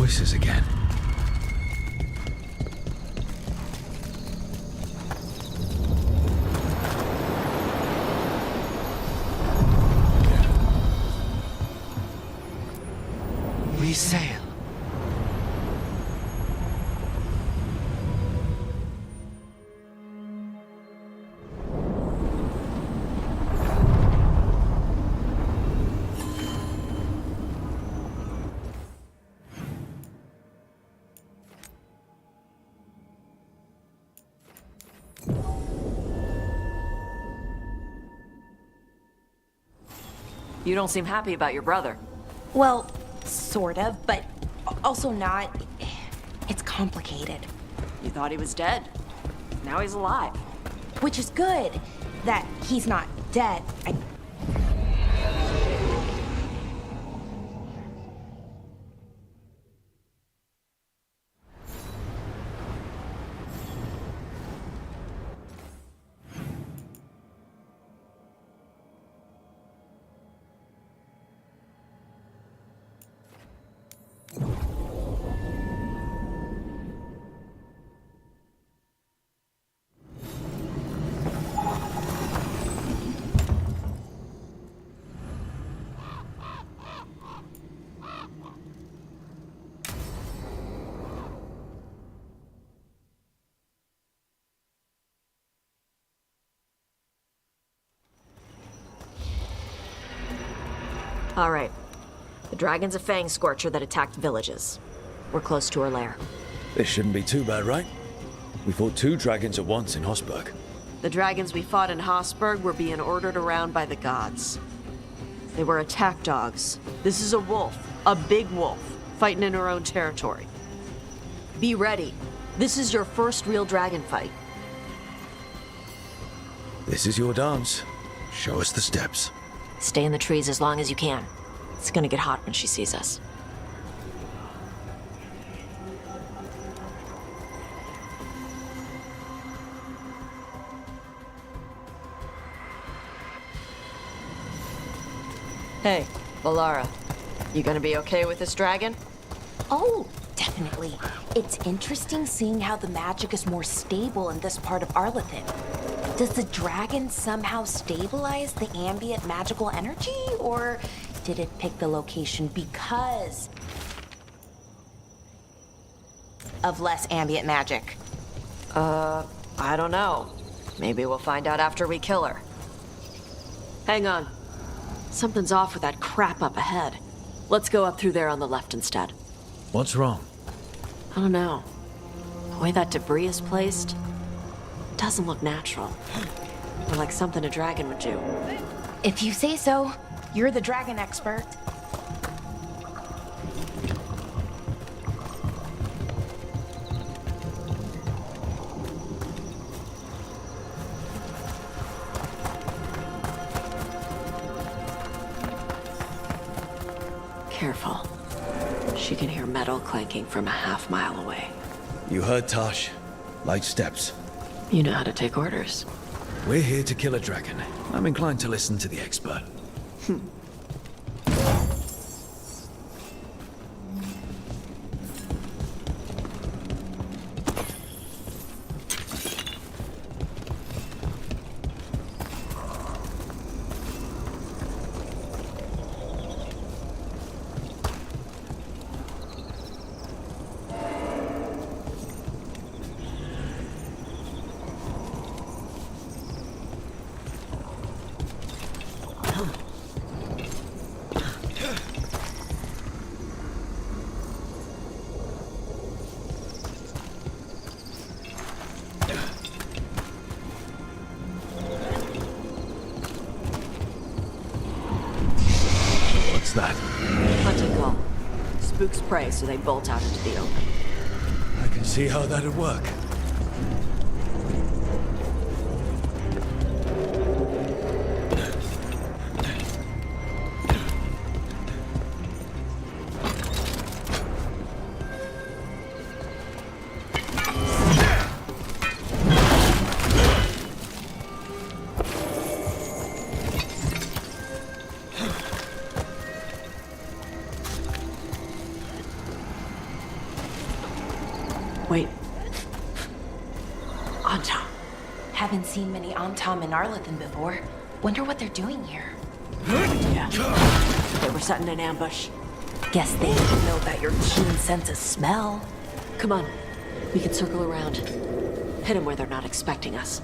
voices again. We sail. You don't seem happy about your brother. Well, sort of, but also not. It's complicated. You thought he was dead. Now he's alive. Which is good that he's not dead. All right. The dragon's a Fangscorcher that attacked villages. We're close to her lair. This shouldn't be too bad, right? We fought 2 dragons at once in Hosberg. The dragons we fought in Hosberg were being ordered around by the gods. They were attack dogs. This is a wolf, a big wolf, fighting in her own territory. Be ready. This is your first real dragon fight. This is your dance. Show us the steps. Stay in the trees as long as you can. It's gonna get hot when she sees us. Hey, Valara. You gonna be okay with this dragon? Oh, definitely. It's interesting seeing how the magic is more stable in this part of Arlanthan. Does the dragon somehow stabilize the ambient magical energy, or did it pick the location because of less ambient magic? I don't know. Maybe we'll find out after we kill her. Hang on. Something's off with that crap up ahead. Let's go up through there on the left instead. What's wrong? I don't know. The way that debris is placed doesn't look natural. Or like something a dragon would do. If you say so. You're the dragon expert. Careful. She can hear metal clanking from a half-mile away. You heard Tosh. Light steps. You know how to take orders. We're here to kill a dragon. I'm inclined to listen to the expert. That? Hunting call. Spooks prey, so they bolt out into the open. I can see how that'd work. Haven't seen many ANTAAM in Arlathan before. Wonder what they're doing here. Yeah. They were setting an ambush. Guess they didn't know about your keen sense of smell. Come on. We can circle around. Hit them where they're not expecting us.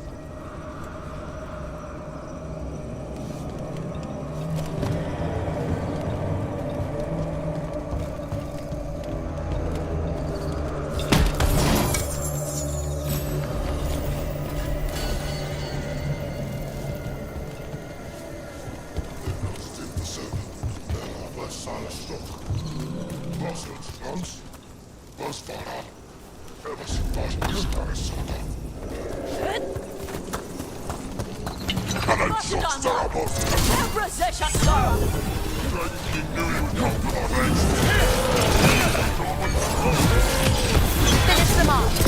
Finish them off.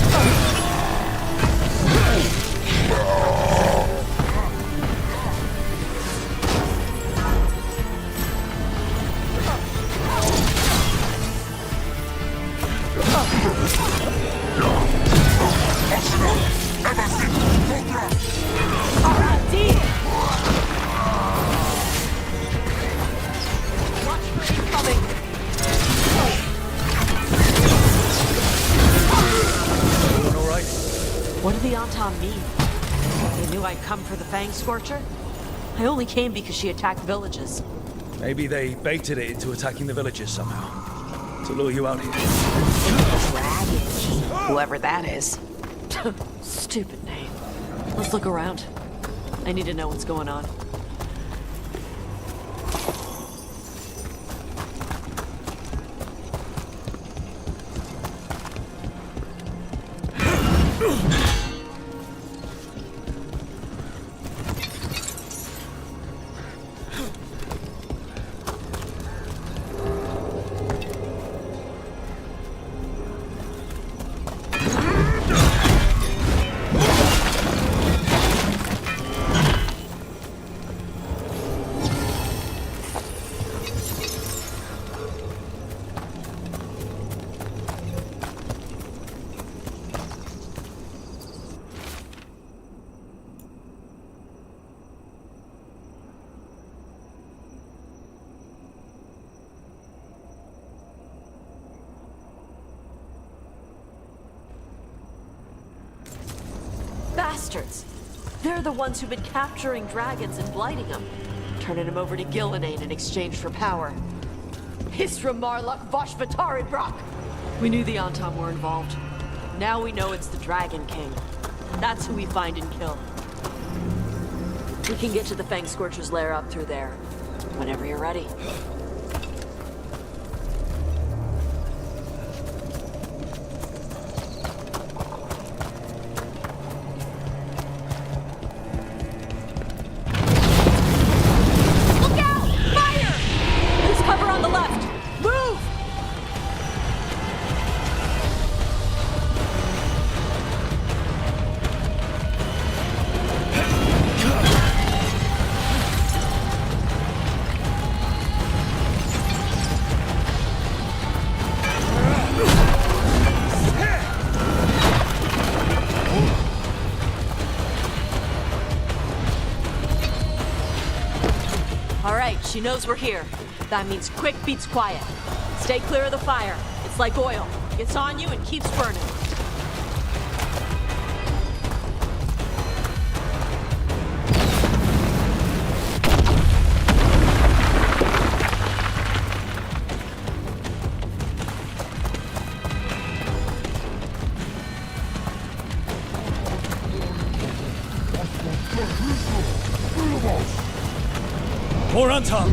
Doing all right? What did the ANTAAM mean? They knew I'd come for the Fangscorcher? I only came because she attacked villages. Maybe they baited it into attacking the villages somehow. To lure you out here. Dragon King, whoever that is. Stupid name. Let's look around. I need to know what's going on. Bastards! They're the ones who've been capturing dragons and blighting them, turning them over to Gillenane in exchange for power. Hisra Marluk Vashvatari Brock! We knew the ANTAAM were involved. Now we know it's the Dragon King. That's who we find and kill. We can get to the Fangscorcher's lair up through there. Whenever you're ready. She knows we're here. That means quick beats quiet. Stay clear of the fire. It's like oil. It's on you and keeps burning. More ANTAAM!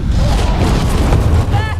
Back!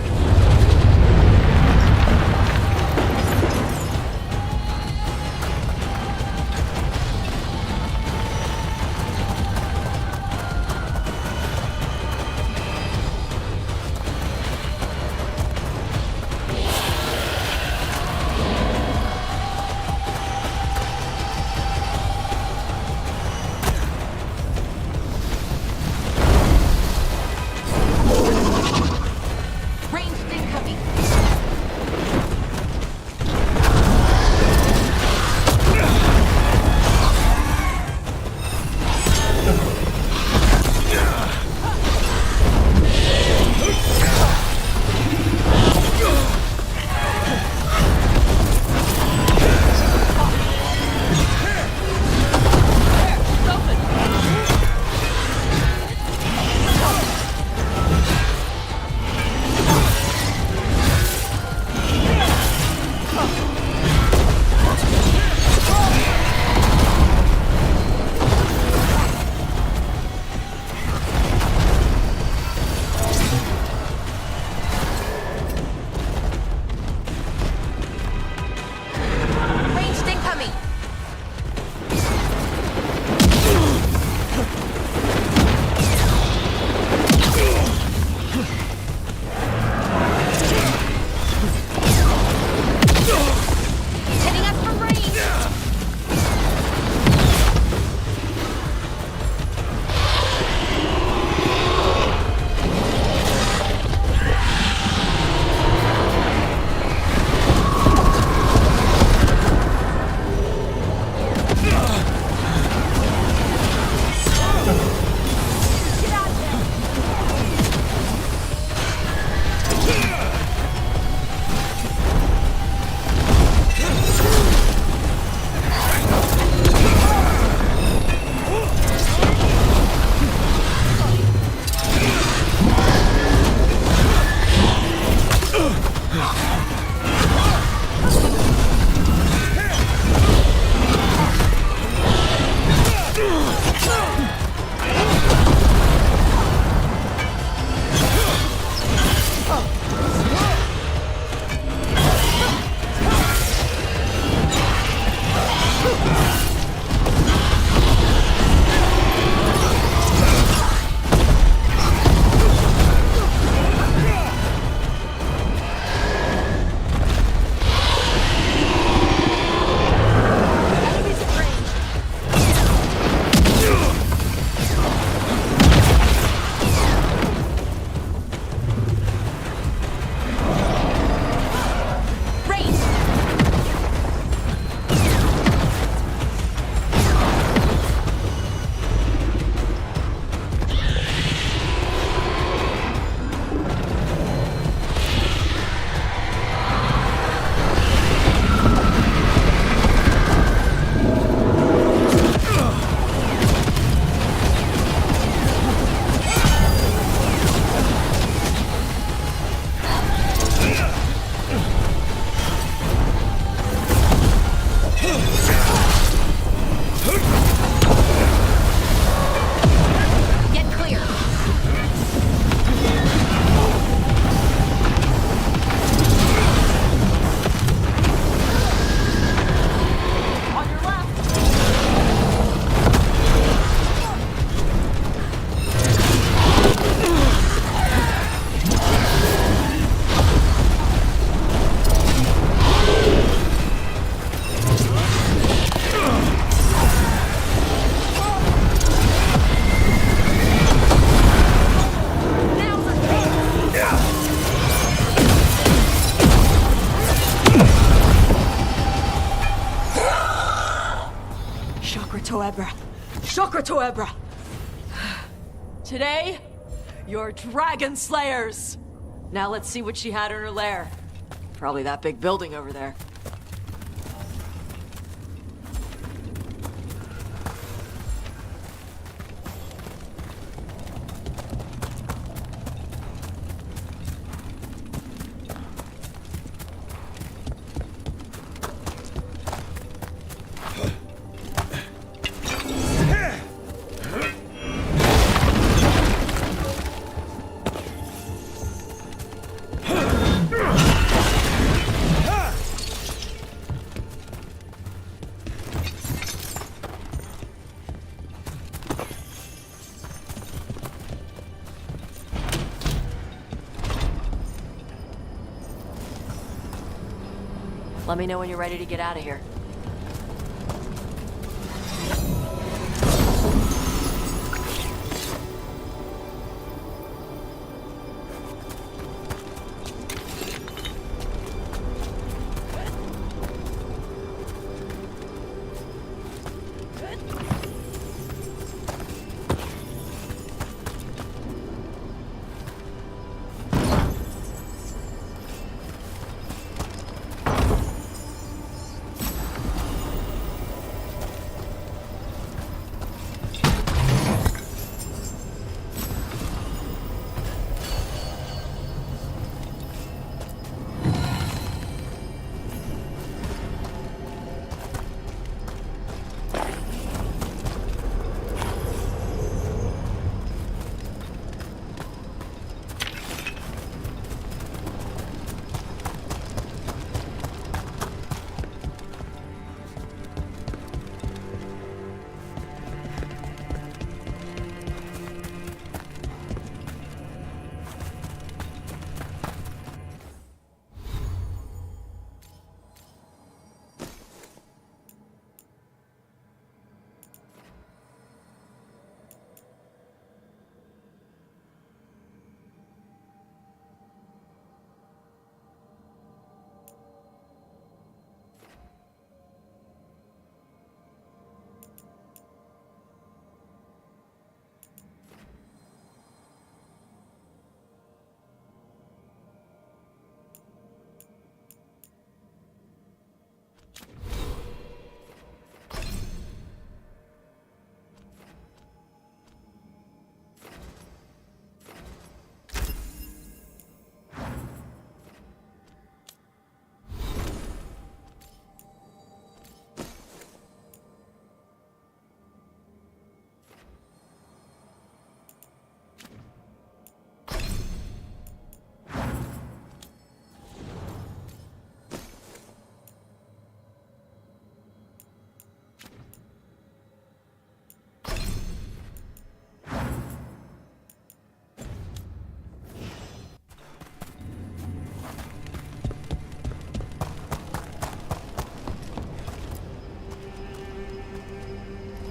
Toebra. Chakra Toebra. Today, you're Dragon Slayers. Now let's see what she had in her lair. Probably that big building over there. Let me know when you're ready to get out of here.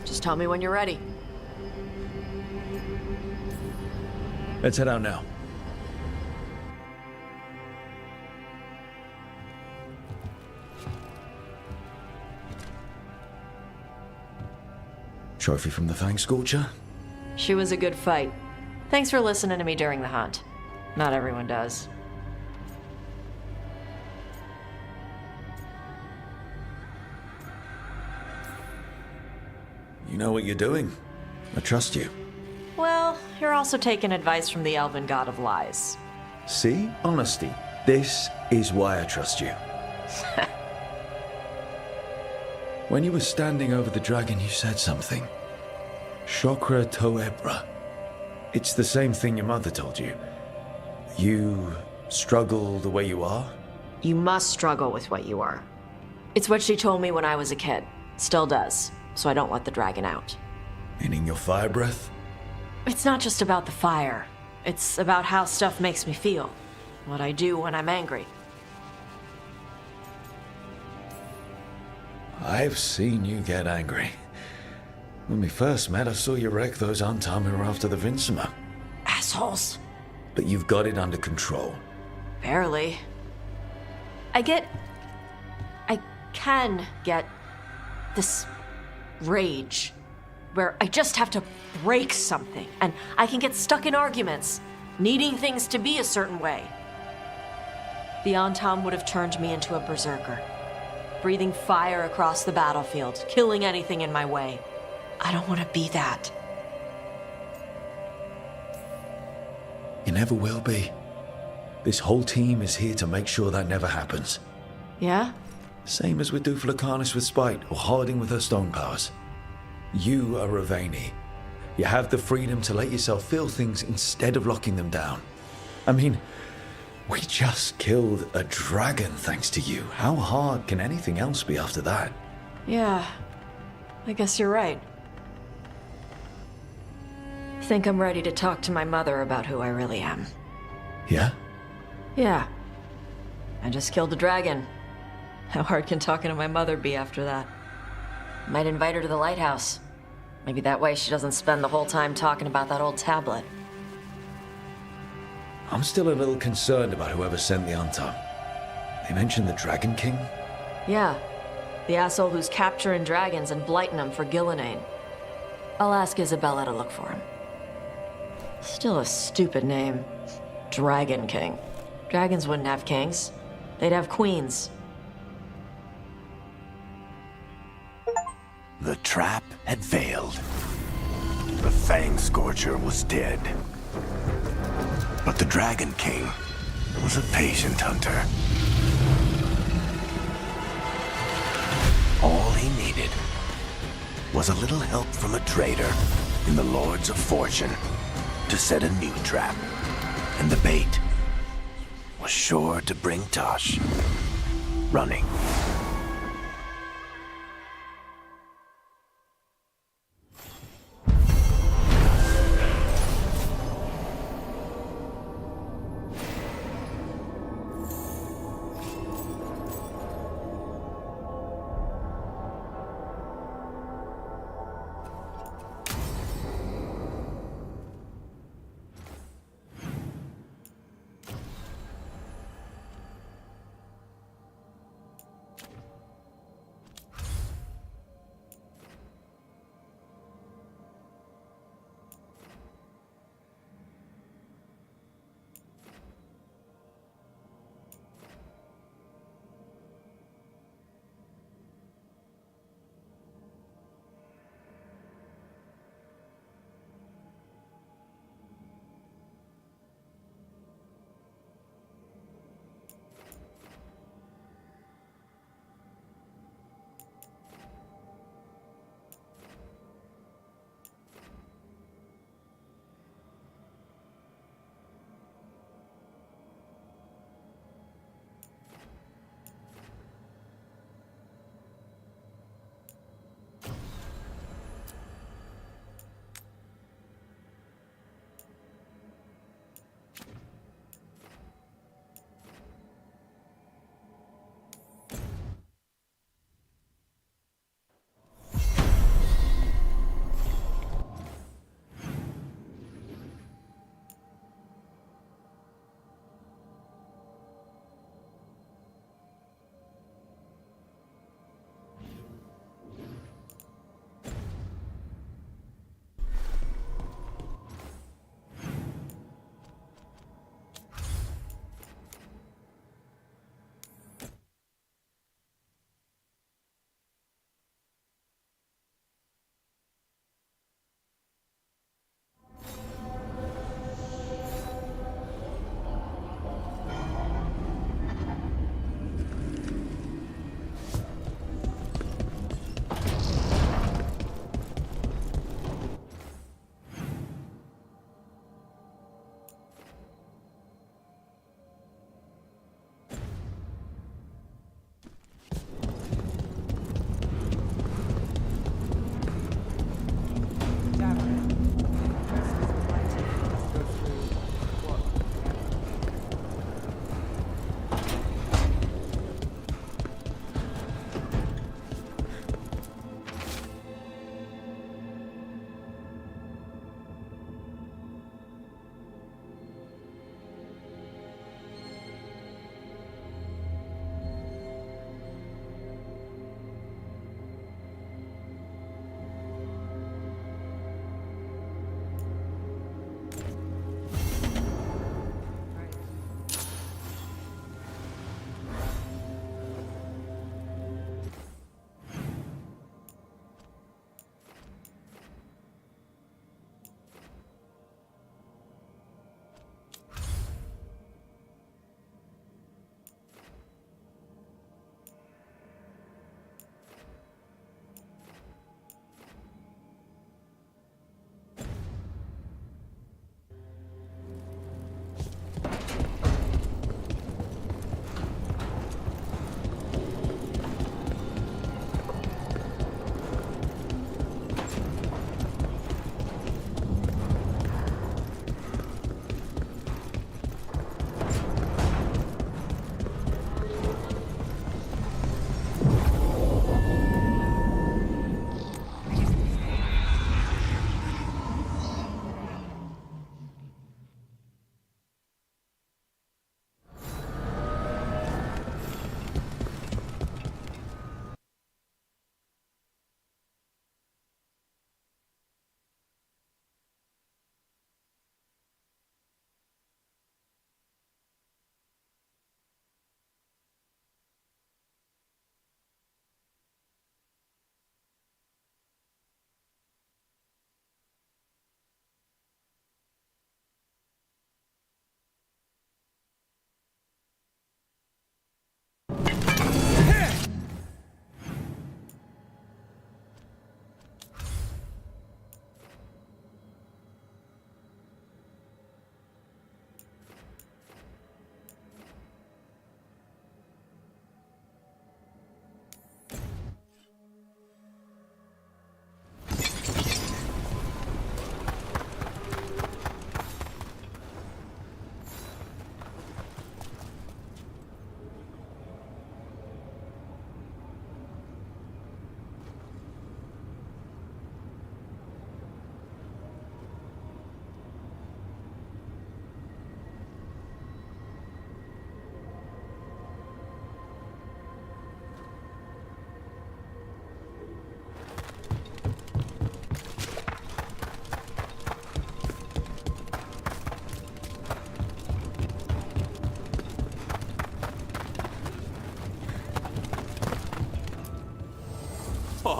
Just tell me when you're ready. Let's head out now. Trophy from the Fangscorcher? She was a good fight. Thanks for listening to me during the hunt. Not everyone does. You know what you're doing. I trust you. Well, you're also taking advice from the elven god of lies. See? Honesty. This is why I trust you. When you were standing over the dragon, you said something. Chakra Toebra. It's the same thing your mother told you. You struggle the way you are? You must struggle with what you are. It's what she told me when I was a kid. Still does, so I don't let the dragon out. Meaning your fire breath? It's not just about the fire. It's about how stuff makes me feel. What I do when I'm angry. I've seen you get angry. When we first met, I saw you wreck those ANTAAM who were after the Vinsima. Assholes. But you've got it under control. Barely. I can get this rage where I just have to break something, and I can get stuck in arguments, needing things to be a certain way. The ANTAAM would have turned me into a berserker, breathing fire across the battlefield, killing anything in my way. I don't want to be that. You never will be. This whole team is here to make sure that never happens. Yeah? Same as with Duflacanis with Spite, or Harding with her stone powers. You are Ravani. You have the freedom to let yourself feel things instead of locking them down. I mean, we just killed a dragon thanks to you. How hard can anything else be after that? Yeah, I guess you're right. Think I'm ready to talk to my mother about who I really am. Yeah? Yeah. I just killed a dragon. How hard can talking to my mother be after that? Might invite her to the lighthouse. Maybe that way she doesn't spend the whole time talking about that old tablet. I'm still a little concerned about whoever sent the ANTAAM. They mentioned the Dragon King? Yeah. The asshole who's capturing dragons and blighting them for Gillinane. I'll ask Isabella to look for him. Still a stupid name. Dragon King. Dragons wouldn't have kings. They'd have queens. The trap had failed. The Fangscorcher was dead. But the Dragon King was a patient hunter. All he needed was a little help from a trader in the Lords of Fortune to set a new trap. And the bait was sure to bring Tosh running.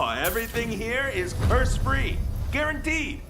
Oh, everything here is curse-free. Guaranteed.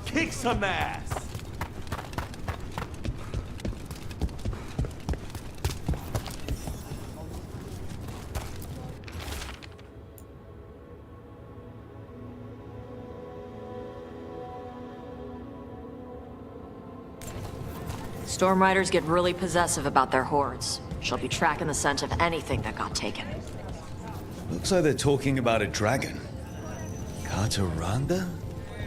Kick some ass! Stormriders get really possessive about their hordes. She'll be tracking the scent of anything that got taken. Looks like they're talking about a dragon. KATARANDA?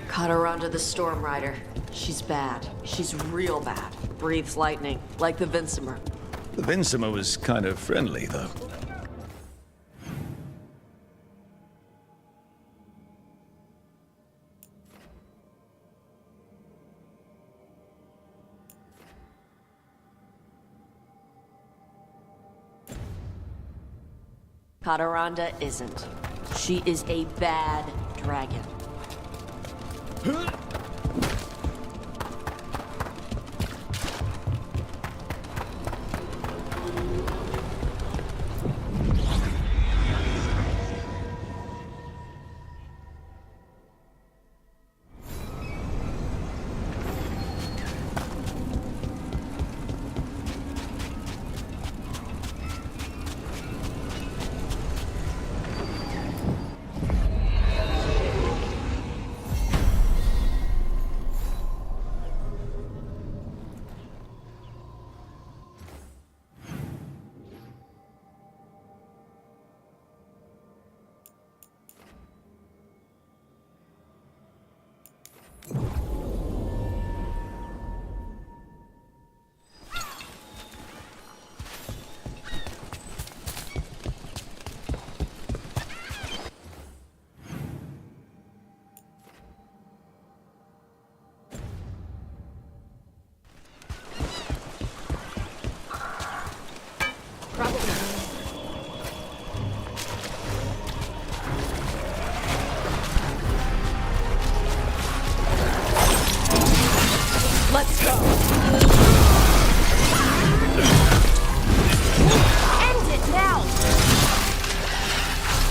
KATARANDA the Stormrider. She's bad. She's real bad. Breathes lightning, like the Vincimer. The Vincimer was kind of friendly, though. KATARANDA isn't. She is a bad dragon. Let's go! End it now!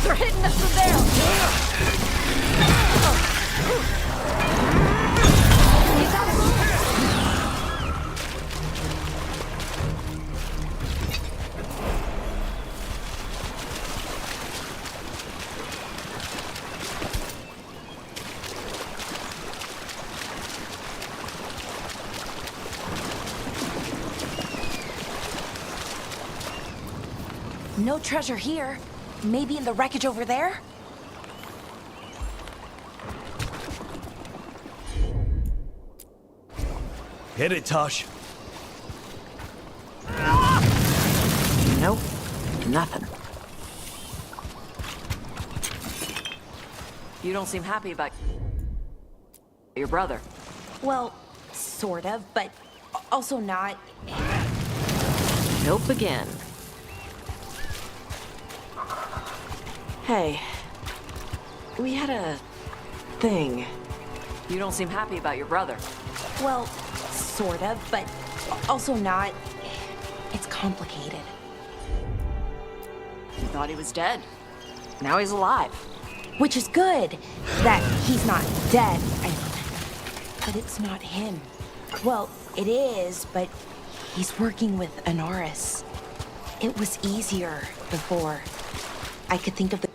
They're hitting us from there! You got it! No treasure here. Maybe in the wreckage over there? Hit it, Tosh. Nope. Nothing. You don't seem happy about your brother. Well, sort of, but also not. Nope again. Hey, we had a thing. You don't seem happy about your brother. Well, sort of, but also not. It's complicated. You thought he was dead. Now he's alive. Which is good that he's not dead. But it's not him. Well, it is, but he's working with Anaris. It was easier before. I could think of the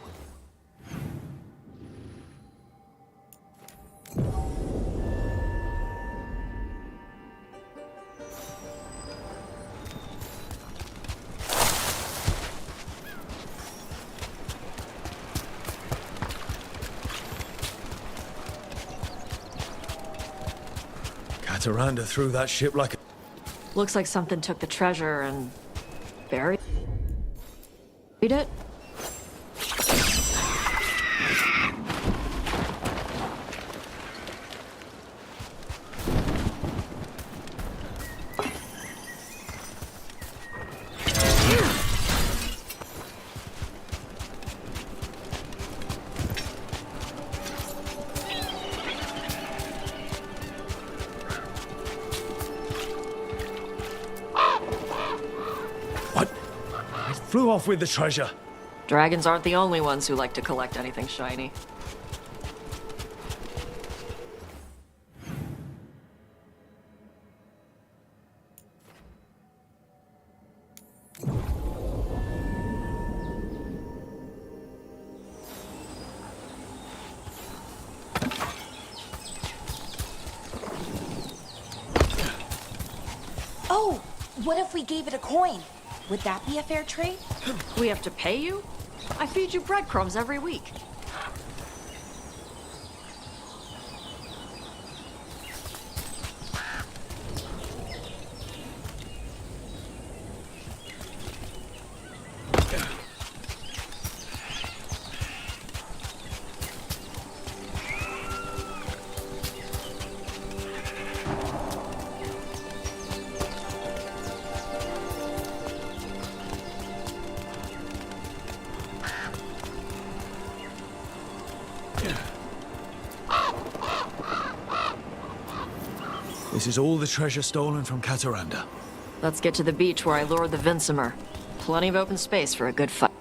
KATARANDA threw that ship like a... Looks like something took the treasure and buried it. What? It flew off with the treasure. Dragons aren't the only ones who like to collect anything shiny. Oh, what if we gave it a coin? Would that be a fair trade? We have to pay you? I feed you breadcrumbs every week. This is all the treasure stolen from KATARANDA. Let's get to the beach where I lured the Vincimer. Plenty of open space for a good fight.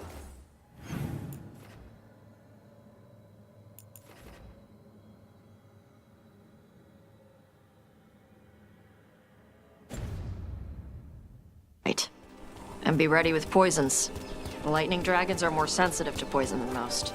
And be ready with poisons. Lightning dragons are more sensitive to poison than most.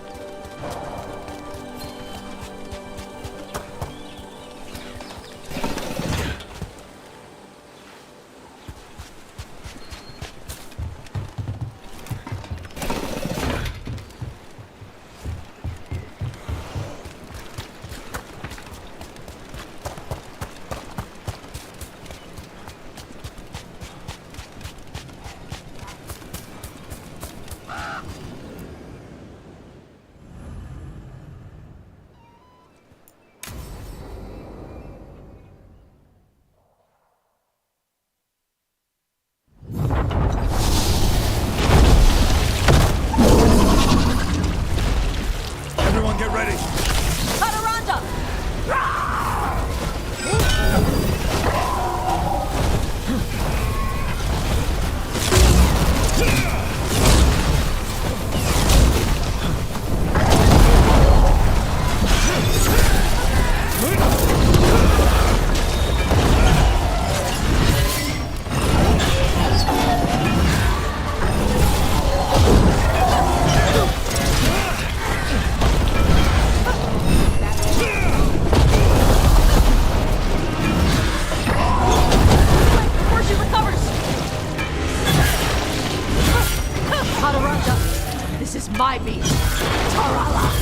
Everyone get ready. KATARANDA! Before she recovers! KATARANDA! This is my beach! Tarala!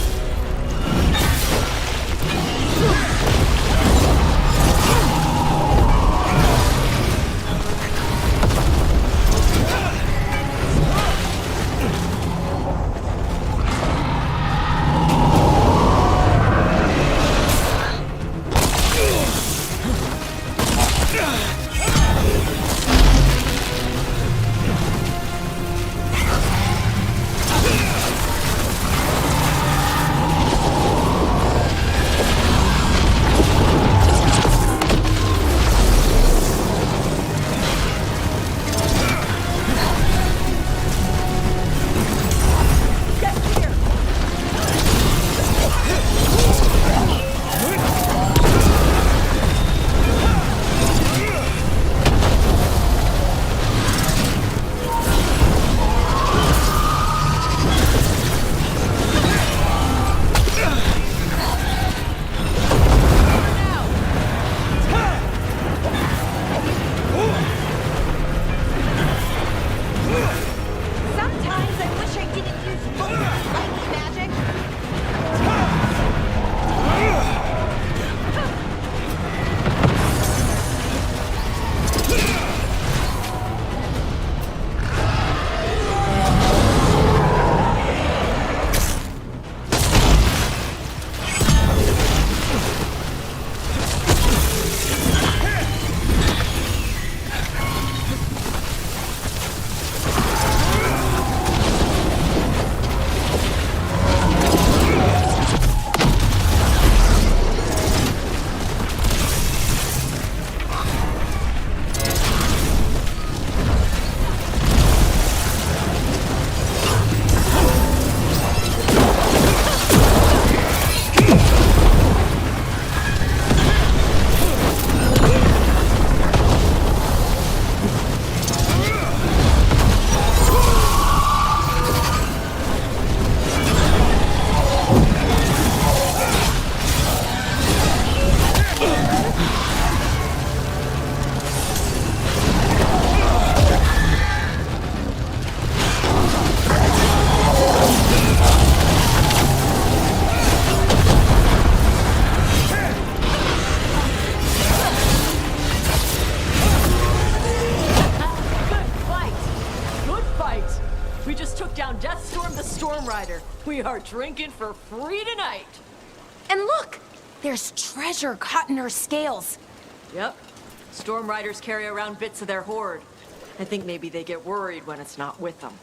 Stormrider. We are drinking for free tonight. And look! There's treasure caught in her scales. Yep. Stormriders carry around bits of their hoard. I think maybe they get worried when it's not with them.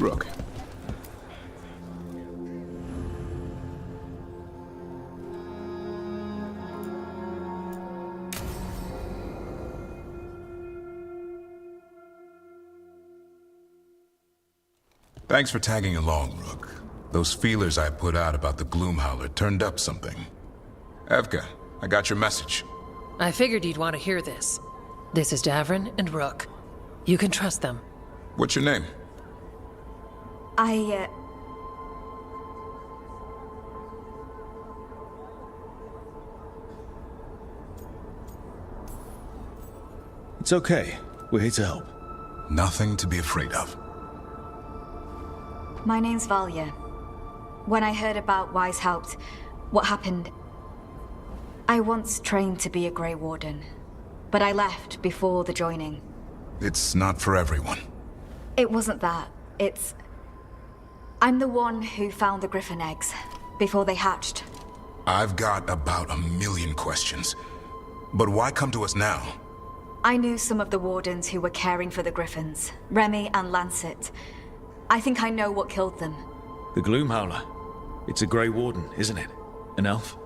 Rook. Thanks for tagging along, Rook. Those feelers I put out about the Gloomhowler turned up something. Evka, I got your message. I figured you'd want to hear this. This is Davrin and Rook. You can trust them. What's your name? It's okay. We're here to help. Nothing to be afraid of. My name's Valia. When I heard about Wise Helped, what happened... I once trained to be a Grey Warden, but I left before the joining. It's not for everyone. It wasn't that. It's... I'm the one who found the Griffin eggs. before they hatched. I've got about 1,000,000 questions. But why come to us now? I knew some of the wardens who were caring for the griffins, Remy and Lancet. I think I know what killed them. The Gloomhowler. It's a Grey Warden, isn't it? An elf?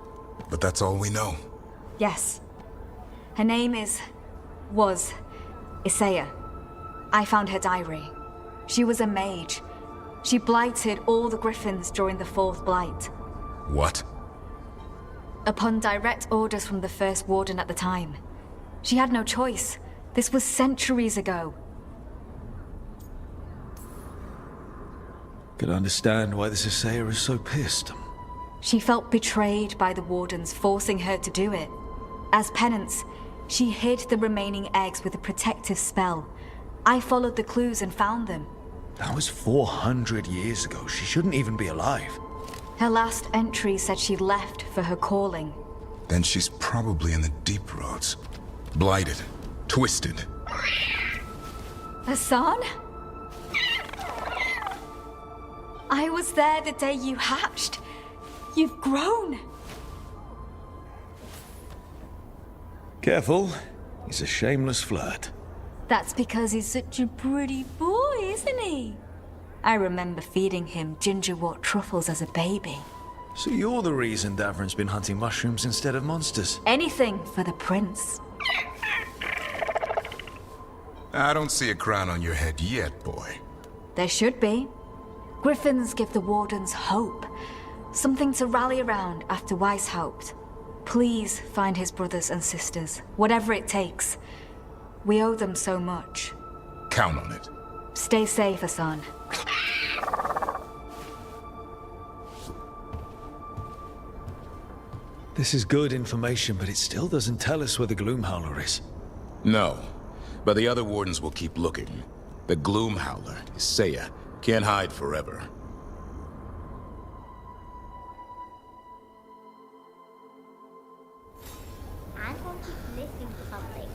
But that's all we know. Yes. Her name was Isaiah. I found her diary. She was a mage. She blighted all the griffins during the Fourth Blight. What? Upon direct orders from the First Warden at the time. She had no choice. This was centuries ago. Can understand why this Isaiah is so pissed. She felt betrayed by the wardens, forcing her to do it. As penance, she hid the remaining eggs with a protective spell. I followed the clues and found them. That was 400 years ago. She shouldn't even be alive. Her last entry said she left for her calling. Then she's probably in the deep roads. Blighted. Twisted. Hassan? I was there the day you hatched. You've grown. Careful. He's a shameless flirt. That's because he's such a pretty boy, isn't he? I remember feeding him gingerwort truffles as a baby. So you're the reason Davrin's been hunting mushrooms instead of monsters. Anything for the prince. I don't see a crown on your head yet, boy. There should be. Griffins give the wardens hope. Something to rally around after Weishaupt. Please find his brothers and sisters, whatever it takes. We owe them so much. Count on it. Stay safe, Hassan. This is good information, but it still doesn't tell us where the Gloomhowler is. No, but the other wardens will keep looking. The Gloomhowler, Isaiah, can't hide forever. I'm going to keep listening to something.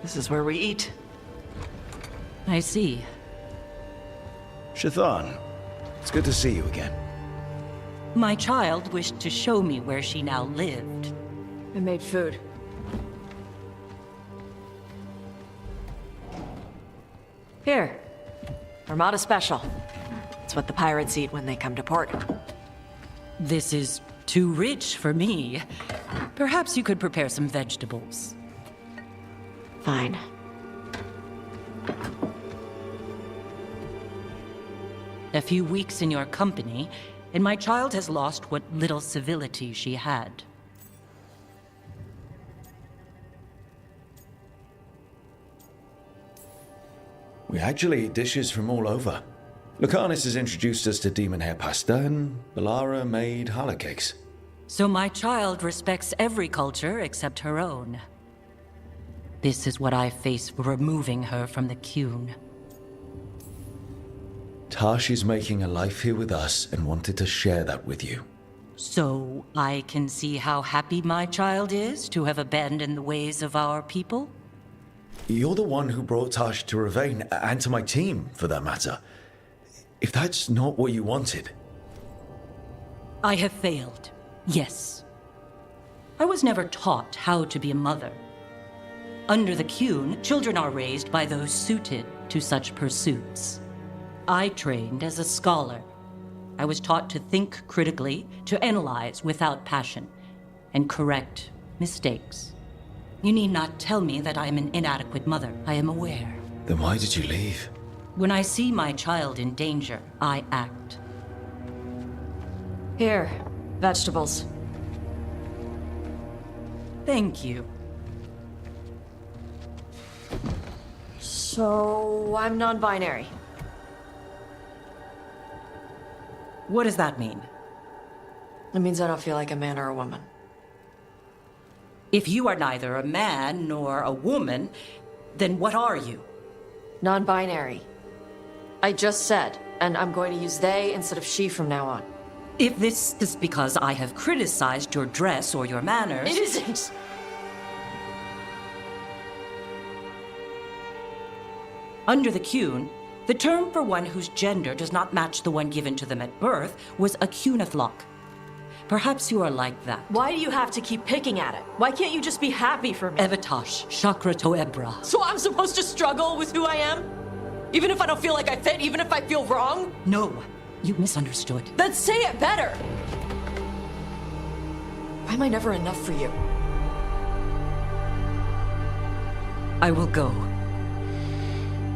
This is where we eat. I see. Shathan, it's good to see you again. My child wished to show me where she now lived. I made food. Here. Armada Special. It's what the pirates eat when they come to port. This is too rich for me. Perhaps you could prepare some vegetables. Fine. A few weeks in your company, and my child has lost what little civility she had. We actually eat dishes from all over. Lucanus has introduced us to demon hair pasta, and Balara made challah cakes. So my child respects every culture except her own. This is what I face for removing her from the Qun. Tash is making a life here with us and wanted to share that with you. So I can see how happy my child is to have abandoned the ways of our people? You're the one who brought Tash to Ravane, and to my team, for that matter. If that's not what you wanted... I have failed, yes. I was never taught how to be a mother. Under the Qun, children are raised by those suited to such pursuits. I trained as a scholar. I was taught to think critically, to analyze without passion, and correct mistakes. You need not tell me that I am an inadequate mother. I am aware. Then why did you leave? When I see my child in danger, I act. Here, vegetables. Thank you. So, I'm non-binary. What does that mean? It means I don't feel like a man or a woman. If you are neither a man nor a woman, then what are you? Non-binary. I just said, and I'm going to use they instead of she from now on. If this is because I have criticized your dress or your manners... It isn't! Under the Qun, the term for one whose gender does not match the one given to them at birth was a Qunathlok. Perhaps you are like that. Why do you have to keep picking at it? Why can't you just be happy for me? Evatash, Chakra Toebra. So I'm supposed to struggle with who I am? Even if I don't feel like I fit, even if I feel wrong? No, you misunderstood. Then say it better! Why am I never enough for you? I will go.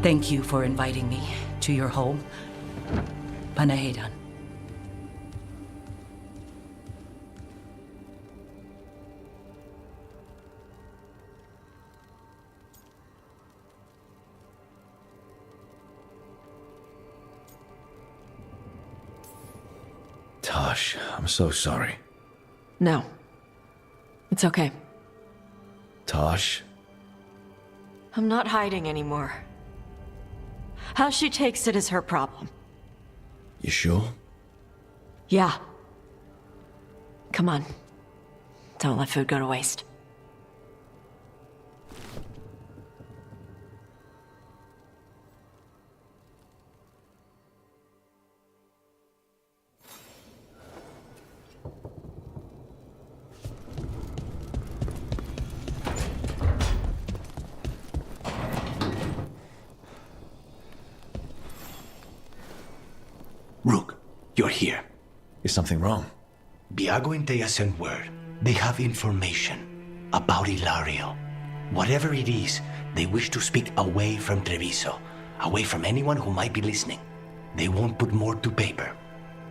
Thank you for inviting me to your home. Panahedan. Tash, I'm so sorry. No. It's okay. Tash? I'm not hiding anymore. How she takes it is her problem. You sure? Yeah. Come on. Don't let food go to waste. Rook, you're here. Is something wrong? Biago and Thea sent word. They have information about Ilario. Whatever it is, they wish to speak away from Treviso, away from anyone who might be listening. They won't put more to paper.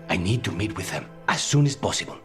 I need to meet with them as soon as possible.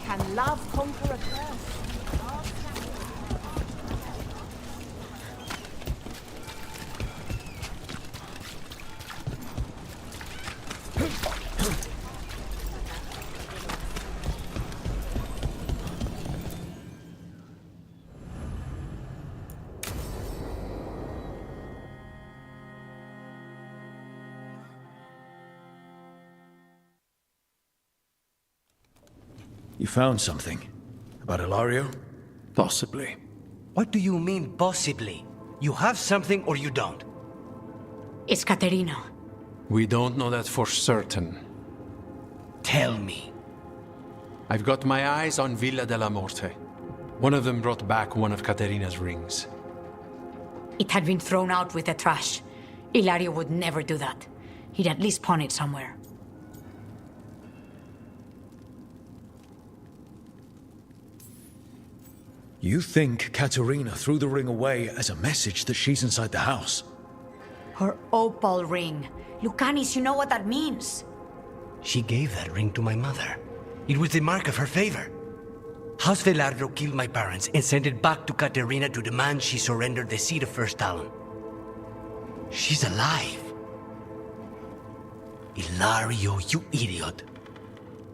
Can love conquer a curse? You found something. About Ilario? Possibly. What do you mean, possibly? You have something or you don't? It's Caterina. We don't know that for certain. Tell me. I've got my eyes on Villa della Morte. One of them brought back one of Caterina's rings. It had been thrown out with the trash. Ilario would never do that. He'd at least pawn it somewhere. You think Katarina threw the ring away as a message that she's inside the house? Her opal ring. Lucanis, you know what that means. She gave that ring to my mother. It was the mark of her favor. House Velardo killed my parents and sent it back to Caterina to demand she surrender the seat of First Talon. She's alive. Ilario, you idiot.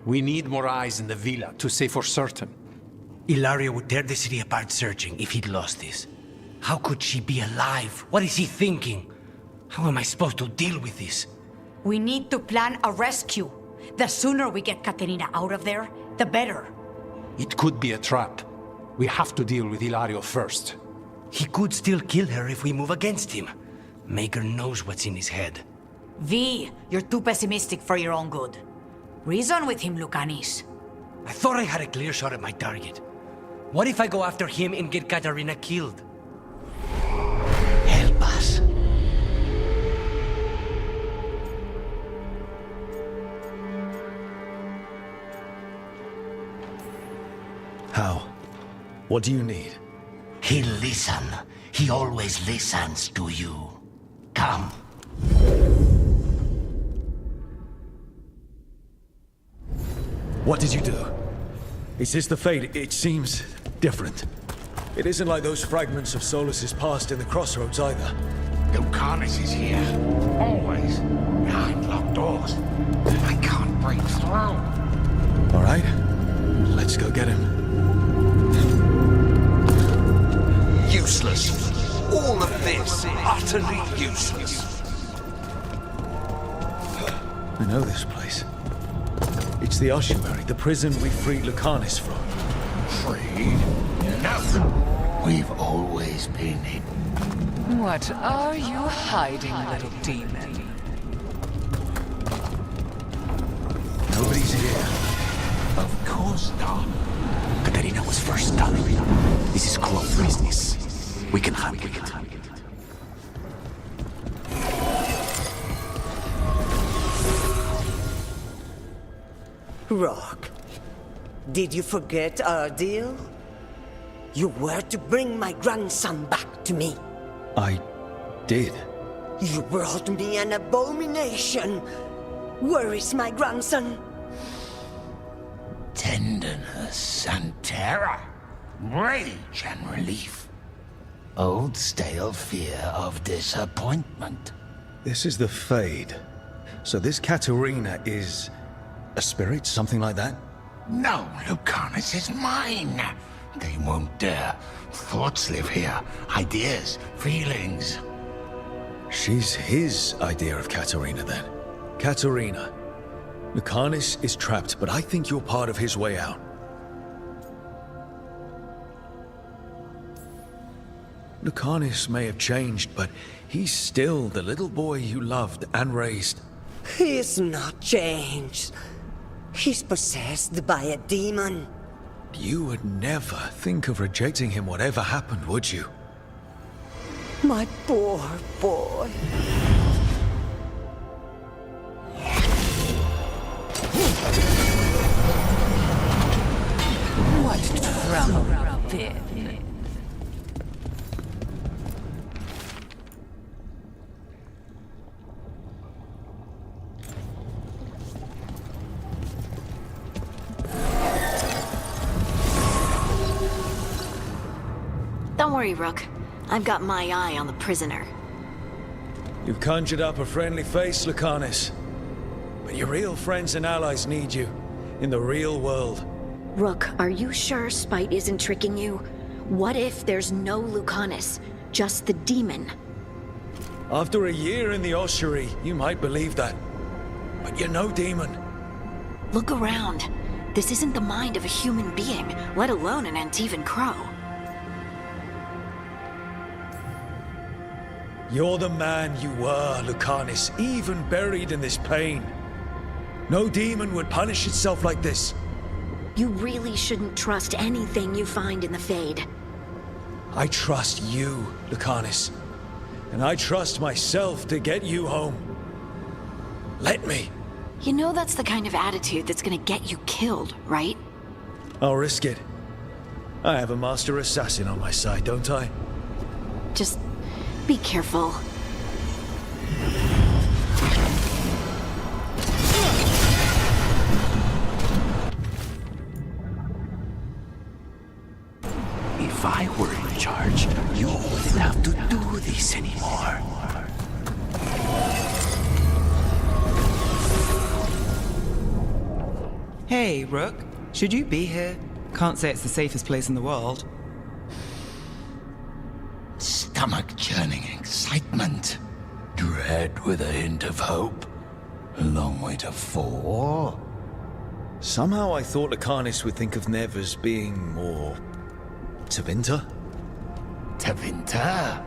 We need more eyes in the villa to say for certain. Ilario would tear the city apart searching if he'd lost this. How could she be alive? What is he thinking? How am I supposed to deal with this? We need to plan a rescue. The sooner we get Caterina out of there, the better. It could be a trap. We have to deal with Ilario first. He could still kill her if we move against him. Maker knows what's in his head. V, you're too pessimistic for your own good. Reason with him, Lucanis. I thought I had a clear shot at my target. What if I go after him and get Caterina killed? Help us. How? What do you need? He'll listen. He always listens to you. Come. What did you do? Is this the fate? It seems different. It isn't like those fragments of Solus's past in the crossroads either. Lucanus is here. Always. Behind locked doors. I can't break through. All right. Let's go get him. Useless. All of this, utterly useless. I know this place. It's the ossuary, the prison we freed Lucanus from. Freed? No. We've always been hidden. What are you hiding, little demon? Nobody's here. Of course not. Caterina was first done. This is cruel business. We can handle it. Rock, did you forget our deal? You were to bring my grandson back to me. I did. You brought me an abomination. Where is my grandson? Tenderness and terror. Rage and relief. Old stale fear of disappointment. This is the Fade. So this Katarina is a spirit, something like that? No, Lucanus is mine. They won't dare. Thoughts live here. Ideas, feelings. She's his idea of Katarina then. Katarina. Lucanus is trapped, but I think you're part of his way out. Lucanus may have changed, but he's still the little boy you loved and raised. He's not changed. He's possessed by a demon. You would never think of rejecting him whatever happened, would you? My poor boy. What trouble, Finn? Don't worry, Rook. I've got my eye on the prisoner. You've conjured up a friendly face, Lucanus. But your real friends and allies need you. In the real world. Rook, are you sure Spite isn't tricking you? What if there's no Lucanus, just the demon? After a year in the ossuary, you might believe that. But you're no demon. Look around. This isn't the mind of a human being, let alone an Antivan crow. You're the man you were, Lucanus, even buried in this pain. No demon would punish itself like this. You really shouldn't trust anything you find in the Fade. I trust you, Lucanus. And I trust myself to get you home. Let me. You know that's the kind of attitude that's gonna get you killed, right? I'll risk it. I have a master assassin on my side, don't I? Just be careful. If I were in charge, you wouldn't have to do this anymore. Hey, Rook. Should you be here? Can't say it's the safest place in the world. Stomach-churning excitement. Dread with a hint of hope. A long way to fall. Somehow I thought Lucanus would think of Nev as being more... Tevinter? Tevinter?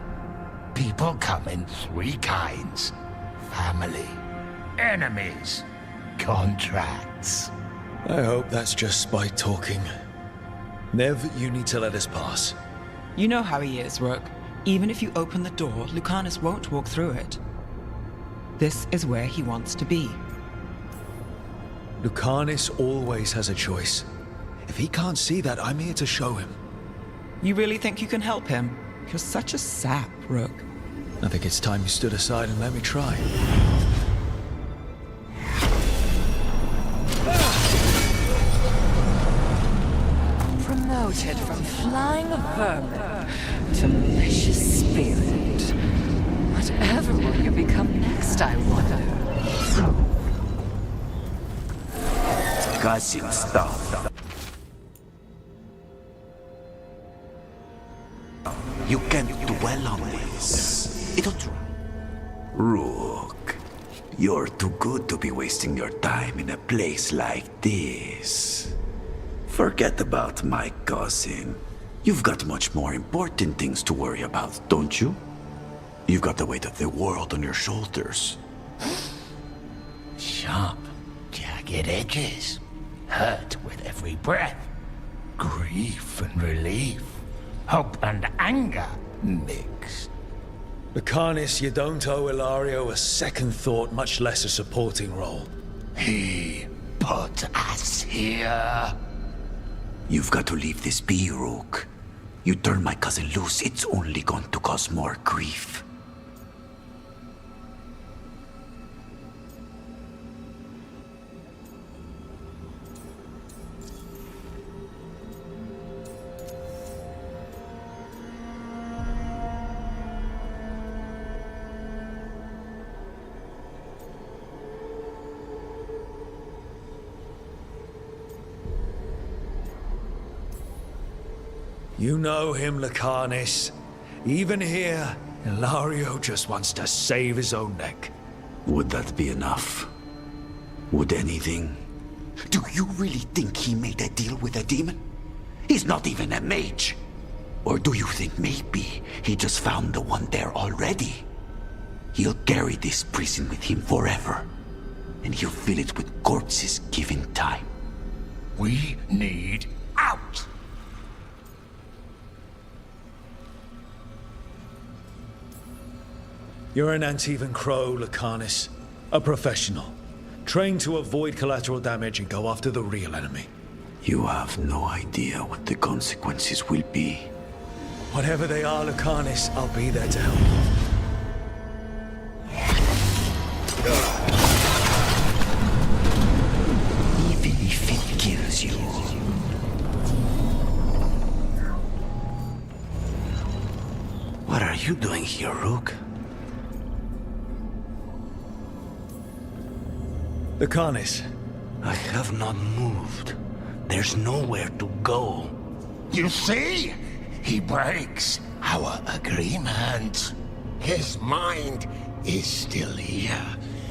People come in three kinds. Family, enemies, contracts. I hope that's just spite talking. Nev, you need to let us pass. You know how he is, Rook. Even if you open the door, Lucanus won't walk through it. This is where he wants to be. Lucanus always has a choice. If he can't see that, I'm here to show him. You really think you can help him? You're such a sap, Rook. I think it's time you stood aside and let me try. Promoted from flying vermin to malicious spirit. Whatever will you become next, I wonder? Cousin stuff. You can't dwell on this. It'll... Rook, you're too good to be wasting your time in a place like this. Forget about my cousin. You've got much more important things to worry about, don't you? You've got the weight of the world on your shoulders. Sharp, jagged edges. Hurt with every breath. Grief and relief. Hope and anger mixed. Lucanus, you don't owe Ilario a second thought, much less a supporting role. He put us here. You've got to leave this be, Rook. You turn my cousin loose, it's only going to cause more grief. You know him, Lucanus. Even here, Ilario just wants to save his own neck. Would that be enough? Would anything? Do you really think he made a deal with a demon? He's not even a mage. Or do you think maybe he just found the one there already? He'll carry this prison with him forever. And he'll fill it with corpses given time. We need out! You're an Antivan crow, Lucanus. A professional. Trained to avoid collateral damage and go after the real enemy. You have no idea what the consequences will be. Whatever they are, Lucanus, I'll be there to help you. Even if it kills you. What are you doing here, Rook? Lucanus. I have not moved. There's nowhere to go. You see? He breaks our agreement. His mind is still here.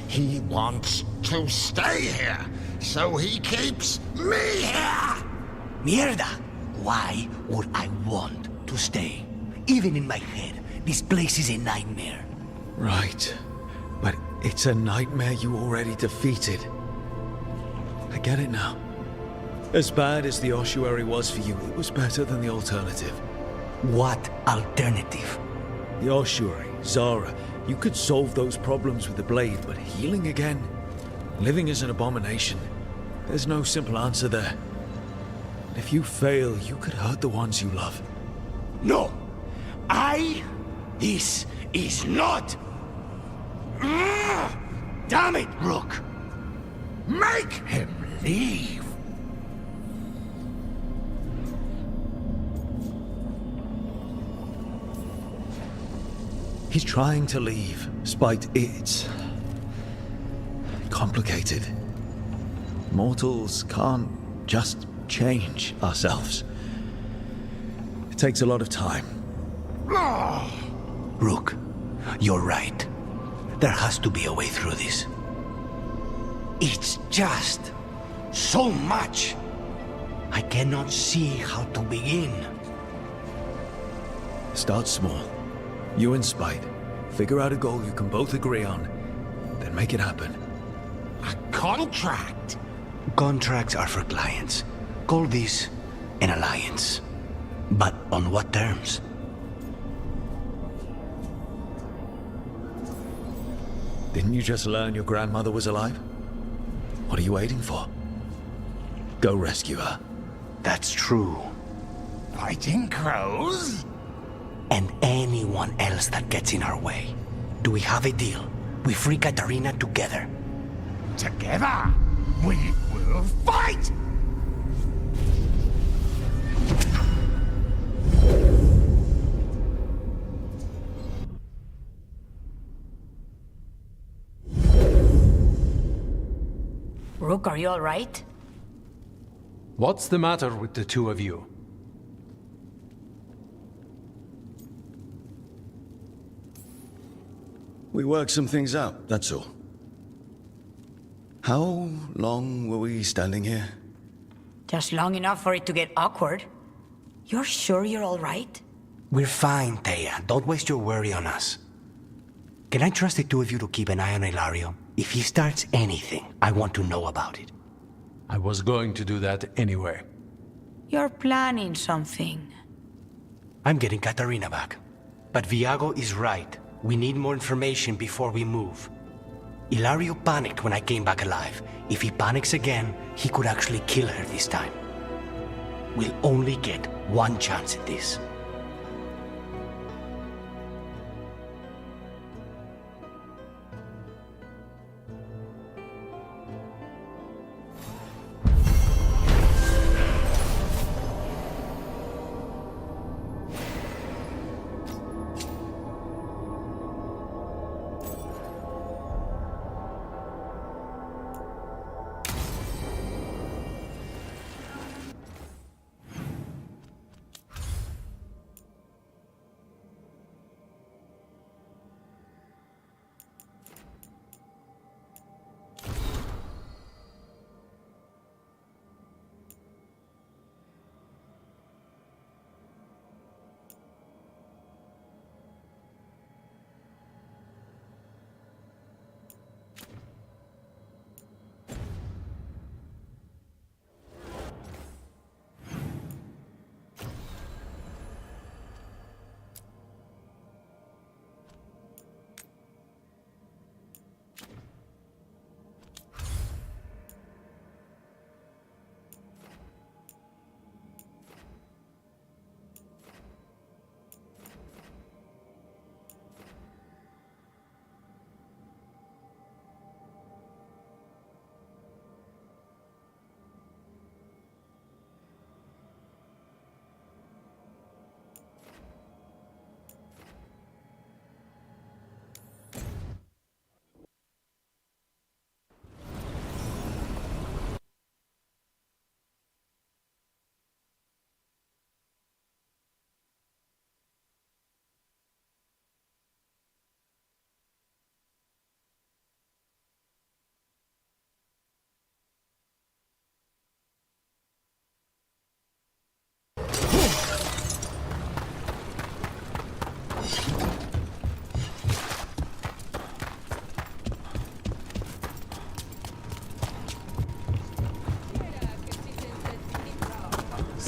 He wants to stay here, so he keeps me here! Mierda! Why would I want to stay? Even in my head, this place is a nightmare. Right. But it's a nightmare you already defeated. I get it now. As bad as the ossuary was for you, it was better than the alternative. What alternative? The ossuary, Zara. You could solve those problems with the blade, but healing again? Living is an abomination. There's no simple answer there. If you fail, you could hurt the ones you love. No! This is not... Damn it, Rook! Make him leave! He's trying to leave, spite it's complicated. Mortals can't just change ourselves. It takes a lot of time. Rook, you're right. There has to be a way through this. It's just so much. I cannot see how to begin. Start small. You and Spite. Figure out a goal you can both agree on, then make it happen. A contract? Contracts are for clients. Call this an alliance. But on what terms? Didn't you just learn your grandmother was alive? What are you waiting for? Go rescue her. That's true. Fighting crows? And anyone else that gets in our way. Do we have a deal? We free Katarina together. Together, we will fight! Rook, are you all right? What's the matter with the two of you? We worked some things out, that's all. How long were we standing here? Just long enough for it to get awkward. You're sure you're all right? We're fine, Thea. Don't waste your worry on us. Can I trust the two of you to keep an eye on Ilario? If he starts anything, I want to know about it. I was going to do that anyway. You're planning something. I'm getting Katarina back. But Viago is right. We need more information before we move. Ilario panicked when I came back alive. If he panics again, he could actually kill her this time. We'll only get one chance at this.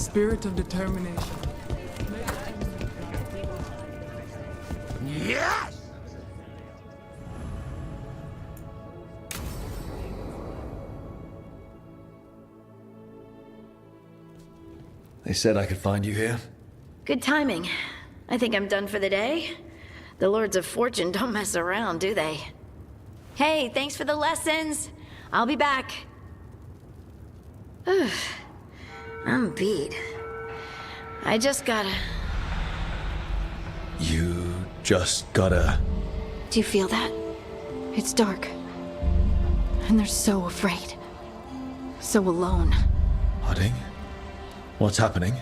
spirit of determination. Yes! They said I could find you here. Good timing. I think I'm done for the day. The Lords of Fortune don't mess around, do they? Hey, thanks for the lessons. I'll be back. I'm beat. I just gotta... You just gotta... Do you feel that? It's dark. And they're so afraid. So alone. Harding? What's happening?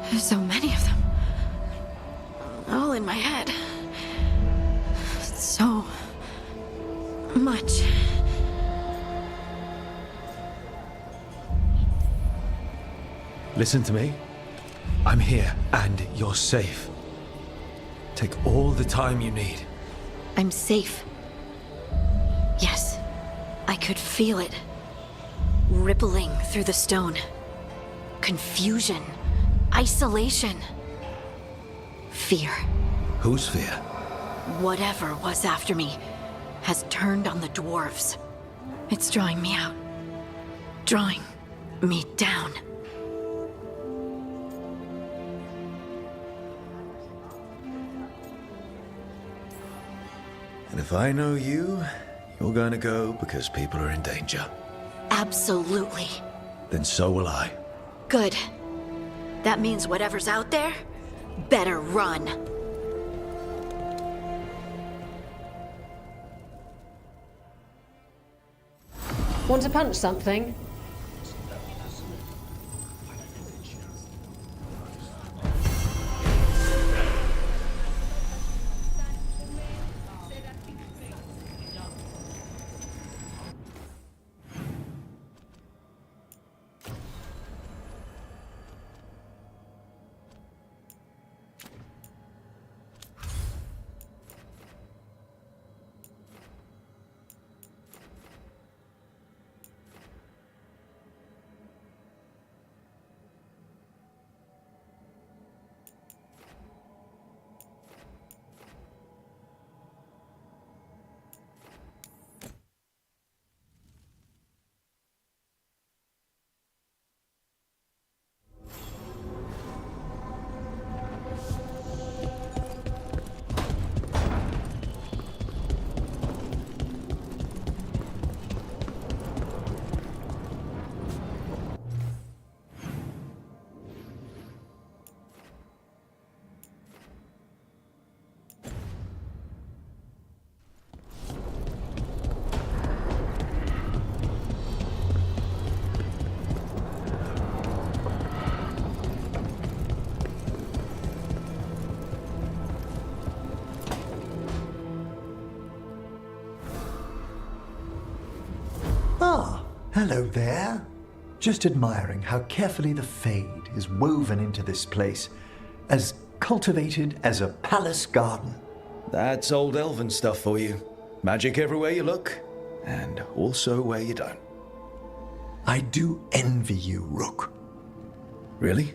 There's so many of them. All in my head. So... much. Listen to me. I'm here, and you're safe. Take all the time you need. I'm safe. Yes. I could feel it. Rippling through the stone. Confusion. Isolation. Fear. Whose fear? Whatever was after me has turned on the dwarves. It's drawing me out. Drawing me down. And if I know you, you're going to go because people are in danger. Absolutely. Then so will I. Good. That means whatever's out there better run. Want to punch something? Hello there. Just admiring how carefully the Fade is woven into this place, as cultivated as a palace garden. That's old elven stuff for you. Magic everywhere you look, and also where you don't. I do envy you, Rook. Really?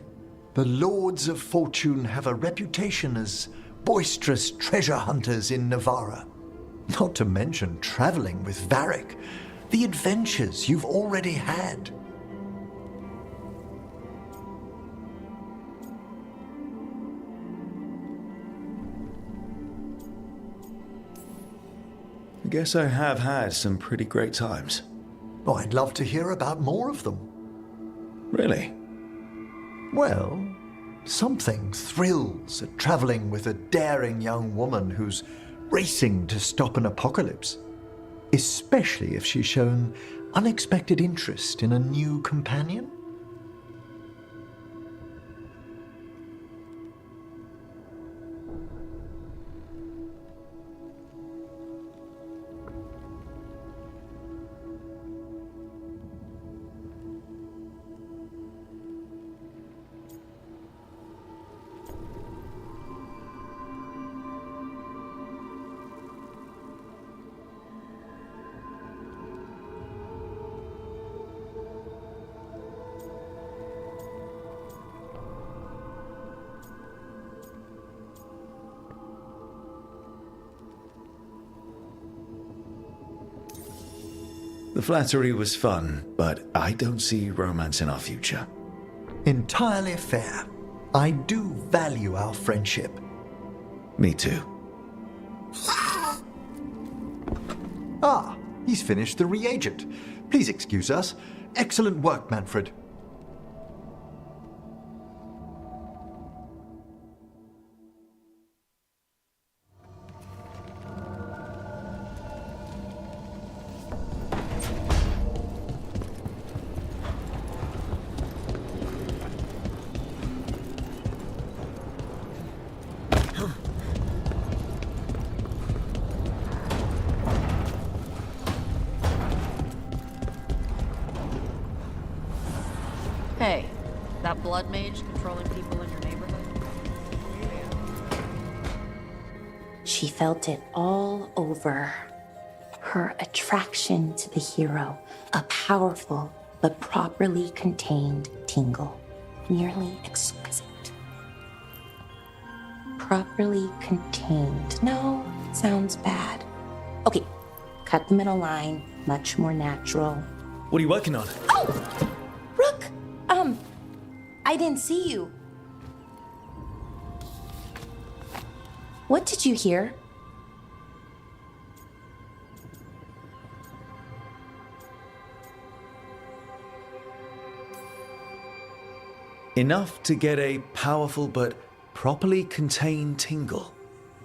The Lords of Fortune have a reputation as boisterous treasure hunters in Navarra. Not to mention traveling with Varric. The adventures you've already had. I guess I have had some pretty great times. Oh, I'd love to hear about more of them. Really? Well, something thrills at traveling with a daring young woman who's racing to stop an apocalypse. Especially if she's shown unexpected interest in a new companion. The flattery was fun, but I don't see romance in our future. Entirely fair. I do value our friendship. Me too. Ah, he's finished the reagent. Please excuse us. Excellent work, Manfred. Hey, that blood mage controlling people in your neighborhood? She felt it all over. Her attraction to the hero, a powerful but properly contained tingle, nearly exquisite. Properly contained. No, sounds bad. Okay, cut the middle line, much more natural. What are you working on? Oh! Rook! I didn't see you. What did you hear? Enough to get a powerful but properly contained tingle.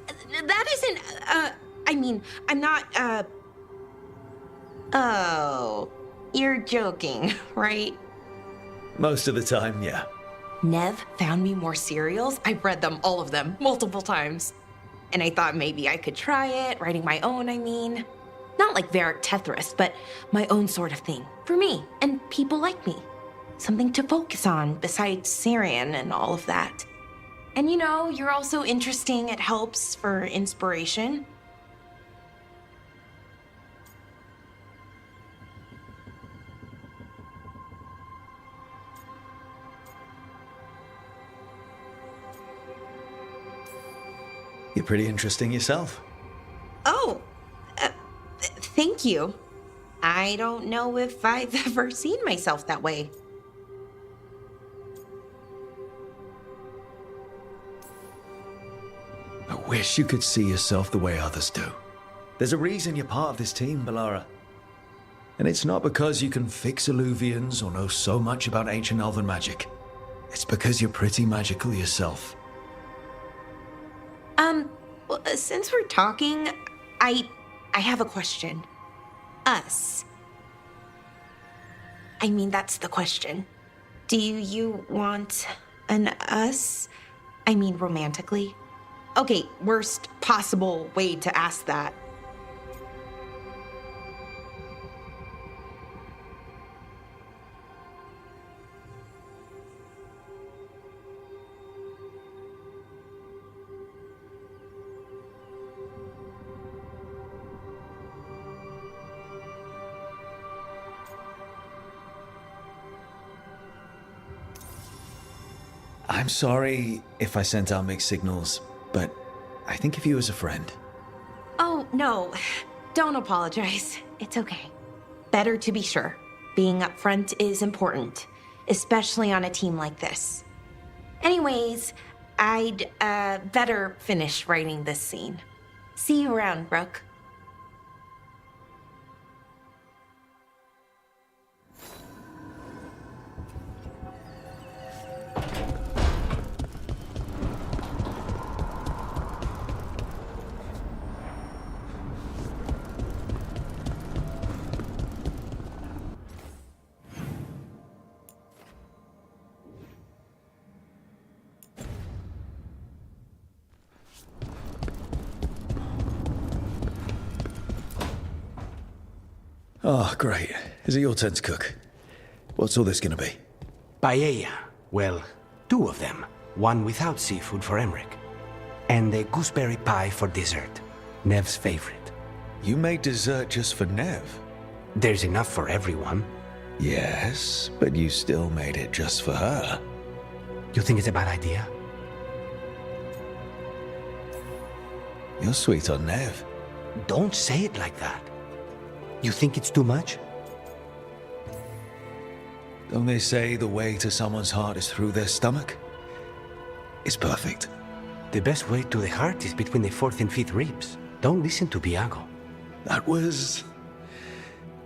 That isn't, I mean, I'm not, Oh, you're joking, right? Most of the time, yeah. Nev found me more cereals. I've read them, all of them, multiple times. And I thought maybe I could try it, writing my own, I mean. Not like Varric Tethrist, but my own sort of thing. For me, and people like me. Something to focus on besides Syrian and all of that. And you know, you're also interesting. It helps for inspiration. You're pretty interesting yourself. Oh, thank you. I don't know if I've ever seen myself that way. I wish you could see yourself the way others do. There's a reason you're part of this team, Bellara. And it's not because you can fix illuvians or know so much about ancient elven magic. It's because you're pretty magical yourself. Well, since we're talking, I have a question. Us. I mean, that's the question. Do you want an us? I mean, romantically? Okay, worst possible way to ask that. I'm sorry if I sent out mixed signals, but I think of you as a friend. Oh, no. Don't apologize. It's okay. Better to be sure. Being upfront is important, especially on a team like this. Anyways, I'd better finish writing this scene. See you around, Brooke. Oh, great. Is it your turn to cook? What's all this gonna be? Paella. Well, 2 of them. One without seafood for Emmerich. And a gooseberry pie for dessert. Nev's favorite. You made dessert just for Nev? There's enough for everyone. Yes, but you still made it just for her. You think it's a bad idea? You're sweet on Nev. Don't say it like that. You think it's too much? Don't they say the way to someone's heart is through their stomach? It's perfect. The best way to the heart is between the fourth and fifth ribs. Don't listen to Viago. That was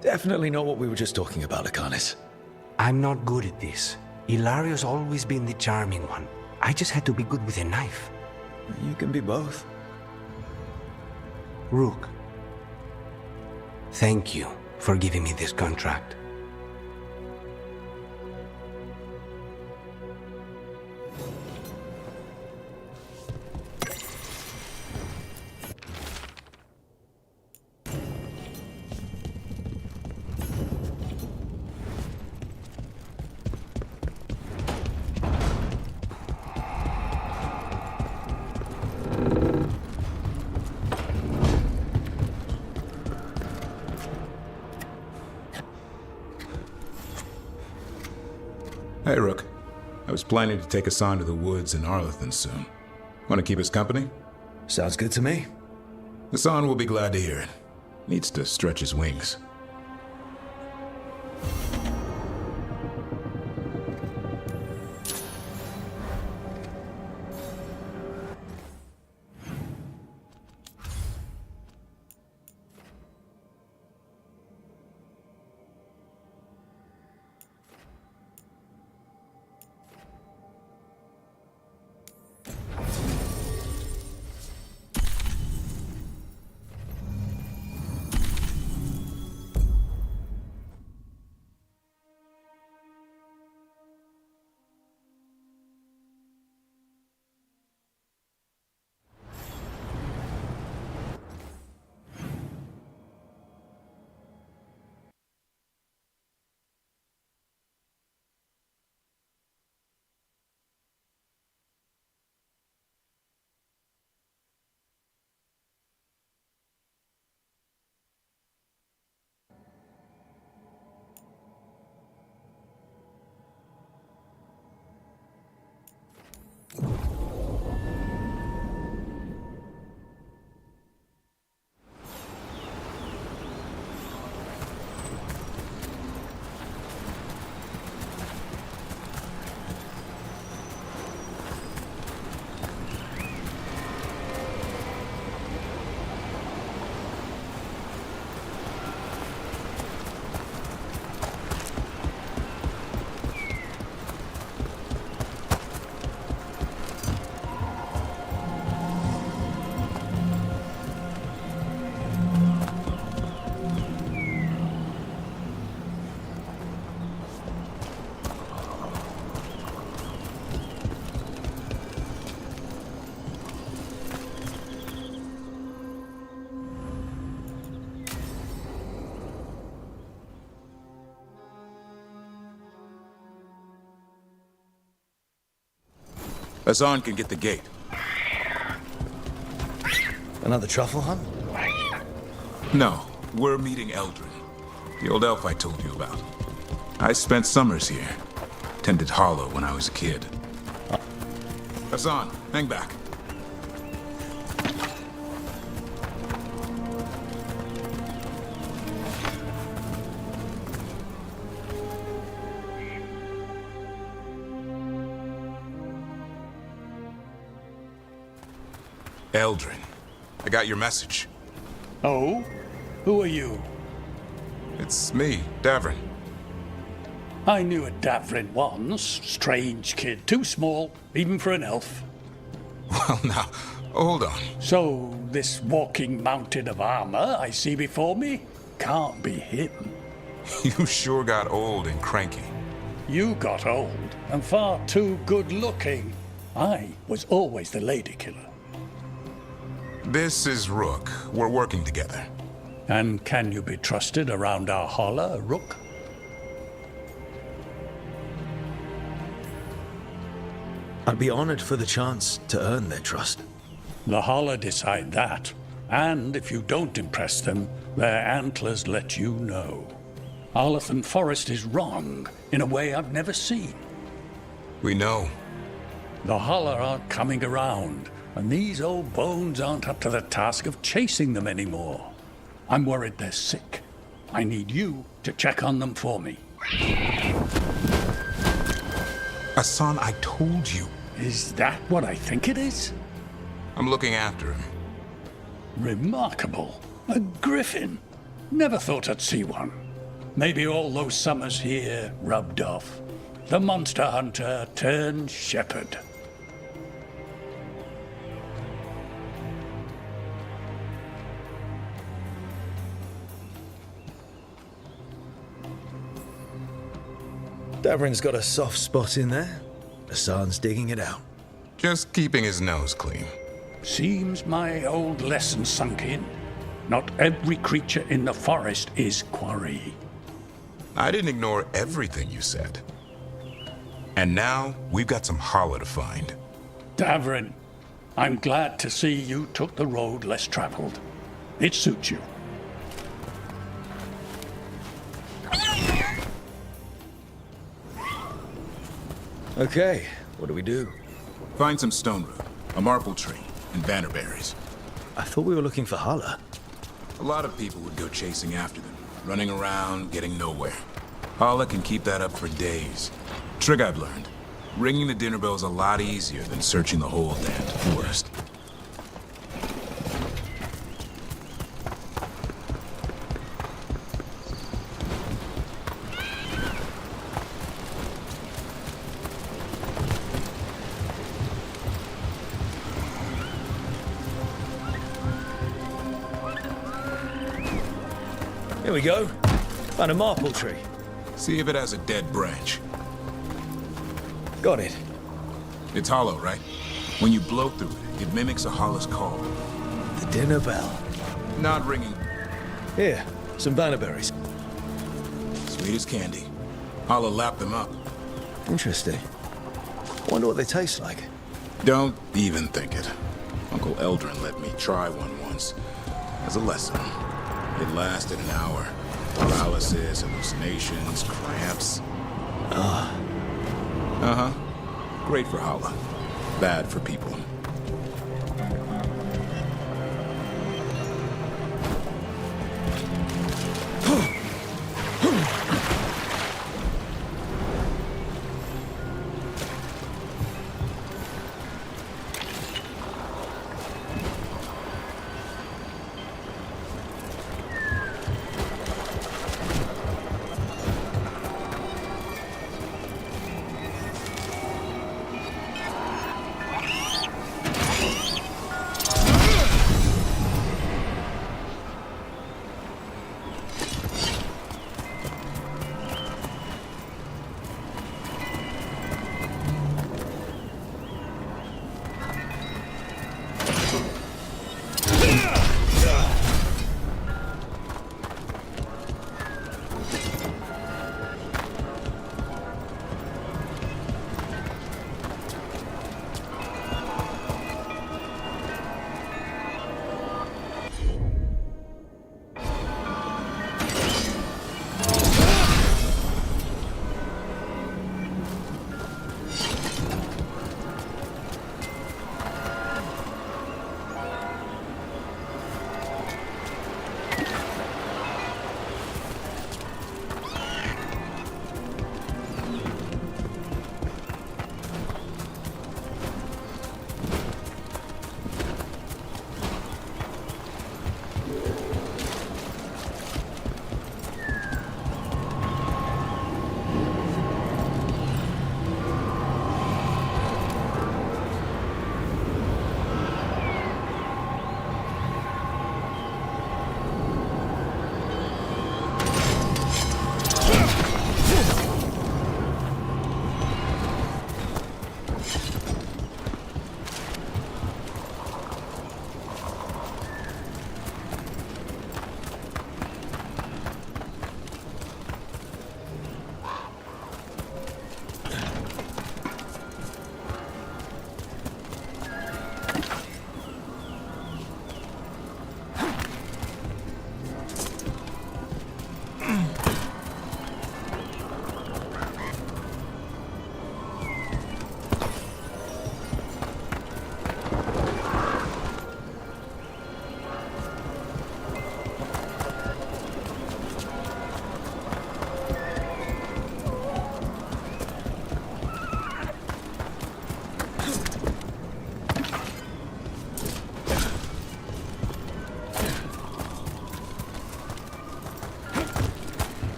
definitely not what we were just talking about, Lucanus. I'm not good at this. Hilario's always been the charming one. I just had to be good with a knife. You can be both. Rook, thank you for giving me this contract. Hey, Rook. I was planning to take us on to the woods in ARLANTHAN soon. Want to keep us company? Sounds good to me. Hassan will be glad to hear it. Needs to stretch his wings. Hassan can get the gate. Another truffle hunt? No, we're meeting Eldrin, the old elf I told you about. I spent summers here. Tended Hollow when I was a kid. Hassan, hang back. Eldrin, I got your message. Oh? Who are you? It's me, Davrin. I knew a Davrin once. Strange kid. Too small, even for an elf. Well, now, hold on. So, this walking mountain of armor I see before me can't be him. You sure got old and cranky. You got old and far too good looking. I was always the lady killer. This is Rook. We're working together. And can you be trusted around our holler, Rook? I'd be honored for the chance to earn their trust. The holler decide that. And if you don't impress them, their antlers let you know. Arlathan Forest is wrong in a way I've never seen. We know. The holler aren't coming around. And these old bones aren't up to the task of chasing them anymore. I'm worried they're sick. I need you to check on them for me. Hassan, I told you. Is that what I think it is? I'm looking after him. Remarkable. A griffin. Never thought I'd see one. Maybe all those summers here rubbed off. The monster hunter turned shepherd. Davrin's got a soft spot in there. Hassan's digging it out. Just keeping his nose clean. Seems my old lesson sunk in. Not every creature in the forest is quarry. I didn't ignore everything you said. And now, we've got some hollow to find. Davrin, I'm glad to see you took the road less traveled. It suits you. Okay, what do we do? Find some stone root, a marble tree, and bannerberries. I thought we were looking for Hala. A lot of people would go chasing after them, running around, getting nowhere. Hala can keep that up for days. Trick I've learned. Ringing the dinner bell's a lot easier than searching the whole damned forest. Here we go. Found a maple tree. See if it has a dead branch. Got it. It's hollow, right? When you blow through it, it mimics a Hala's call. The dinner bell. Not ringing. Here, some bannerberries. Sweet as candy. Hala lapped them up. Interesting. Wonder what they taste like. Don't even think it. Uncle Eldrin let me try one once. As a lesson. It lasted an hour. Paralysis, hallucinations, cramps. Uh-huh. Great for Hala. Bad for people.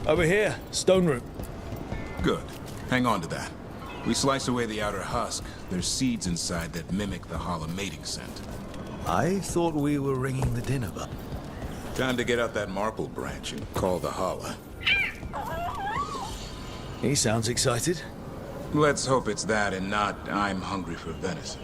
Over here, stone root. Good. Hang on to that. We slice away the outer husk. There's seeds inside that mimic the Hala mating scent. I thought we were ringing the dinner bell. Time to get out that marple branch and call the Hala. He sounds excited. Let's hope it's that and not I'm hungry for venison.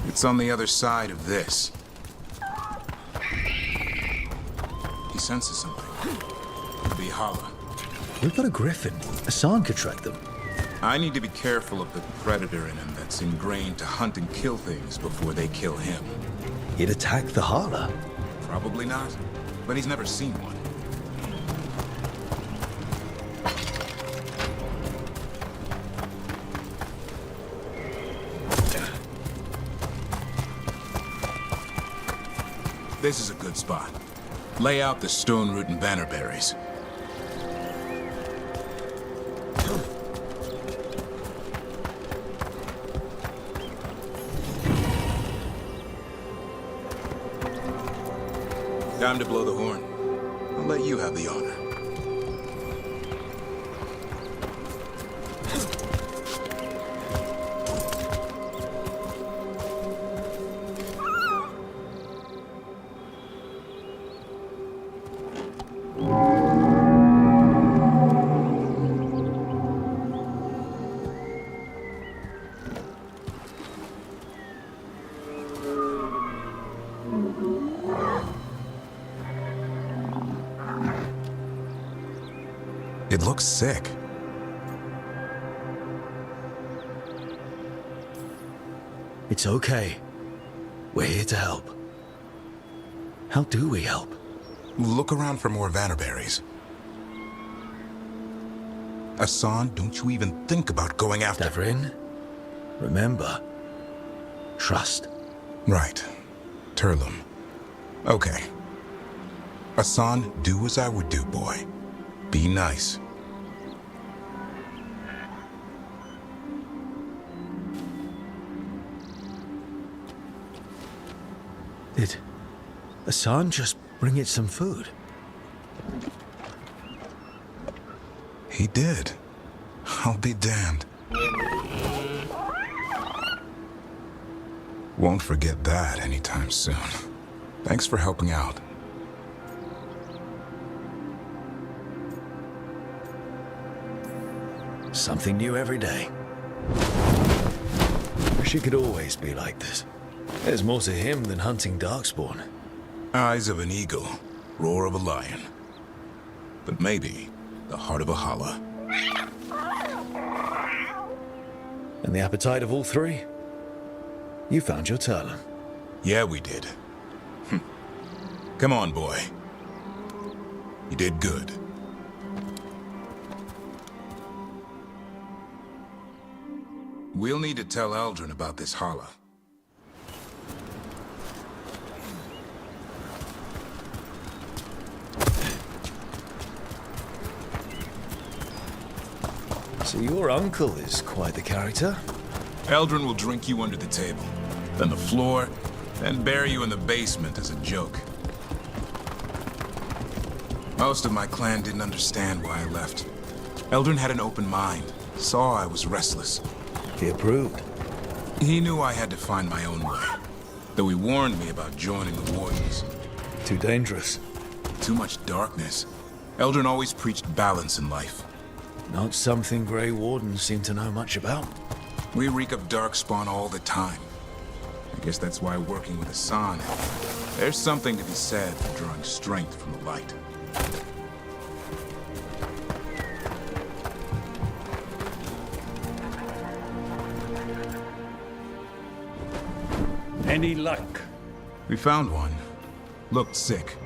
It's on the other side of this. He senses something. The Hala. We've got a griffin. Hassan could track them. I need to be careful of the predator in him that's ingrained to hunt and kill things before they kill him. He'd attack the Hala. Probably not, but he's never seen one. This is a good spot. Lay out the stone root and bannerberries. Time to blow the horn. I'll let you have the honor. It looks sick. It's okay. We're here to help. How do we help? Look around for more vannerberries. Hassan, don't you even think about going after... Davrin, remember, trust. Right. Turlum. Okay. Hassan, do as I would do, boy. Be nice. Did Hassan just bring it some food? He did. I'll be damned. Won't forget that anytime soon. Thanks for helping out. Something new every day. Wish it could always be like this. There's more to him than hunting darkspawn. Eyes of an eagle, roar of a lion. But maybe the heart of a Hala. And the appetite of all three? You found your Turlum. Yeah, we did. Come on, boy. You did good. We'll need to tell Eldrin about this Hala. So your uncle is quite the character. Eldrin will drink you under the table, then the floor, then bury you in the basement as a joke. Most of my clan didn't understand why I left. Eldrin had an open mind, saw I was restless. He approved. He knew I had to find my own way, though he warned me about joining the Wardens. Too dangerous. Too much darkness. Eldrin always preached balance in life. Not something Grey Wardens seem to know much about. We reek of darkspawn all the time. I guess that's why working with Hassan, there's something to be said for drawing strength from the light. Any luck? We found one. Looked sick.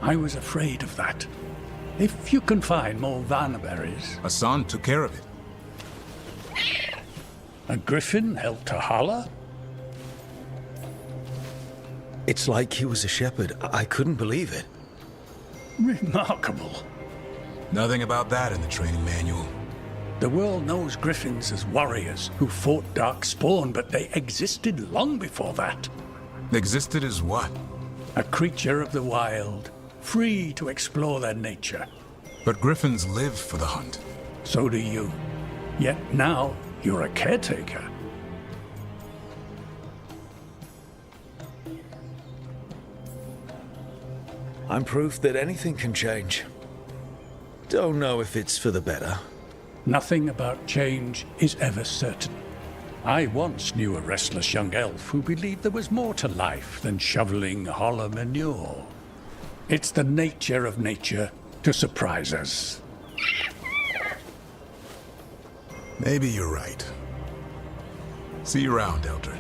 I was afraid of that. If you can find more vanberries. Hassan took care of it. A griffin helped to holler? It's like he was a shepherd. I couldn't believe it. Remarkable. Nothing about that in the training manual. The world knows griffins as warriors who fought Darkspawn, but they existed long before that. Existed as what? A creature of the wild, free to explore their nature. But griffins live for the hunt. So do you. Yet now, you're a caretaker. I'm proof that anything can change. Don't know if it's for the better. Nothing about change is ever certain. I once knew a restless young elf who believed there was more to life than shoveling hollow manure. It's the nature of nature to surprise us. Maybe you're right. See you around, Elder.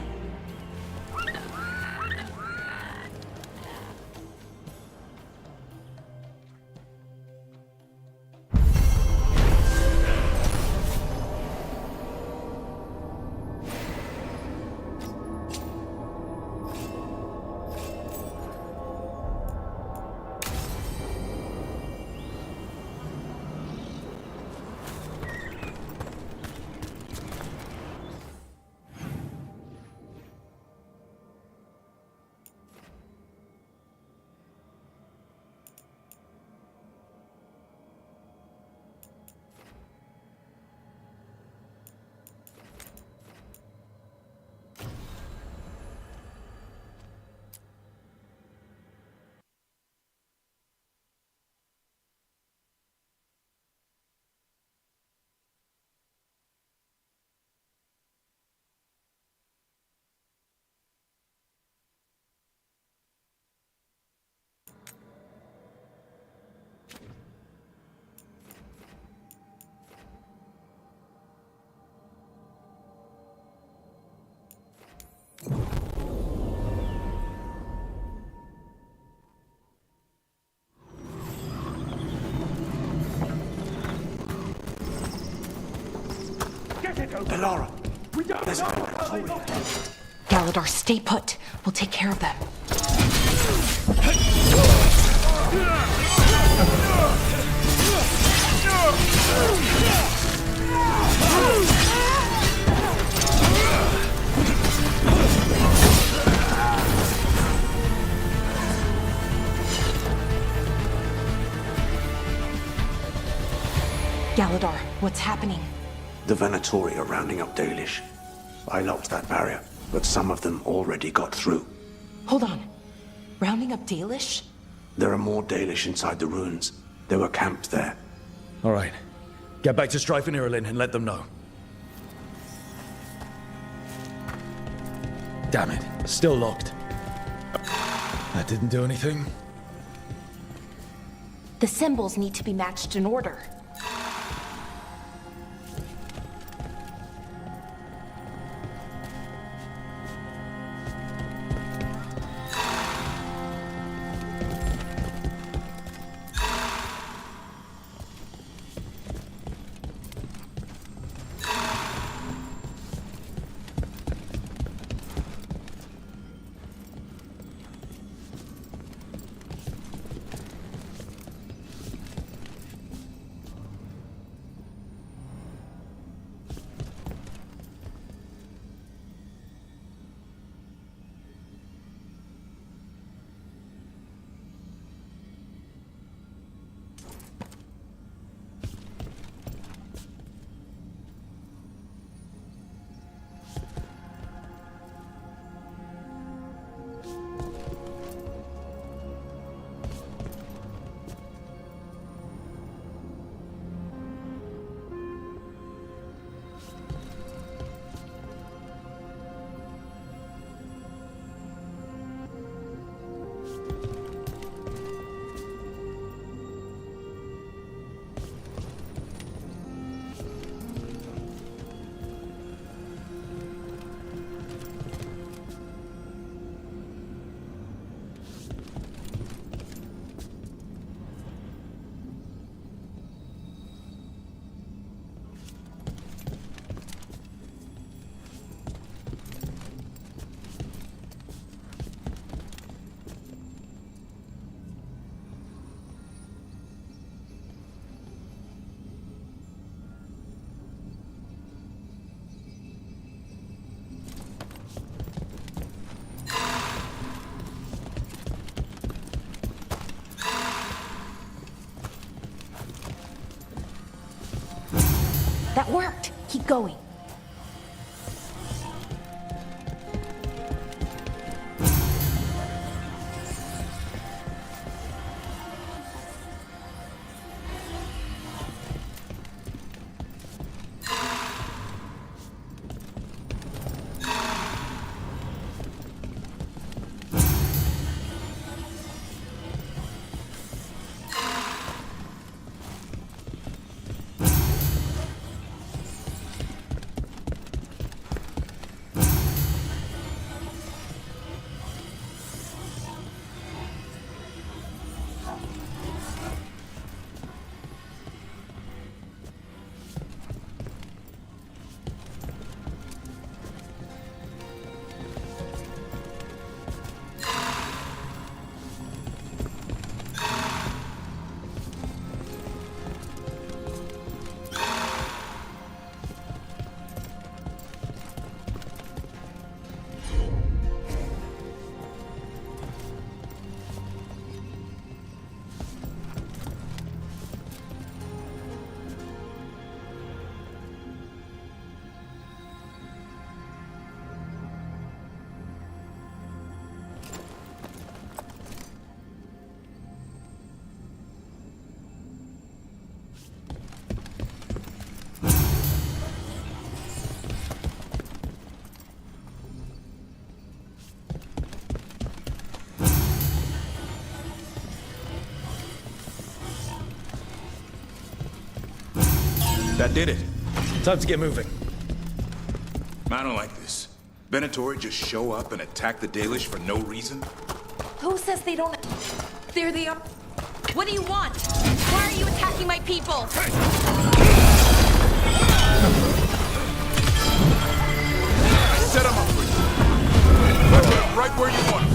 Laura, there's a Galador, stay put. We'll take care of them. Galador, what's happening? The Venatori are rounding up Dalish. I locked that barrier, but some of them already got through. Hold on. Rounding up Dalish? There are more Dalish inside the ruins. They were camped there. All right. Get back to Strife and Irulan and let them know. Damn it. Still locked. That didn't do anything. The symbols need to be matched in order. worked. Keep going. That did it. Time to get moving. I don't like this. Venatori just show up and attack the Dalish for no reason? Who says they don't... There they are. What do you want? Why are you attacking my people? Set him up for you. Right where you want him.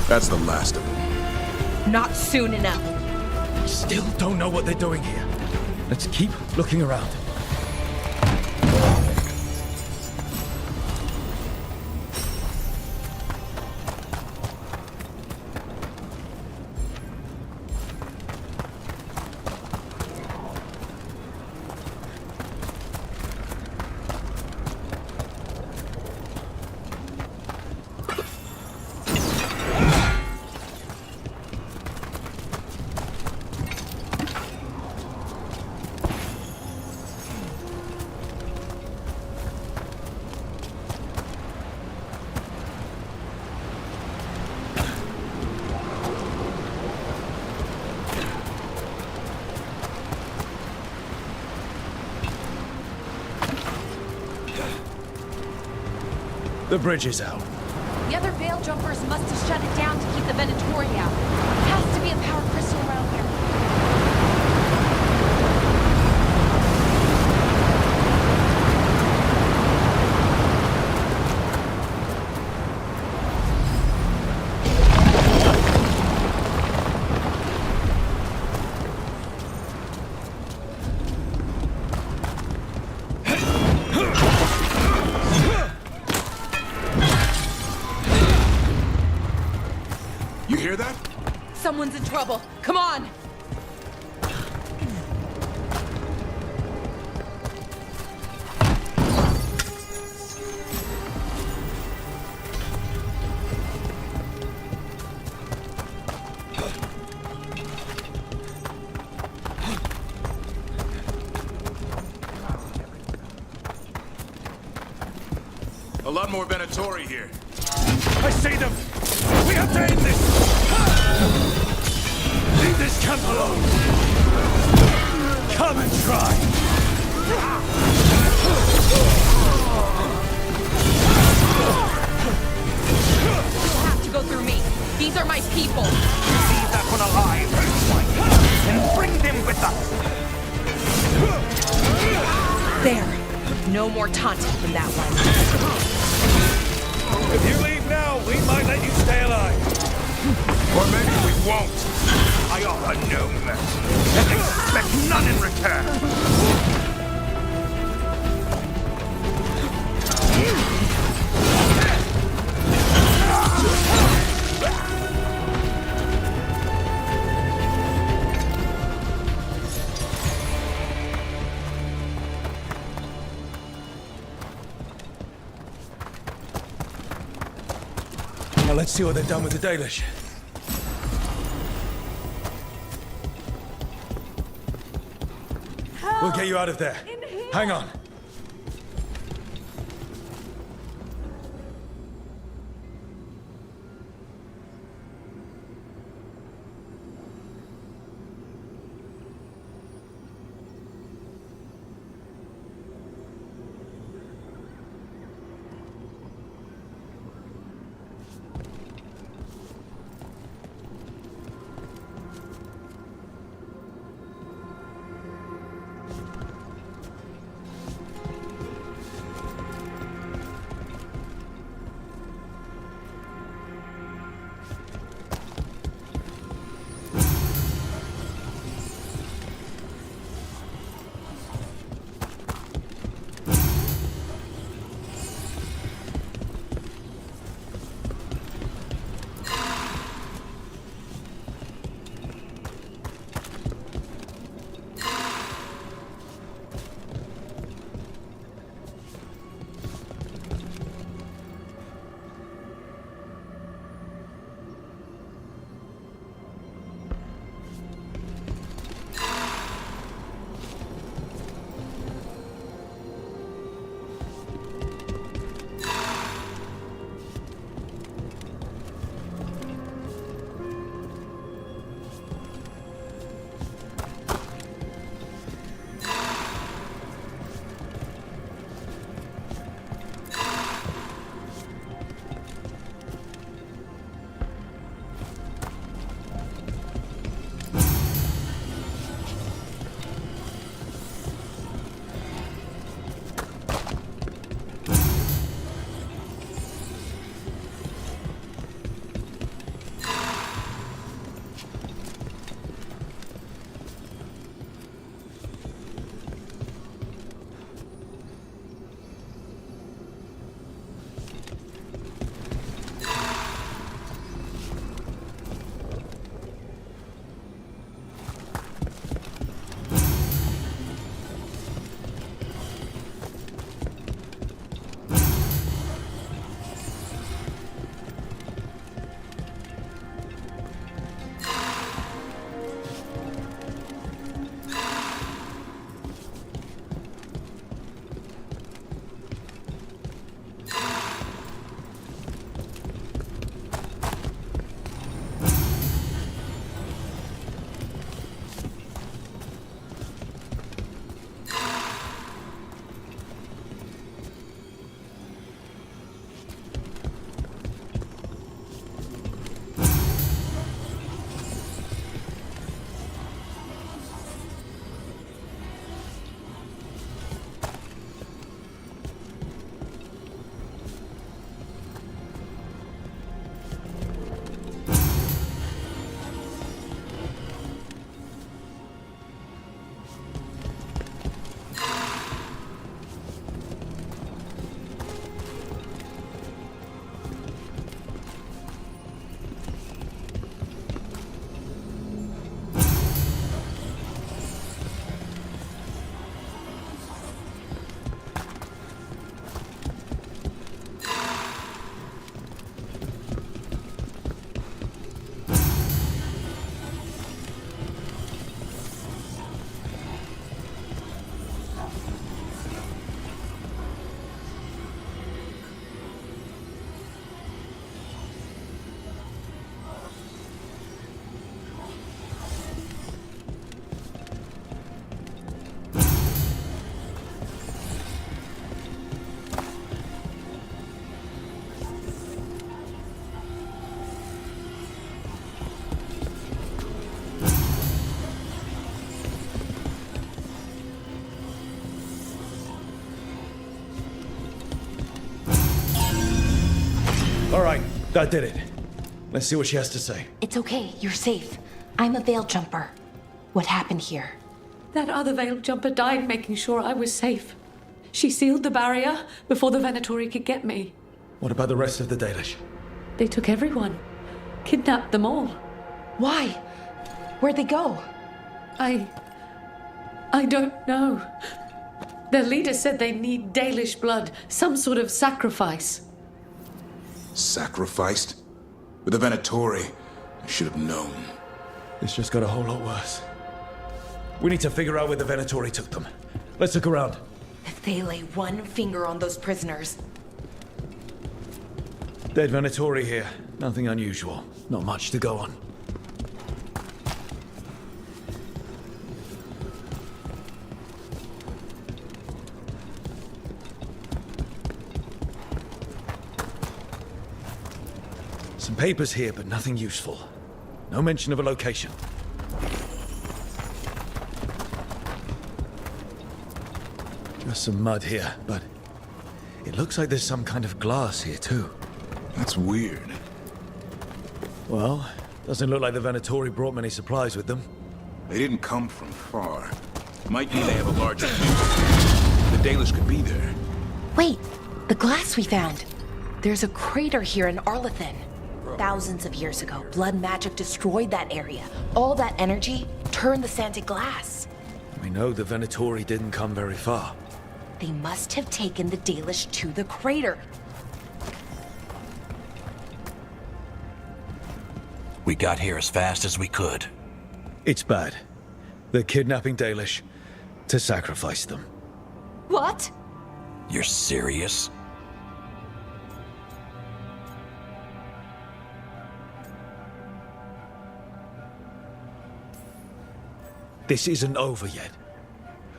That's the last of them. Not soon enough. Still don't know what they're doing here. Let's keep looking around. The bridge is out. The other Veil Jumpers must have shut it down to keep the Venatori out. Has to be a power crystal around here. You hear that? Someone's in trouble. Come on! A lot more Venatori here. I see them! We have to end this! Leave this camp alone! Come and try! You'll have to go through me. These are my people. Leave that one alive! And bring them with us! There. No more taunting from that one. If you leave now, we might let you stay alive. Or maybe we won't. I offer no mercy, and expect none in return. Now let's see what they've done with the Dalish. We'll get you out of there. Hang on. That did it. Let's see what she has to say. It's okay, you're safe. I'm a veil jumper. What happened here? That other veil jumper died making sure I was safe. She sealed the barrier before the Venatori could get me. What about the rest of the Dalish? They took everyone. Kidnapped them all. Why? Where'd they go? I don't know. Their leader said they need Dalish blood, some sort of sacrifice. Sacrificed? With the Venatori, I should have known. This just got a whole lot worse. We need to figure out where the Venatori took them. Let's look around. If they lay one finger on those prisoners. Dead Venatori here. Nothing unusual. Not much to go on. Some papers here, but nothing useful. No mention of a location. Just some mud here, but it looks like there's some kind of glass here too. That's weird. Well, doesn't look like the Venatori brought many supplies with them. They didn't come from far. Might mean they have a larger fleet. The Dalish could be there. Wait, the glass we found. There's a crater here in Arlathan. Thousands of years ago, blood magic destroyed that area. All that energy turned the sand to glass. We know the Venatori didn't come very far. They must have taken the Dalish to the crater. We got here as fast as we could. It's bad. They're kidnapping Dalish to sacrifice them. What? You're serious? This isn't over yet.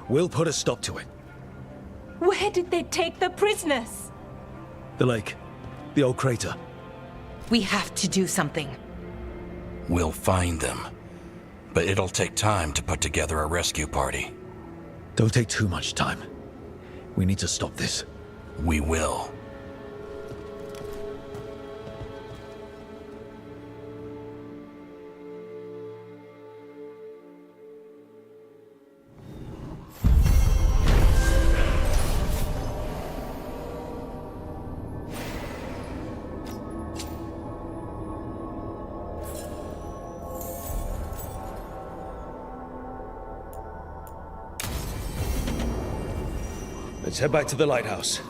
We'll put a stop to it. Where did they take the prisoners? The lake. The old crater. We have to do something. We'll find them. But it'll take time to put together a rescue party. Don't take too much time. We need to stop this. We will. Let's head back to the lighthouse.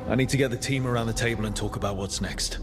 I need to get the team around the table and talk about what's next.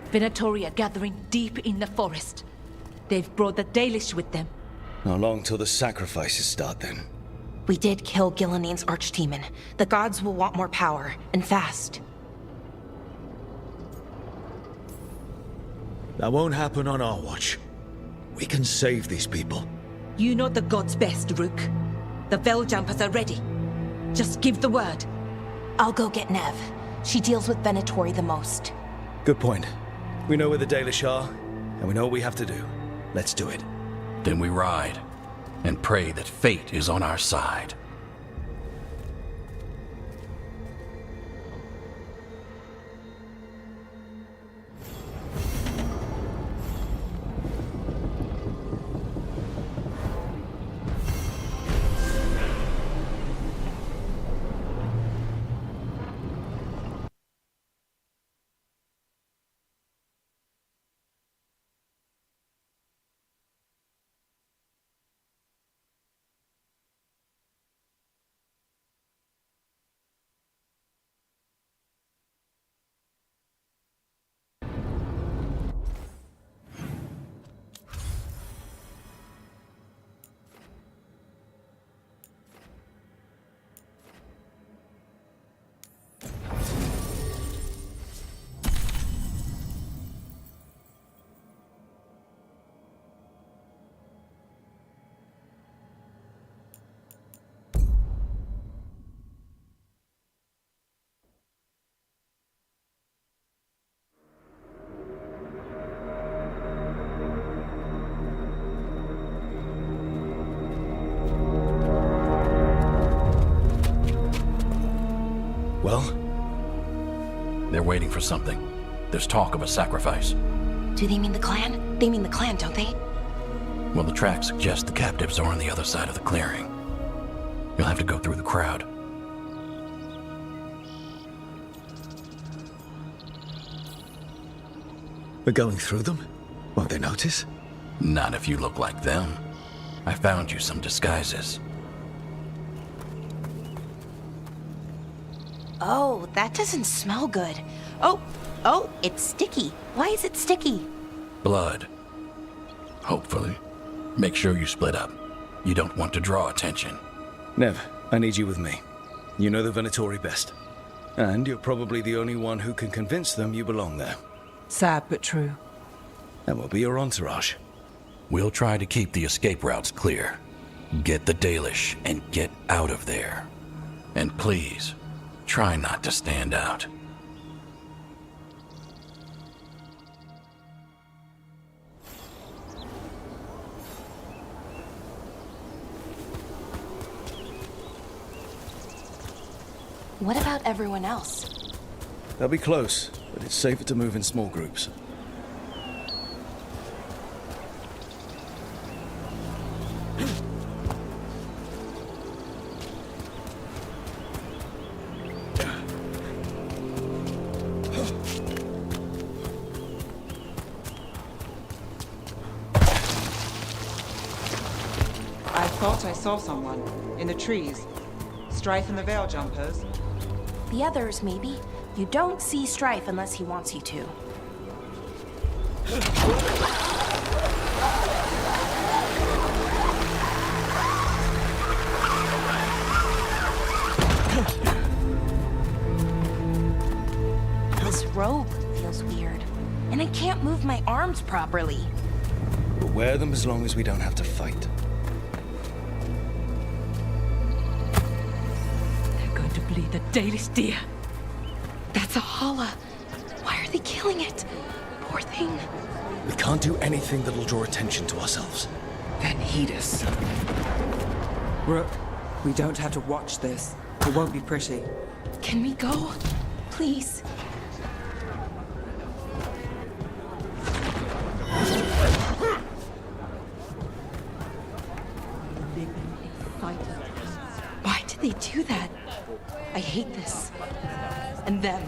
Venatori are gathering deep in the forest. They've brought the Dalish with them. Not long till the sacrifices start then. We did kill Gilanine's archdemon. The gods will want more power, and fast. That won't happen on our watch. We can save these people. You know the gods best, Rook. The Veil Jumpers are ready. Just give the word. I'll go get Nev. She deals with Venatori the most. Good point. We know where the Dalish are, and we know what we have to do. Let's do it. Then we ride, and pray that fate is on our side. Well? They're waiting for something. There's talk of a sacrifice. Do they mean the clan? They mean the clan, don't they? Well, the tracks suggest the captives are on the other side of the clearing. You'll have to go through the crowd. We're going through them? Won't they notice? Not if you look like them. I found you some disguises. Oh, that doesn't smell good. Oh, it's sticky. Why is it sticky? Blood. Hopefully. Make sure you split up. You don't want to draw attention. Nev, I need you with me. You know the Venatori best. And you're probably the only one who can convince them you belong there. Sad but true. And we'll be your entourage. We'll try to keep the escape routes clear. Get the Dalish and get out of there. And please, try not to stand out. What about everyone else? They'll be close, but it's safer to move in small groups. I thought I saw someone in the trees. Strife and the Veil Jumpers. The others, maybe. You don't see Strife unless he wants you to. This robe feels weird, and I can't move my arms properly. We'll wear them as long as we don't have to fight. To bleed the Dalish deer. That's a holla. Why are they killing it? Poor thing. We can't do anything that'll draw attention to ourselves. Then heed us. Rook, we don't have to watch this. It won't be pretty. Can we go? Please. Why did they do that? I hate this. And them.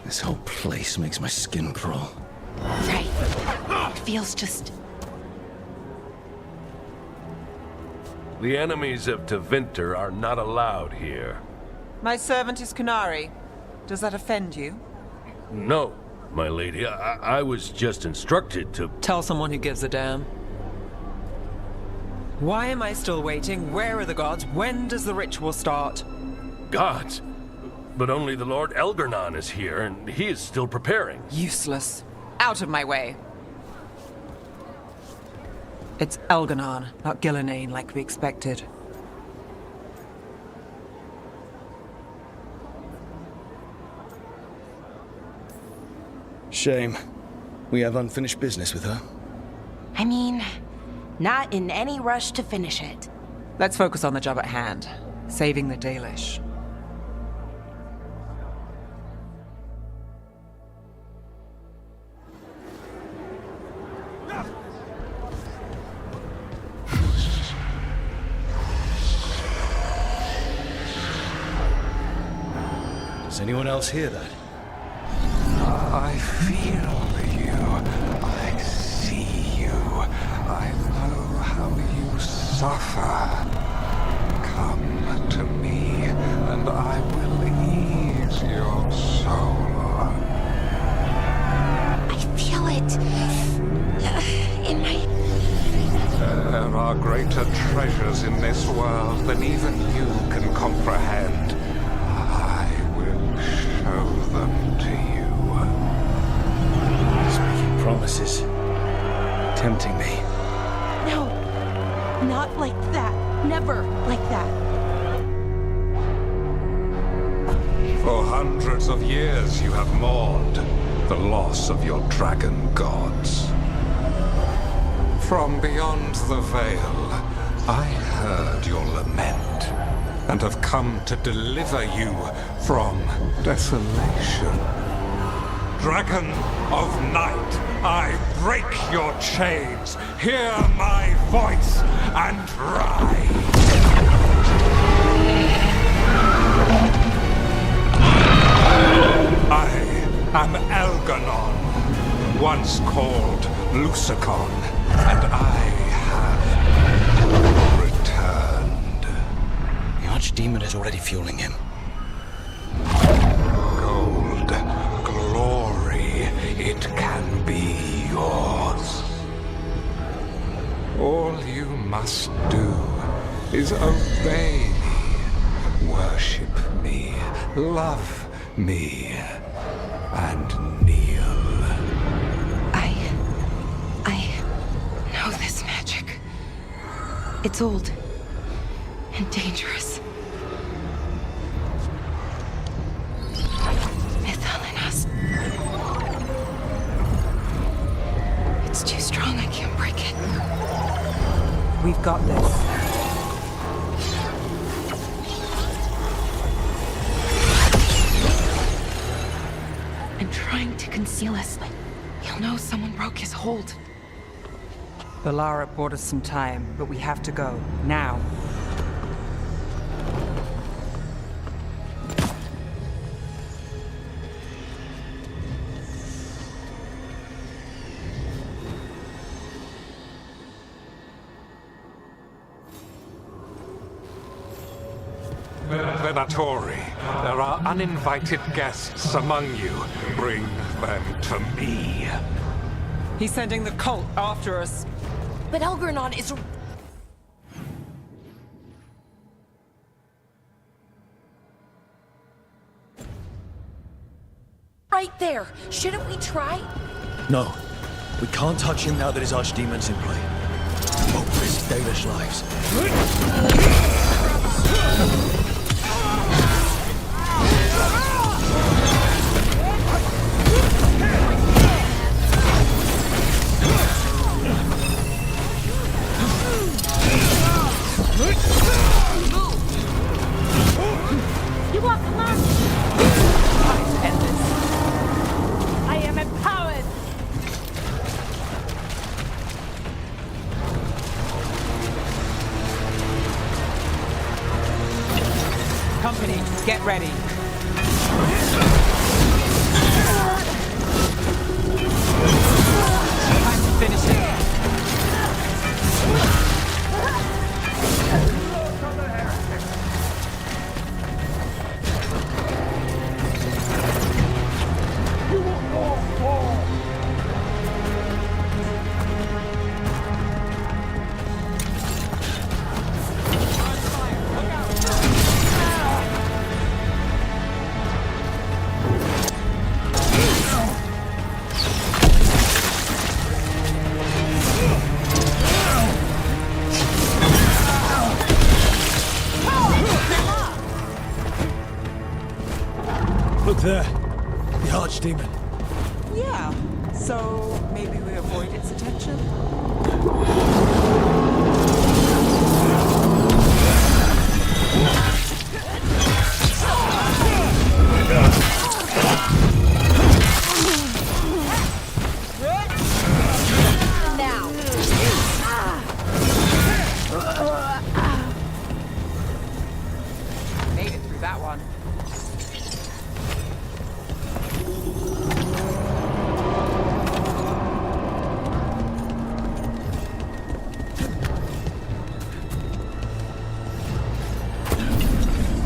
This whole place makes my skin crawl. Right. It feels just... The enemies of Tevinter are not allowed here. My servant is Kunari. Does that offend you? No, my lady. I was just instructed to... Tell someone who gives a damn. Why am I still waiting? Where are the gods? When does the ritual start? Gods? But only the Lord Elgar'nan is here, and he is still preparing. Useless. Out of my way. It's Elgar'nan, not Gillenane like we expected. Shame. We have unfinished business with her. I mean, not in any rush to finish it. Let's focus on the job at hand. Saving the Dalish. Does anyone else hear that? I feel you. I see you. I know how you suffer. Come to me, and I will ease your soul. I feel it. In my... There are greater treasures in this world than even you can comprehend. I will show them to you. He's making promises. Tempting me. No. Not like that. Never like that. For hundreds of years you have mourned the loss of your dragon gods. From beyond the veil, I heard your lament, and have come to deliver you from desolation. Dragon of night, I break your chains. Hear my voice and rise. I am Elgar'nan, once called Lusicon, and I have returned. The Archdemon is already fueling him. Gold, glory, it can be yours. All you must do is obey me, worship me, love me, and kneel. I know this magic. It's old and dangerous. Mythalinas. It's too strong, I can't break it. We've got this. I'm trying to conceal us. He'll know someone broke his hold. Balara bought us some time, but we have to go. Now. Venatori, there are uninvited guests among you. Bring them to me. He's sending the cult after us. But Elgar'nan is... right there. Shouldn't we try? No. We can't touch him now that his Archdemon's in play. Won't risk Dalish lives. You are commanded! End this. I am empowered! Company, get ready. Time to finish it. There. The Archdemon. Yeah, so maybe we avoid its attention? Now. Made it through that one.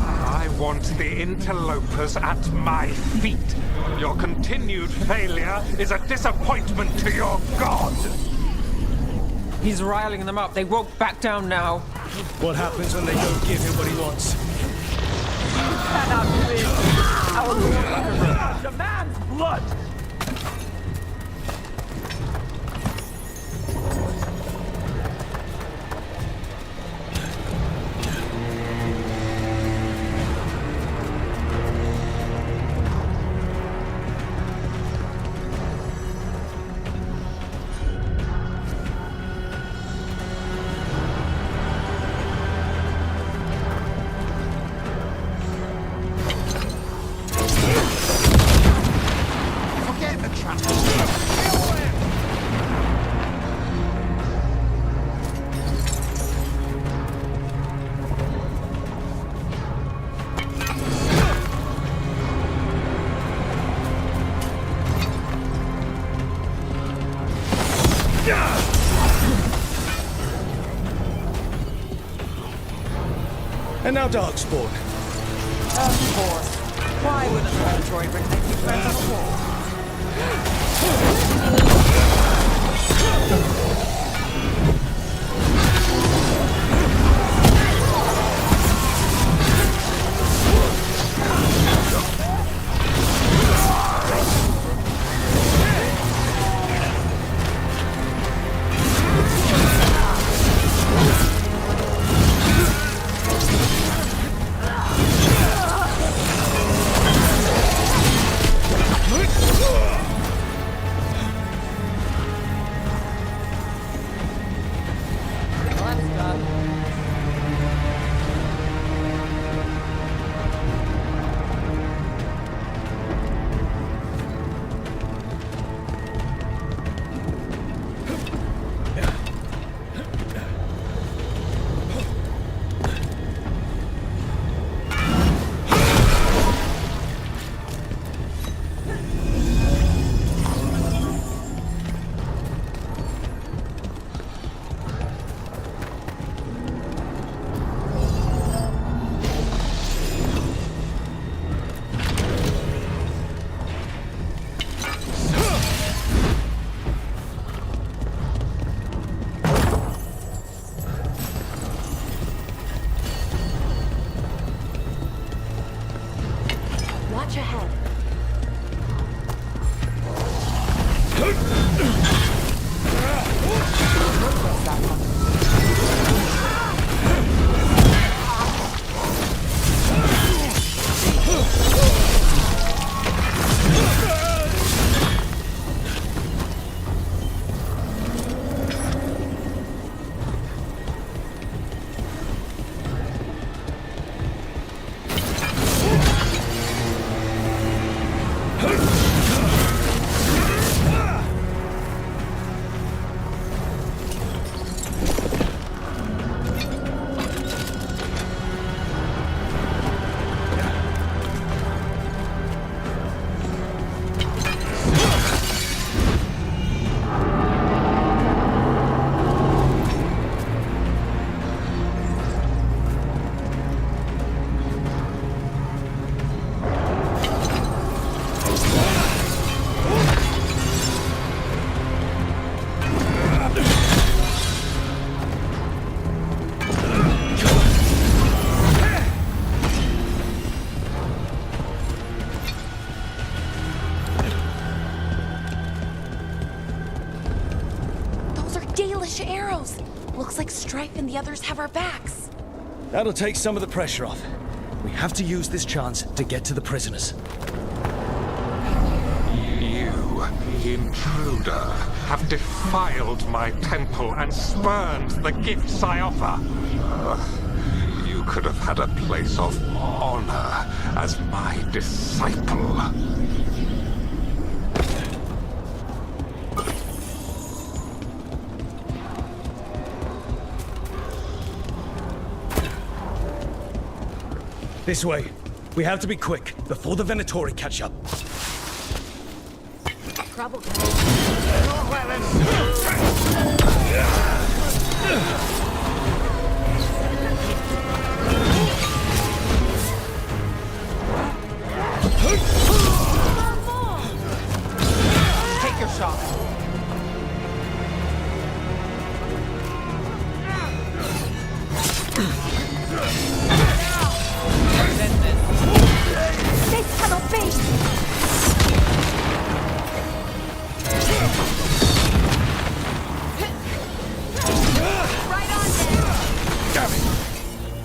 I want the interlopers at my feet. Your continued failure is a disappointment to your god. He's riling them up. They won't back down now. What happens when they don't give him what he wants? You cannot win. Our Lord demands blood. Forget the trap. And now Darkspawn. Of course. Why would a predatory bring their few friends on a wall? Watch ahead. Arrows! Looks like Strife and the others have our backs. That'll take some of the pressure off. We have to use this chance to get to the prisoners. intruder, have defiled my temple and spurned the gifts I offer. You could have had a place of honor as my disciple. This way. We have to be quick, before the Venatori catch up. Trouble. Take your shot. This cannot be! Right on there. Damn it!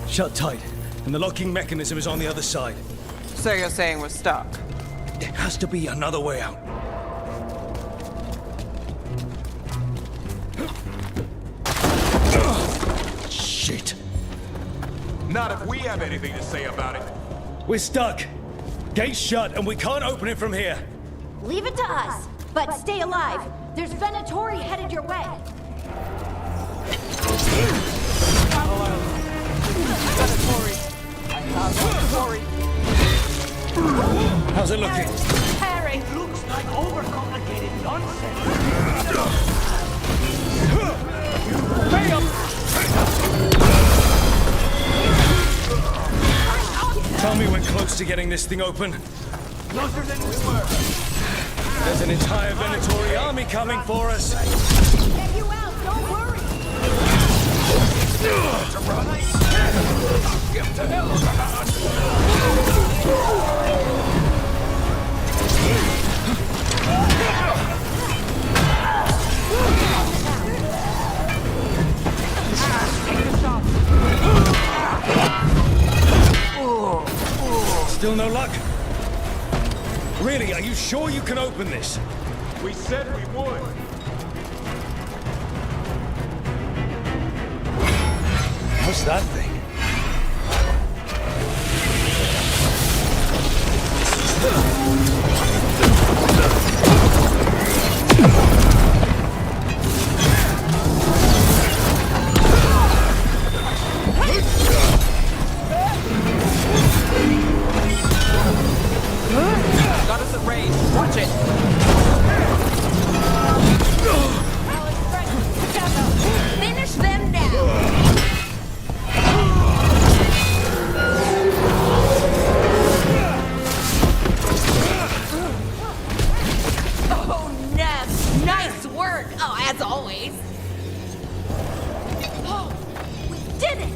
Shut tight, and the locking mechanism is on the other side. So you're saying we're stuck? There has to be another way out. Shit. Not if we have anything to say about it. We're stuck. Gate's shut, and we can't open it from here. Leave it to us, but stay alive. There's Venatori headed your way. How's it looking? Harry! Looks like overcomplicated nonsense. Tell me we're close to getting this thing open. Closer than we were. There's an entire Venatori army coming for us. Get you out, don't worry. Still no luck? Really, are you sure you can open this? We said we would. What's that thing? Got us at range. Watch it. Finish them now. Oh, Neb! Nice work! Oh, as always. Oh, we did it!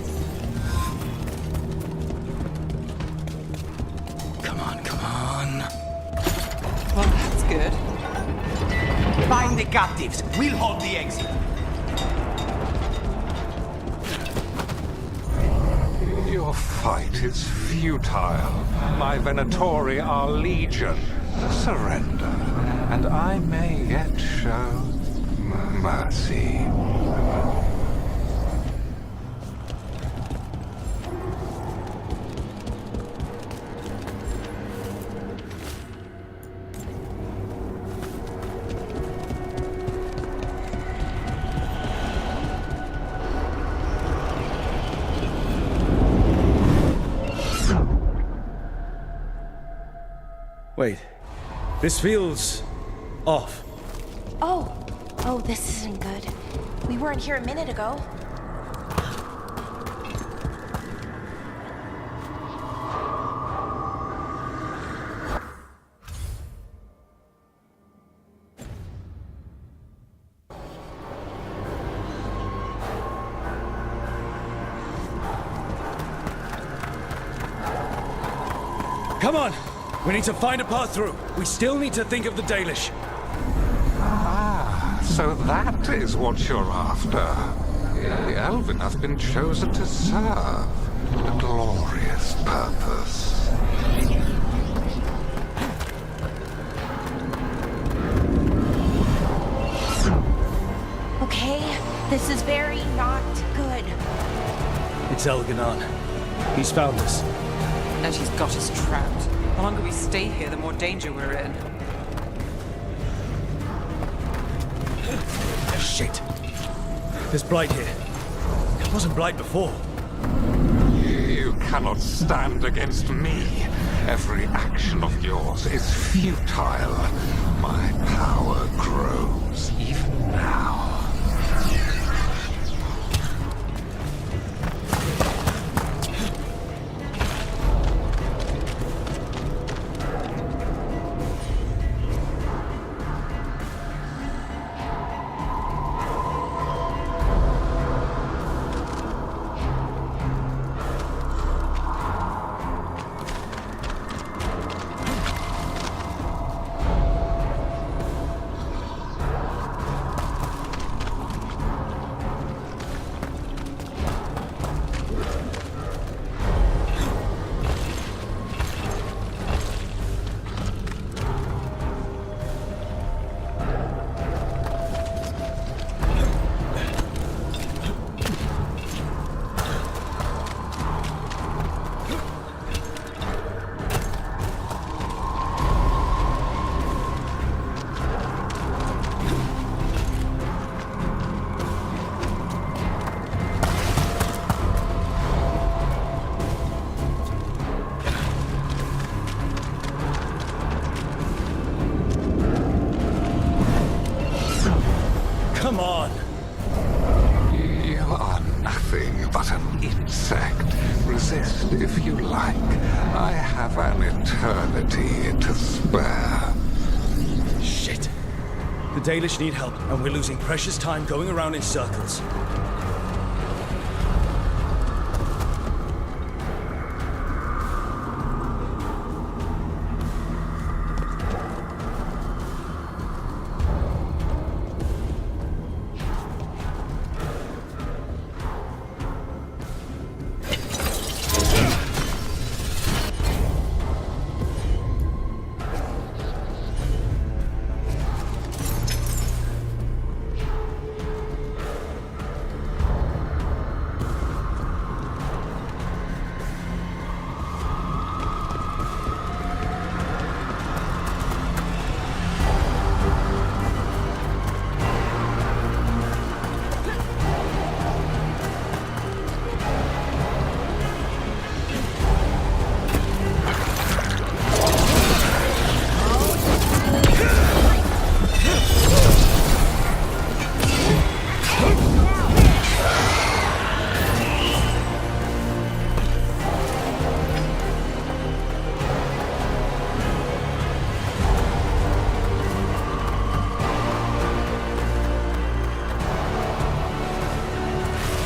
Come on, come on. Well, that's good. Find the captives. We'll hold the exit. Your fight is futile. My Venatori are legion. Surrender, and I may yet show mercy. Wait. This feels off. Oh, this isn't good. We weren't here a minute ago. Come on! We need to find a path through. We still need to think of the Dalish. Ah, so that is what you're after. The Elven have been chosen to serve a glorious purpose. okay? This is very not good. It's Elganon. He's found us. And he's got us trapped. The longer we stay here, the more danger we're in. Shit. There's blight here. It wasn't blight before. You cannot stand against me. Every action of yours is futile. My power grows even now. Come on! You are nothing but an insect. Resist if you like. I have an eternity to spare. Shit. The Dalish need help, and we're losing precious time going around in circles.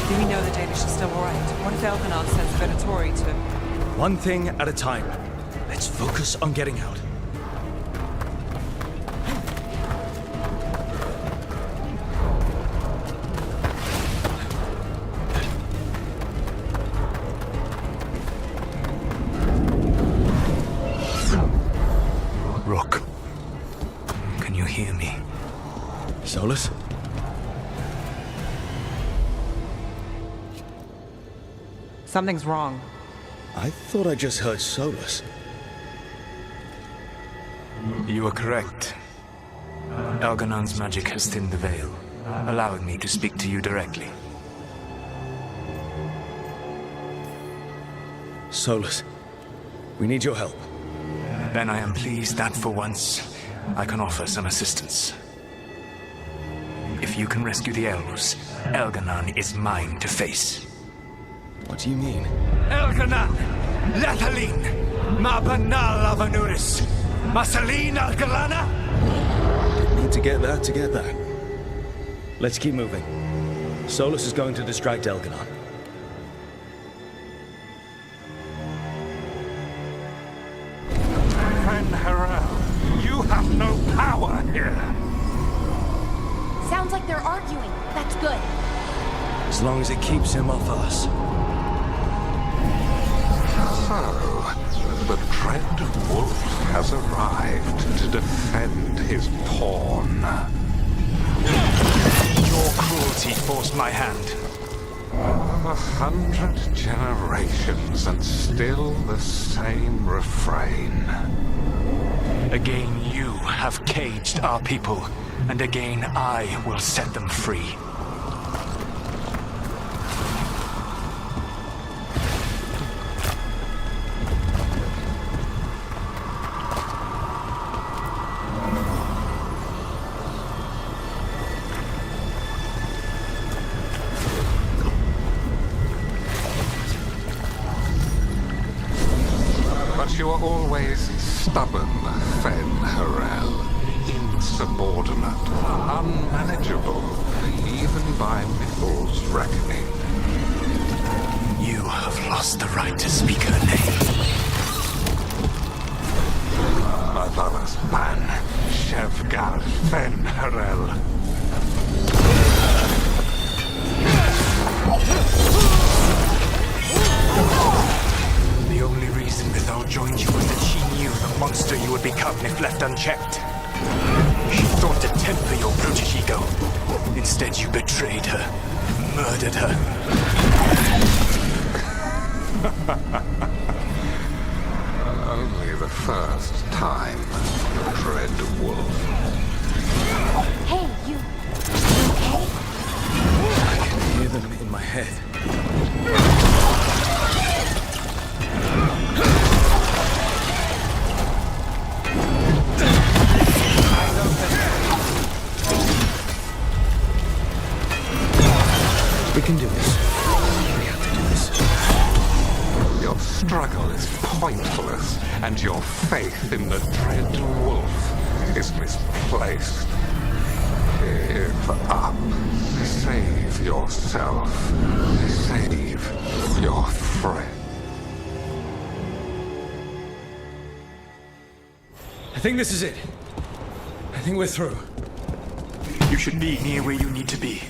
Do we know the Danish is still alright? What if Elganon sends Venatori to... One thing at a time. Let's focus on getting out. Rook, can you hear me? Solus? Something's wrong. I thought I just heard Solus. You are correct. Elganon's magic has thinned the veil, allowing me to speak to you directly. Solus, we need your help. Then I am pleased that for once, I can offer some assistance. If you can rescue the elves, Elganon is mine to face. What do you mean? Elganon! Lathalin! Ma banal avanuris! Masalin Algalana! Didn't need to get that. Let's keep moving. Solus is going to distract Elganon. You have no power here. Sounds like they're arguing. That's good. As long as it keeps him off us. So, the dread wolf has arrived to defend his pawn. Your he forced my hand. 100 generations and still the same refrain. Again you have caged our people, and again I will set them free. But you are always stubborn, Fen Harel. Insubordinate, unmanageable, even by Mythal's reckoning. You have lost the right to speak her name. Motherless man, Shevgar Fen Harel. The only reason Mythal joined you was that she knew the monster you would become if left unchecked. She thought to temper your brutish ego. Instead, you betrayed her, murdered her. Only the first time, Dread Wolf. Hey, you okay? I can hear them in my head. We can do this. We have to do this. Your struggle is pointless, and your faith in the Dread Wolf is misplaced. Give up. Save yourself. Save your friend. I think this is it. I think we're through. You should be near where you need to be.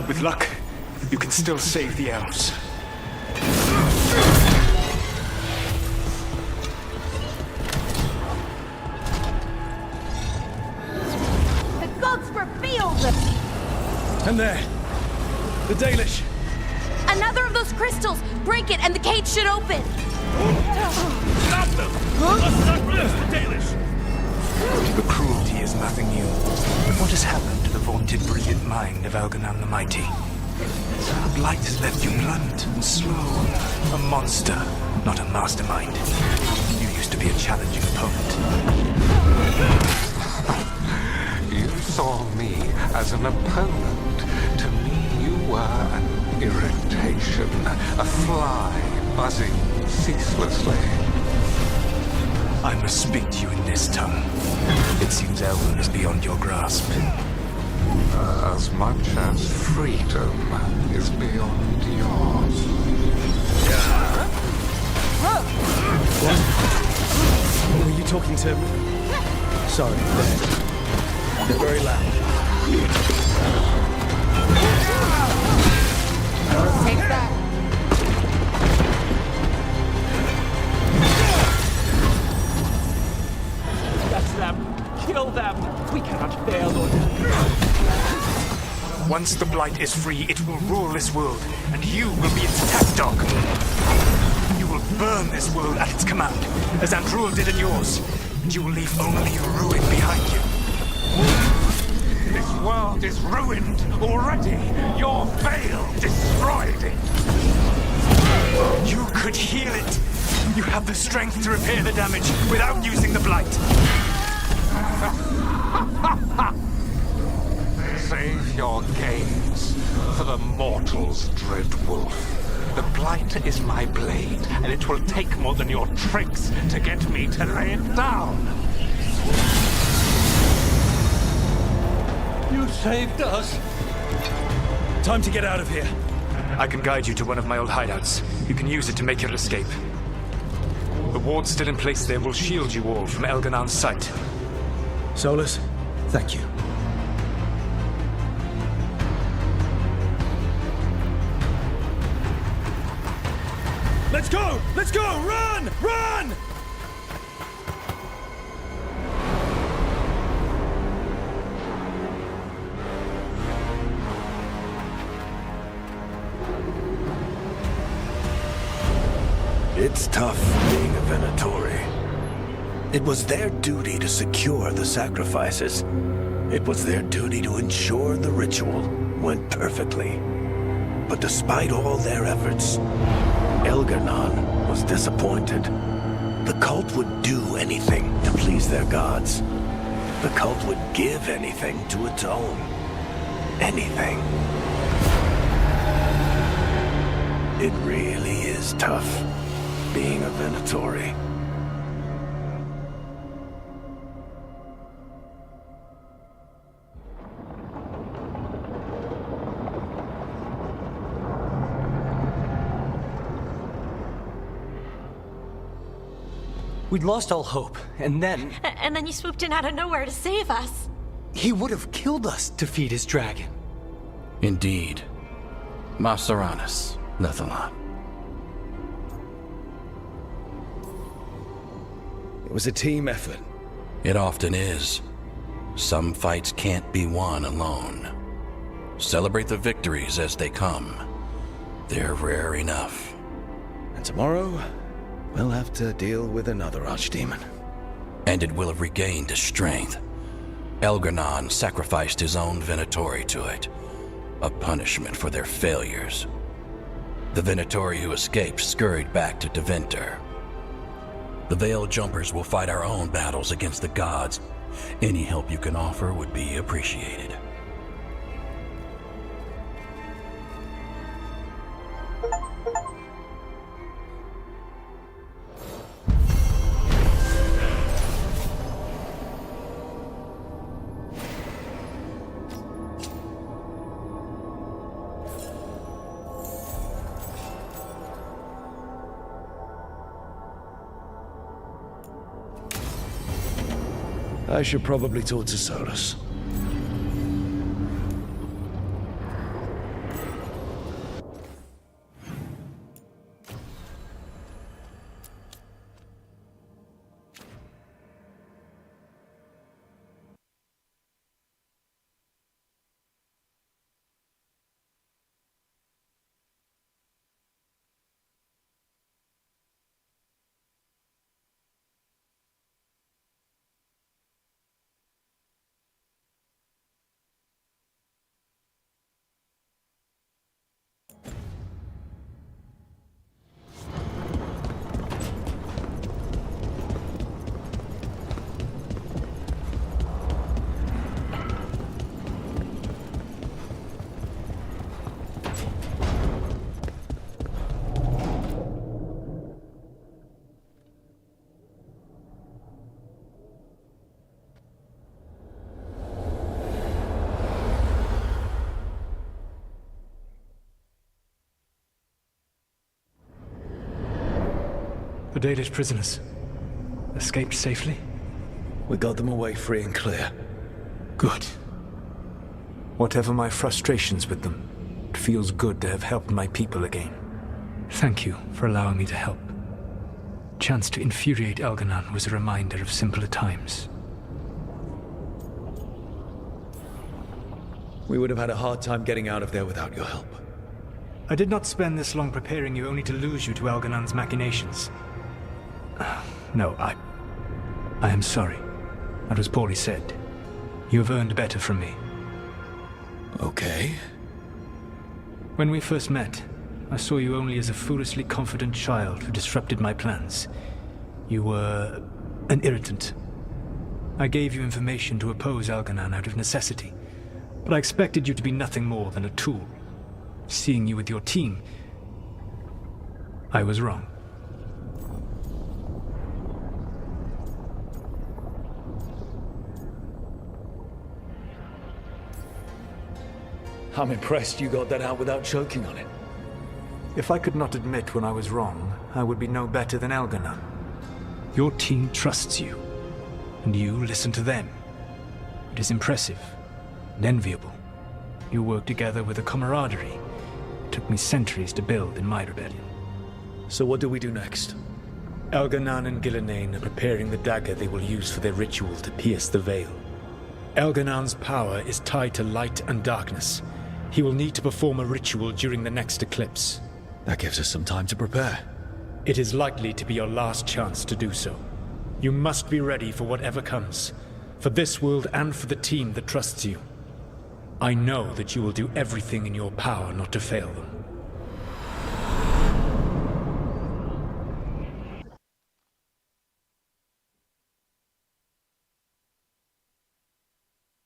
With luck, you can still save the elves. The gods reveal them! And there, the Dalish. Another of those crystals! Break it and the cage should open! Stop them! Let's not lose the Dalish! The cruelty is nothing new. But what has happened to the vaunted brilliant mind of Elganan the Mighty? The blight has left you blunt and slow. A monster, not a mastermind. You used to be a challenging opponent. You saw me as an opponent. To me, you were an irritation, a fly buzzing ceaselessly. I must speak to you in this tongue. It seems Elven is beyond your grasp. As much as freedom is beyond yours. What? Were you talking to... Sorry, they're very loud. Take that. That's them. Kill them. We cannot fail, Lord. Once the blight is free, it will rule this world, and you will be its attack dog. You will burn this world at its command, as Andrul did in yours, and you will leave only ruin behind you. This world is ruined already. Your veil destroyed it. You could heal it. You have the strength to repair the damage without using the blight. Save your gains for the mortals, Dread Wolf. The blight is my blade, and it will take more than your tricks to get me to lay it down. You saved us. Time to get out of here. I can guide you to one of my old hideouts. You can use it to make your escape. The wards still in place there will shield you all from Elganan's sight. Solus, thank you. Let's go! Let's go! Run! Run! It's tough being a Venatori. It was their duty to secure the sacrifices. It was their duty to ensure the ritual went perfectly. But despite all their efforts, Elgar'nan was disappointed. The cult would do anything to please their gods. The cult would give anything to atone. Anything. It really is tough being a Venatori. We'd lost all hope, and then... And then you swooped in out of nowhere to save us. He would have killed us to feed his dragon. Indeed. Masteranus, Nethalan. It was a team effort. It often is. Some fights can't be won alone. Celebrate the victories as they come. They're rare enough. And tomorrow, we'll have to deal with another archdemon. And it will have regained its strength. Elgar'nan sacrificed his own Venatori to it. A punishment for their failures. The Venatori who escaped scurried back to Deventer. The Veil Jumpers will fight our own battles against the gods. Any help you can offer would be appreciated. I should probably talk to Solus. The Dalish prisoners escaped safely? We got them away free and clear. Good. Whatever my frustrations with them, it feels good to have helped my people again. Thank you for allowing me to help. Chance to infuriate Elgar'nan was a reminder of simpler times. We would have had a hard time getting out of there without your help. I did not spend this long preparing you only to lose you to Elgar'nan's machinations. No, I am sorry. That was poorly said. You have earned better from me. Okay. When we first met, I saw you only as a foolishly confident child who disrupted my plans. You were an irritant. I gave you information to oppose Elgar'nan out of necessity, but I expected you to be nothing more than a tool. Seeing you with your team, I was wrong. I'm impressed you got that out without choking on it. If I could not admit when I was wrong, I would be no better than Elgar'nan. Your team trusts you, and you listen to them. It is impressive and enviable. You work together with a camaraderie it took me centuries to build in my rebellion. So what do we do next? Elgar'nan and Gillenane are preparing the dagger they will use for their ritual to pierce the veil. Elgar'nan's power is tied to light and darkness. He will need to perform a ritual during the next eclipse. That gives us some time to prepare. It is likely to be your last chance to do so. You must be ready for whatever comes, for this world and for the team that trusts you. I know that you will do everything in your power not to fail them.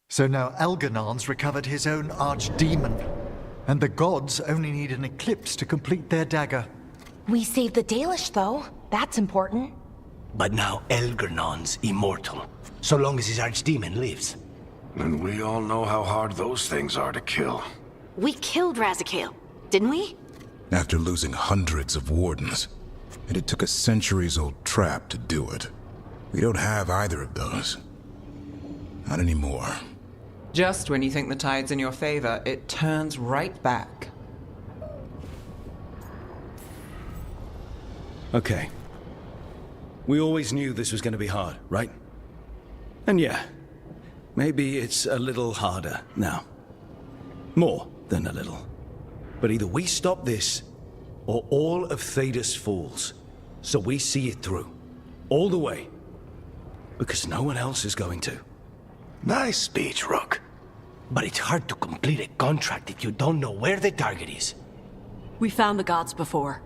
So now Algernon's recovered his own archdemon, and the gods only need an eclipse to complete their dagger. We saved the Dalish, though. That's important. But now Algernon's immortal, so long as his archdemon lives. And we all know how hard those things are to kill. We killed Razikale, didn't we? After losing hundreds of wardens. And it took a centuries-old trap to do it. We don't have either of those. Not anymore. Just when you think the tide's in your favor, it turns right back. Okay. We always knew this was going to be hard, right? And yeah, maybe it's a little harder now. More than a little. But either we stop this, or all of Thedas falls. So we see it through. All the way. Because no one else is going to. Nice speech, Rook. But it's hard to complete a contract if you don't know where the target is. We found the gods before.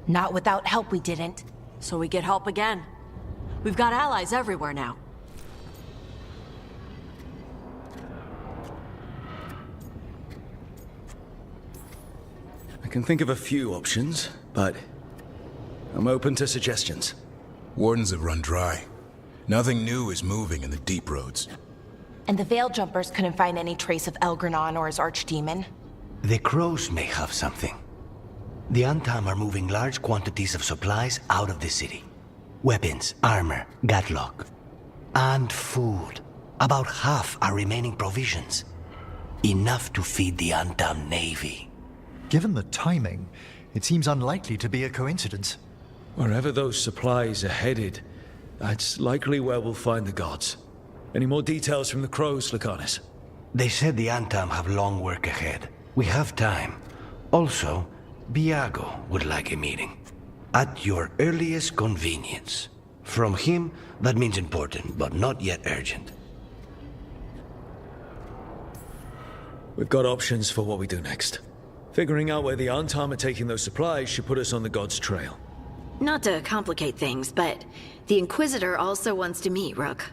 Not without help, we didn't. So we get help again. We've got allies everywhere now. I can think of a few options, but I'm open to suggestions. Wardens have run dry. Nothing new is moving in the deep roads. And the Veil Jumpers couldn't find any trace of Algernon or his archdemon. The Crows may have something. The ANTAAM are moving large quantities of supplies out of the city. Weapons, armor, gatlock. And food. About half are remaining provisions. Enough to feed the ANTAAM navy. Given the timing, it seems unlikely to be a coincidence. Wherever those supplies are headed, that's likely where we'll find the gods. Any more details from the Crows, Lucanus? They said the ANTAAM have long work ahead. We have time. Also, Biago would like a meeting. At your earliest convenience. From him, that means important, but not yet urgent. We've got options for what we do next. Figuring out where the ANTAAM are taking those supplies should put us on the gods' trail. Not to complicate things, but the Inquisitor also wants to meet Rook.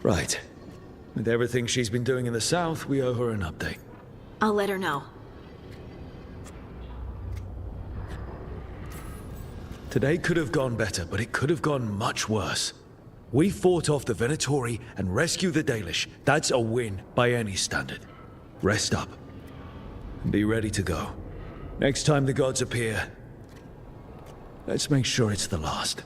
Right. With everything she's been doing in the south, we owe her an update. I'll let her know. Today could have gone better, but it could have gone much worse. We fought off the Venatori and rescued the Dalish. That's a win by any standard. Rest up. And be ready to go. Next time the gods appear, let's make sure it's the last.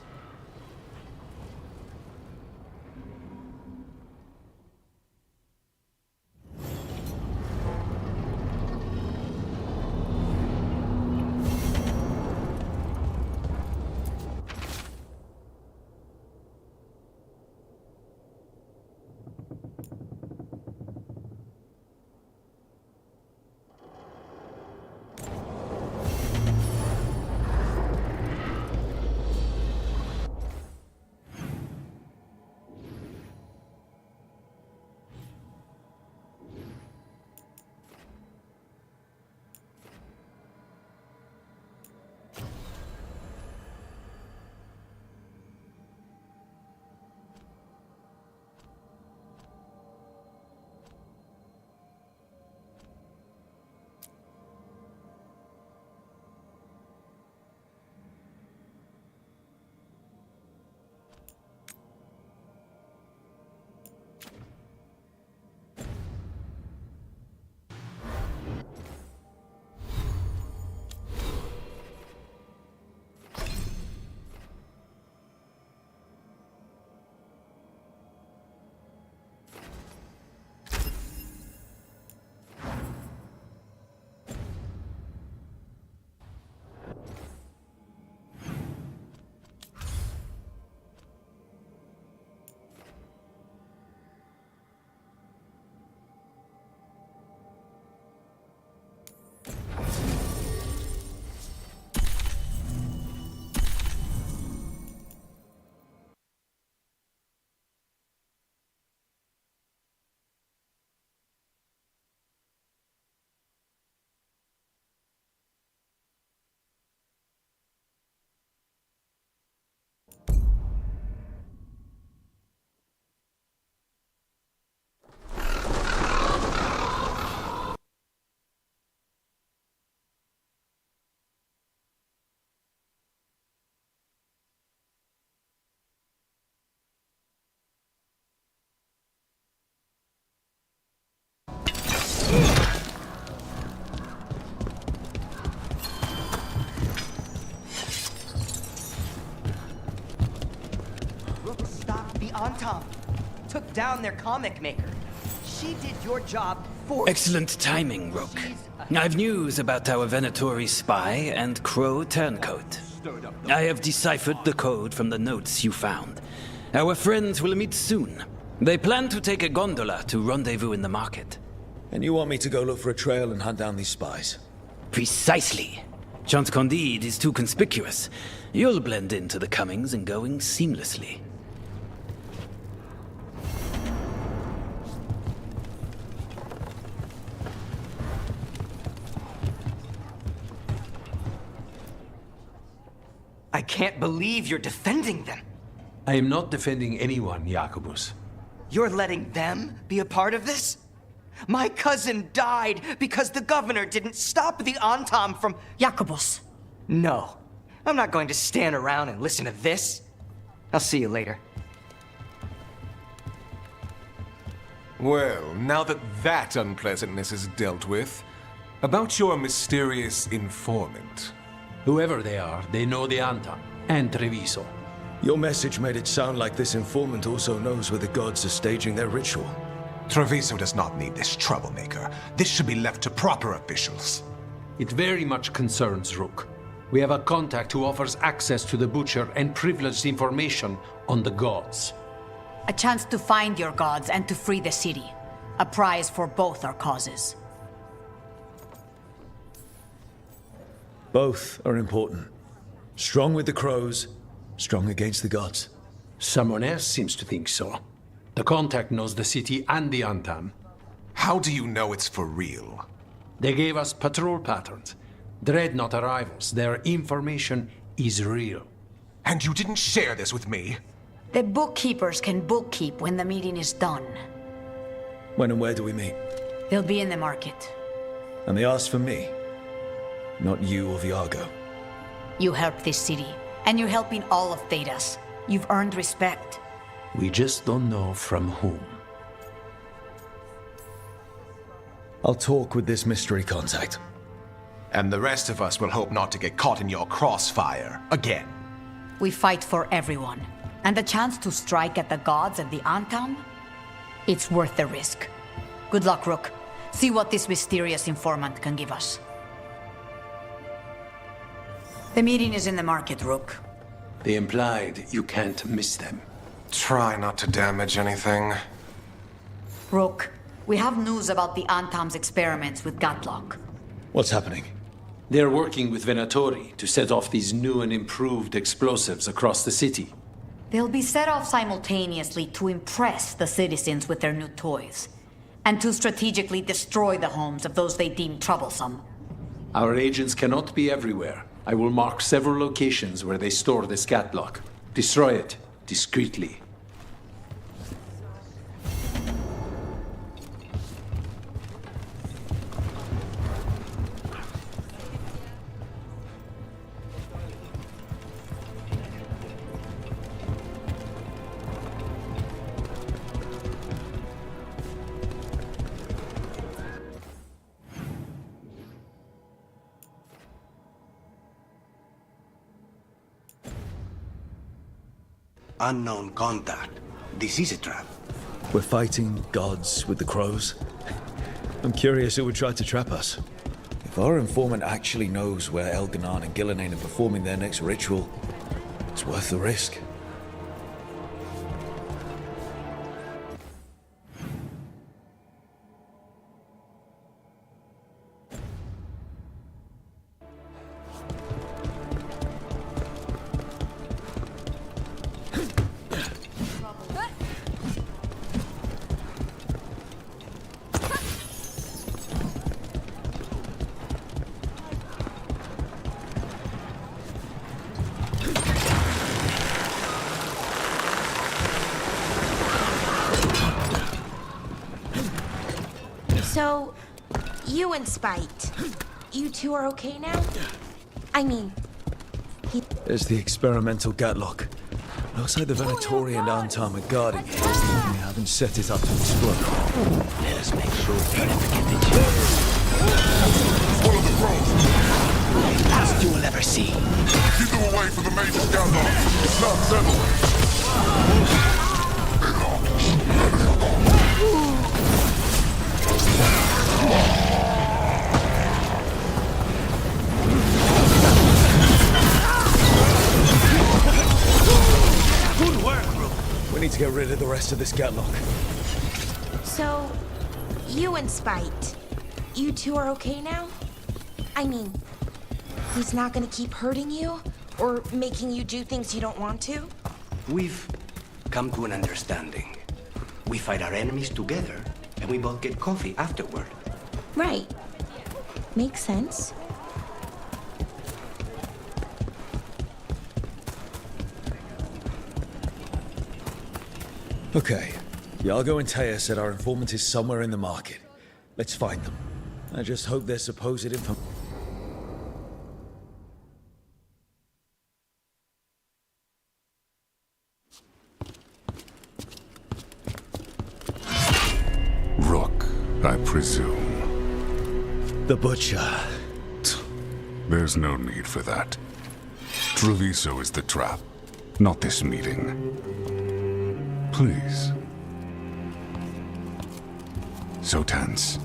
The ANTAAM took down their comic maker. She did your job for— Excellent timing, Rook. I've news about our Venatori spy and Crow turncoat. I have deciphered the code from the notes you found. Our friends will meet soon. They plan to take a gondola to rendezvous in the market. And you want me to go look for a trail and hunt down these spies? Precisely. Chant Candide is too conspicuous. You'll blend into the comings and goings seamlessly. I can't believe you're defending them. I am not defending anyone, Jacobus. You're letting them be a part of this? My cousin died because the governor didn't stop the ANTAAM from— Jacobus. No. I'm not going to stand around and listen to this. I'll see you later. Well, now that that unpleasantness is dealt with, about your mysterious informant. Whoever they are, they know the ANTAAM and Treviso. Your message made it sound like this informant also knows where the gods are staging their ritual. Treviso does not need this troublemaker. This should be left to proper officials. It very much concerns Rook. We have a contact who offers access to the Butcher and privileged information on the gods. A chance to find your gods and to free the city. A prize for both our causes. Both are important. Strong with the crows, strong against the gods. Someone else seems to think so. The contact knows the city and the ANTAAM. How do you know it's for real? They gave us patrol patterns. Dreadnought arrivals. Their information is real. And you didn't share this with me? The bookkeepers can bookkeep when the meeting is done. When and where do we meet? They'll be in the market. And they asked for me, not you or Viago. You helped this city, and you're helping all of Thedas. You've earned respect. We just don't know from whom. I'll talk with this mystery contact. And the rest of us will hope not to get caught in your crossfire again. We fight for everyone. And the chance to strike at the gods and the ANTAAM? It's worth the risk. Good luck, Rook. See what this mysterious informant can give us. The meeting is in the market, Rook. They implied you can't miss them. Try not to damage anything. Rook, we have news about the ANTAAM's experiments with Gatlock. What's happening? They're working with Venatori to set off these new and improved explosives across the city. They'll be set off simultaneously to impress the citizens with their new toys, and to strategically destroy the homes of those they deem troublesome. Our agents cannot be everywhere. I will mark several locations where they store this Gatlock. Destroy it discreetly. Unknown contact. This is a trap. We're fighting gods with the crows. I'm curious who would try to trap us. If our informant actually knows where Elganon and Gillenane are performing their next ritual, it's worth the risk. So, you and Spite, you two are okay now? I mean, There's the experimental Gatlock. Looks like the Venatori and ANTAAM are guarding it. They haven't set it up to explode. Let us make sure we never get the chance. Follow the crows. Last you will ever see. Keep them away from the major Gatlock. It's not settled. to get rid of the rest of this Gatlock. So, you and Spite, you two are okay now? I mean, he's not gonna keep hurting you? Or making you do things you don't want to? We've come to an understanding. We fight our enemies together, and we both get coffee afterward. Right. Makes sense. Okay. Iago and Taya said our informant is somewhere in the market. Let's find them. I just hope their supposed informant... Rook, I presume. The Butcher. There's no need for that. Treviso is the trap, not this meeting. Please. So tense.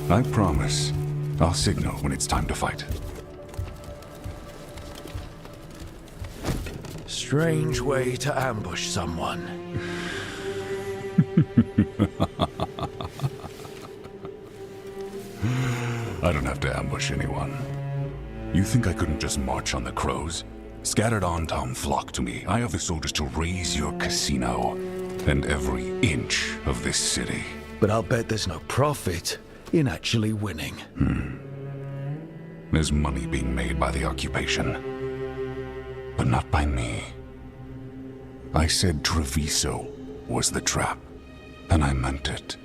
I promise, I'll signal when it's time to fight. Strange way to ambush someone. I don't have to ambush anyone. You think I couldn't just march on the crows? Scattered ANTAAM flock to me. I have the soldiers to raise your casino and every inch of this city. But I'll bet there's no profit in actually winning. There's money being made by the occupation, but not by me. I said Treviso was the trap, and I meant it.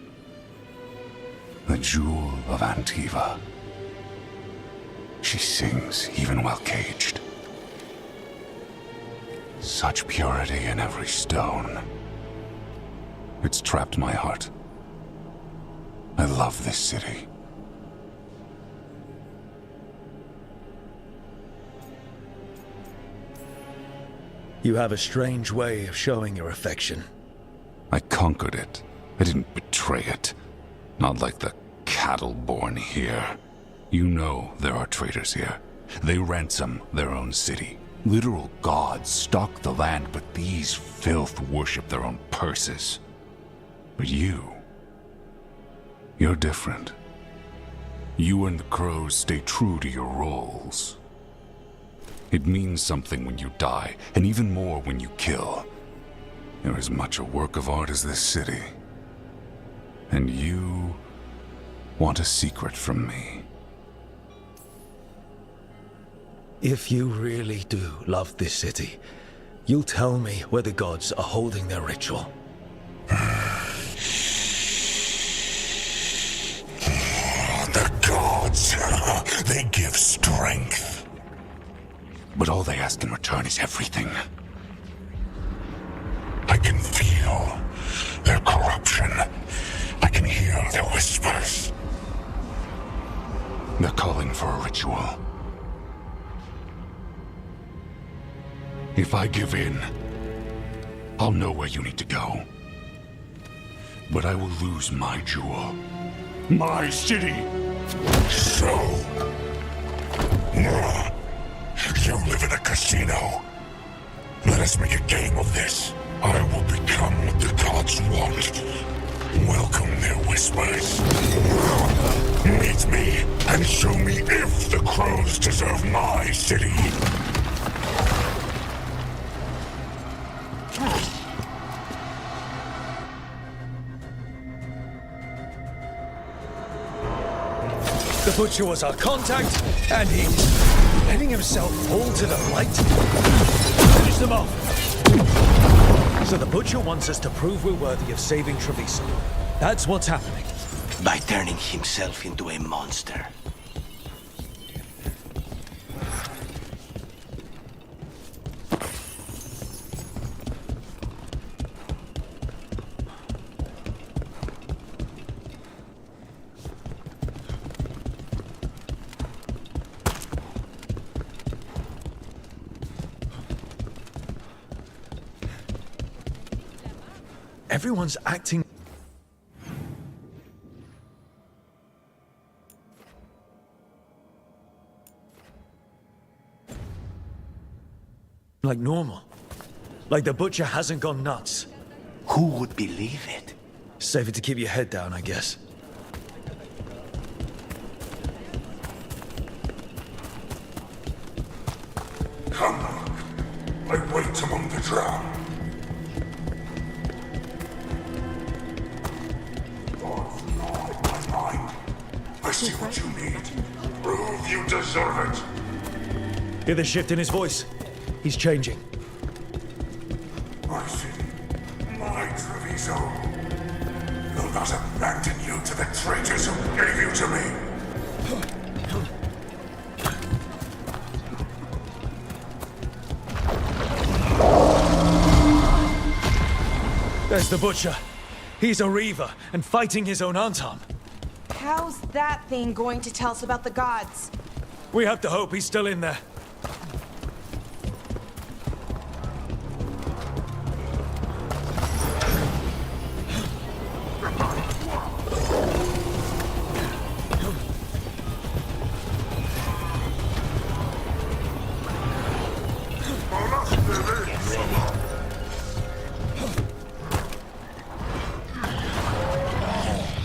The jewel of Antiva. She sings even while caged. Such purity in every stone. It's trapped my heart. I love this city. You have a strange way of showing your affection. I conquered it. I didn't betray it. Not like the cattle born here. You know there are traitors here. They ransom their own city. Literal gods stalk the land, but these filth worship their own purses. But you're different. You and the crows stay true to your roles. It means something when you die, and even more when you kill. You're as much a work of art as this city. And you want a secret from me. If you really do love this city, you'll tell me where the gods are holding their ritual. The gods, they give strength. But all they ask in return is everything. I can feel their corruption. I can hear their whispers. They're calling for a ritual. If I give in, I'll know where you need to go. But I will lose my jewel. My city! So... you live in a casino. Let us make a game of this. I will become what the gods want. Welcome their whispers. Meet me and show me if the crows deserve my city. The Butcher was our contact, and he's letting himself fall to the light. Finish them off. So the Butcher wants us to prove we're worthy of saving Treviso. That's what's happening. By turning himself into a monster. Everyone's acting... like normal. Like the butcher hasn't gone nuts. Who would believe it? Safer to keep your head down, I guess. Come, I wait among the drowned. Thoughts gnaw at my mind. I see what you need. Prove you deserve it. Hear the shift in his voice? He's changing. I see. My Treviso. Will not abandon you to the traitors who gave you to me. There's the butcher. He's a Reaver and fighting his own ANTAAM. How's that thing going to tell us about the gods? We have to hope he's still in there.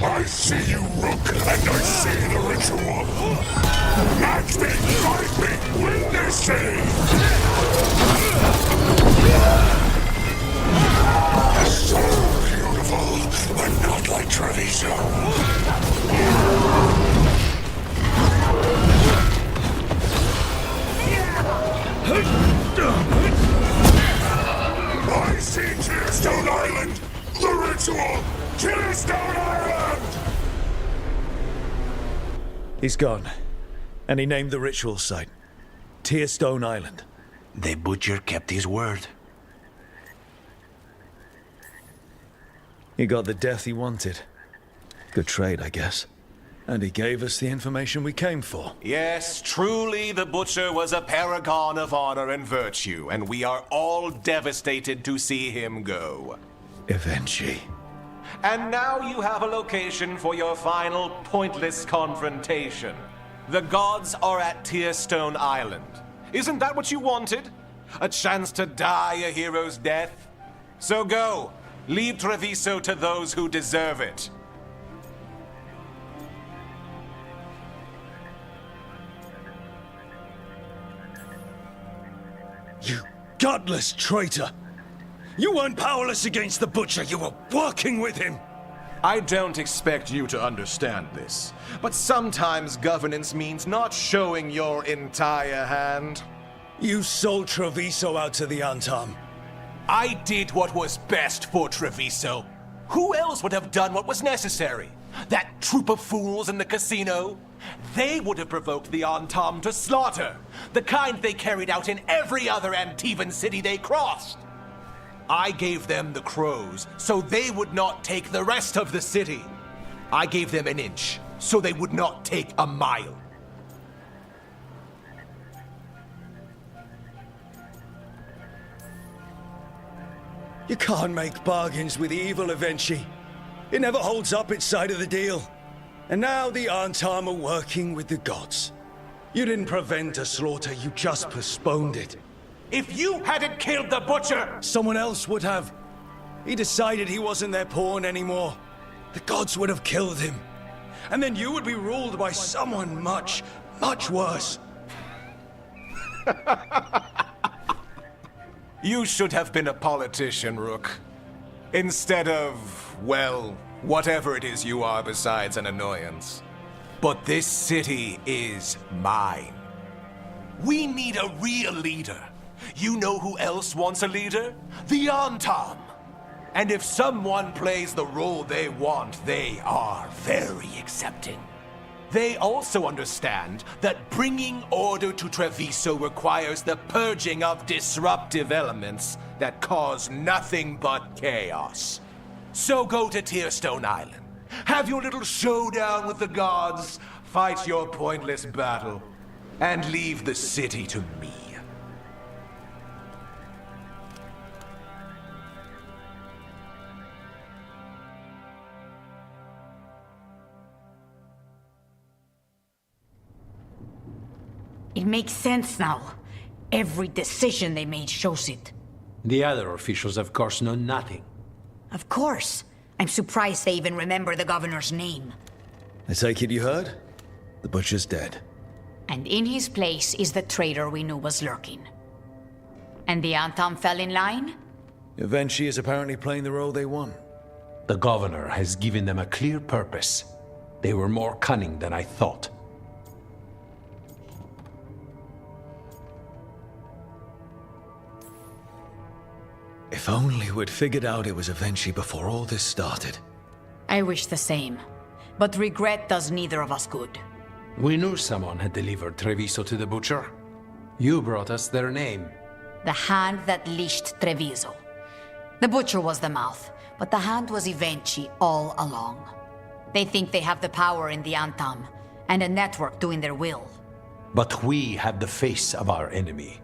I see you, Rook, and I see the ritual. Match me, fight me, win this city! So beautiful, but not like Treviso. I see Tearstone Island! The ritual! Tearstone Island! He's gone. And he named the ritual site. Tearstone Island. The butcher kept his word. He got the death he wanted. Good trade, I guess. And he gave us the information we came for. Yes, truly the butcher was a paragon of honor and virtue, and we are all devastated to see him go. Eventually. And now you have a location for your final pointless confrontation. The gods are at Tearstone Island. Isn't that what you wanted? A chance to die a hero's death? So go. Leave Treviso to those who deserve it. You godless traitor! You weren't powerless against the butcher, you were working with him! I don't expect you to understand this, but sometimes governance means not showing your entire hand. You sold Treviso out to the ANTAAM. I did what was best for Treviso. Who else would have done what was necessary? That troop of fools in the casino? They would have provoked the ANTAAM to slaughter, the kind they carried out in every other Antivan city they crossed. I gave them the crows, so they would not take the rest of the city. I gave them an inch, so they would not take a mile. You can't make bargains with evil, Eventually. It never holds up its side of the deal. And now the ANTAAM are working with the gods. You didn't prevent a slaughter, you just postponed it. If you hadn't killed the butcher! Someone else would have. He decided he wasn't their pawn anymore. The gods would have killed him. And then you would be ruled by someone much, much worse. You should have been a politician, Rook. Instead of, well, whatever it is you are besides an annoyance. But this city is mine. We need a real leader. You know who else wants a leader? The ANTAAM. And if someone plays the role they want, they are very accepting. They also understand that bringing order to Treviso requires the purging of disruptive elements that cause nothing but chaos. So go to Tearstone Island, have your little showdown with the gods, fight your pointless battle, and leave the city to me. It makes sense now. Every decision they made shows it. The other officials, of course, know nothing. Of course. I'm surprised they even remember the governor's name. I take it you heard? The butcher's dead. And in his place is the traitor we knew was lurking. And the ANTAAM fell in line? Eventually is apparently playing the role they want. The governor has given them a clear purpose. They were more cunning than I thought. If only we'd figured out it was Eventually before all this started. I wish the same. But regret does neither of us good. We knew someone had delivered Treviso to the butcher. You brought us their name. The hand that leashed Treviso. The butcher was the mouth, but the hand was Eventually all along. They think they have the power in the ANTAAM, and a network doing their will. But we have the face of our enemy.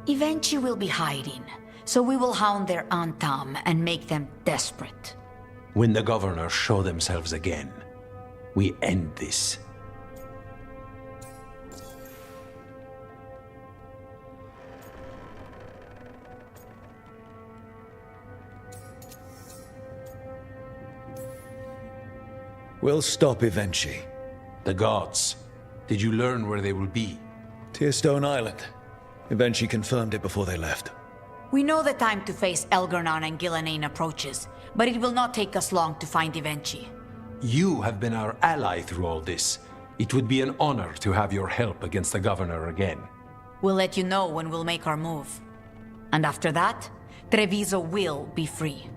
Eventually will be hiding, so we will hound their ANTAAM and make them desperate. When the governors show themselves again, we end this. We'll stop Eventually. The gods. Did you learn where they will be? Tearstone Island. Eventually confirmed it before they left. We know the time to face Elgar'nan and Gillenane approaches, but it will not take us long to find Eventually. You have been our ally through all this. It would be an honor to have your help against the governor again. We'll let you know when we'll make our move. And after that, Treviso will be free.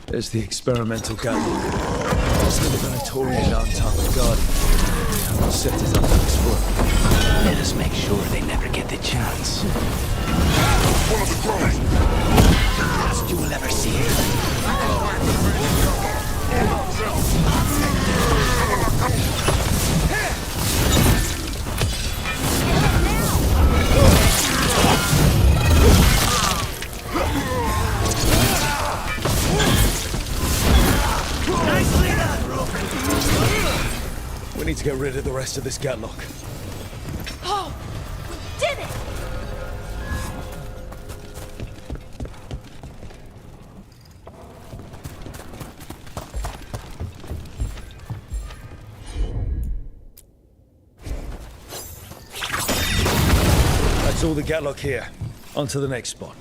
There's the experimental gatlock. There's the Venatorian ANTAAM guardian. We'll set it up next work. Let us make sure they never get the chance. Follow the growth! Last you will ever see it. We need to get rid of the rest of this gatlock. Oh! We did it! That's all the gatlock here. On to the next spot.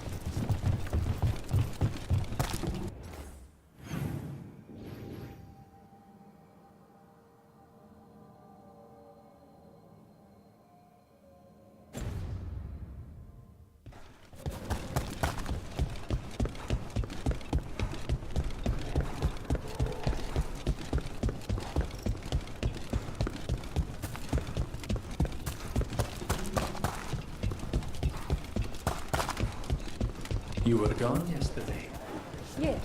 You were gone yesterday. Yes.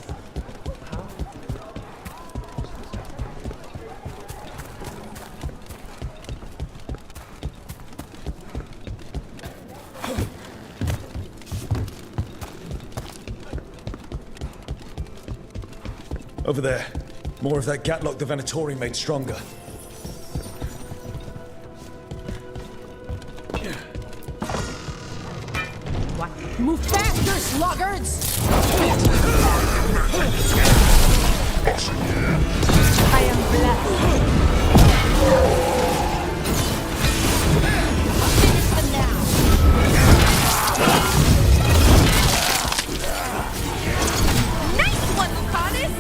Over there. More of that Gatlock the Venatori made stronger. What? Move faster, sluggards! I am blessed. Finish them now. Nice one, Lucanus!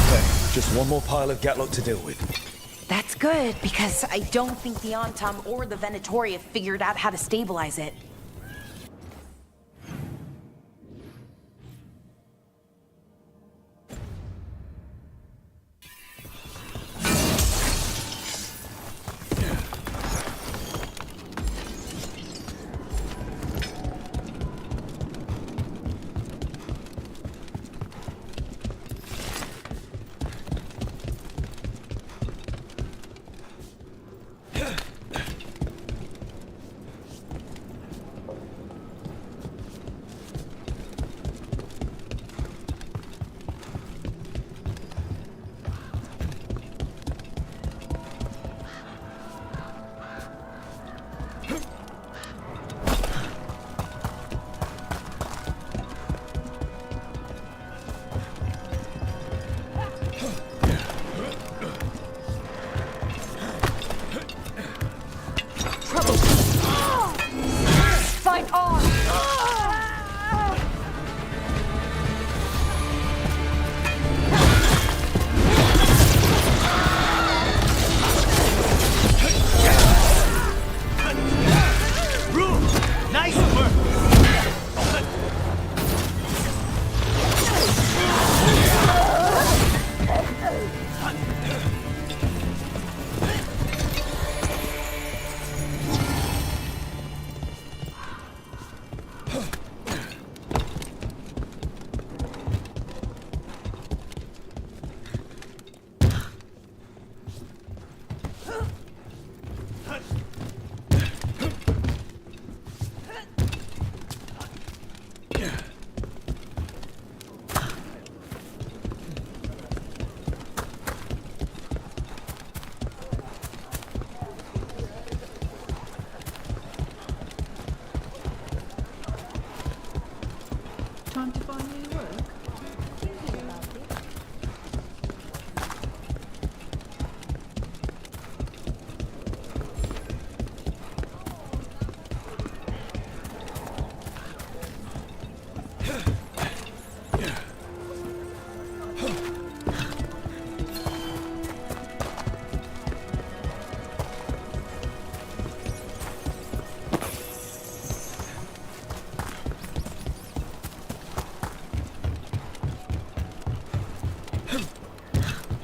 Okay, just one more pile of Gatlock to deal with. That's good, because I don't think the ANTAAM or the Venatori have figured out how to stabilize it. Fight on! Nice work! Time to find new work?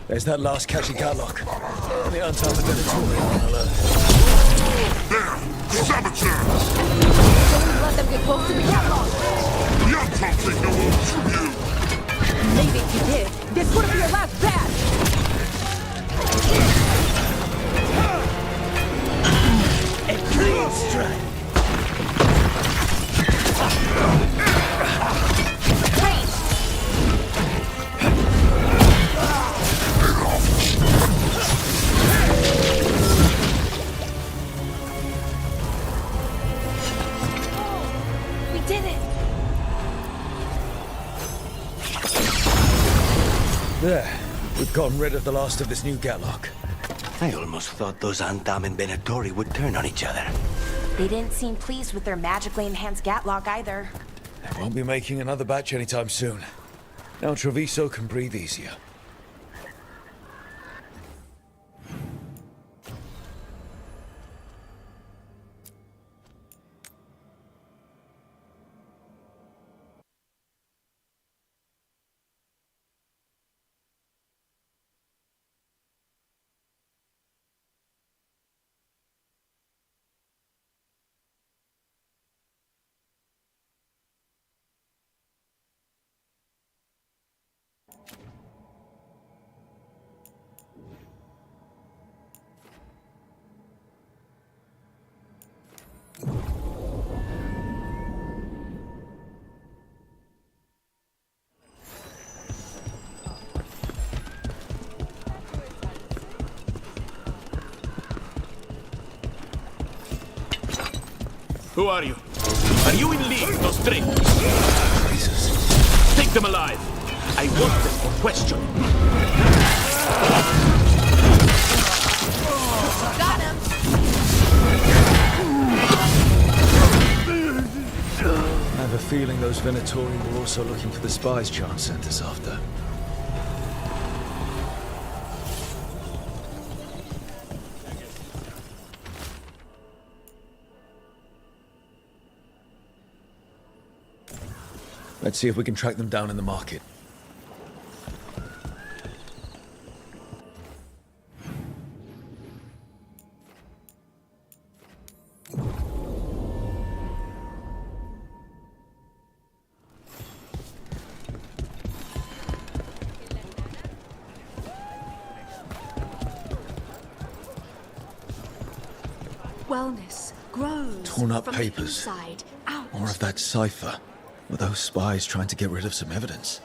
There's that last catch of Gatlock. The ANTAAM and Venatori are on alert. There! Saboteurs! Don't let them get close to the Gatlock! The ANTAAM take no orders from you! Maybe if you did, this would be your last batch! A clean strike! We did it! There. We've gotten rid of the last of this new Gatlock. I almost thought those ANTAAM and Venatori would turn on each other. They didn't seem pleased with their magically enhanced Gatlock either. They won't be making another batch anytime soon. Now Treviso can breathe easier. Who are you? Are you in league, those traitors? Jesus. Take them alive. I want them for questioning. Got him! I have a feeling those Venatori were also looking for the spies Chan sent us after. Let's see if we can track them down in the market. Wellness grows Torn up from papers. the inside out. More of that cipher. Were those spies trying to get rid of some evidence?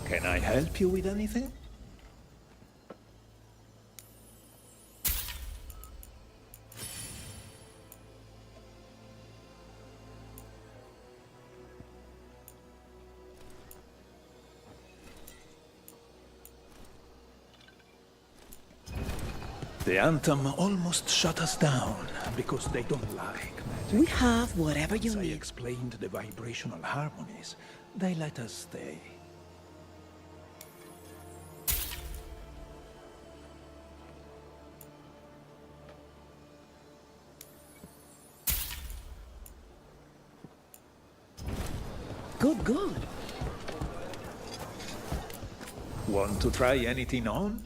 Can I help you with anything? The ANTAAM almost shut us down because they don't like magic. We have whatever you Once I need. explained the vibrational harmonies, they let us stay. Good, good. Want to try anything on?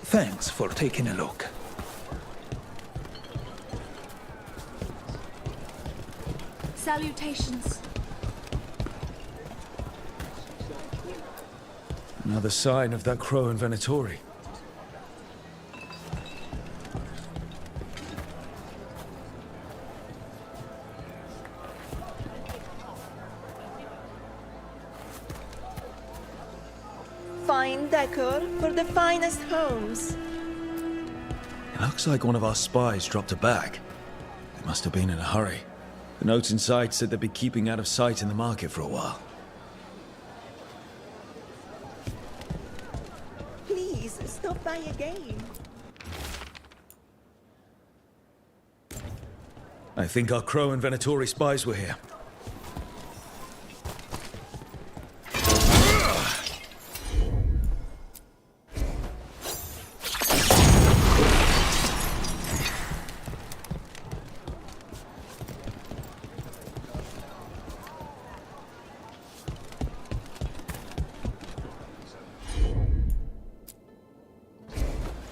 Thanks for taking a look. Salutations. Another sign of that crow and Venatori. Fine decor for the finest homes. It looks like one of our spies dropped a bag. They must have been in a hurry. The notes inside said they'd be keeping out of sight in the market for a while. Please stop by again. I think our crow and Venatori spies were here.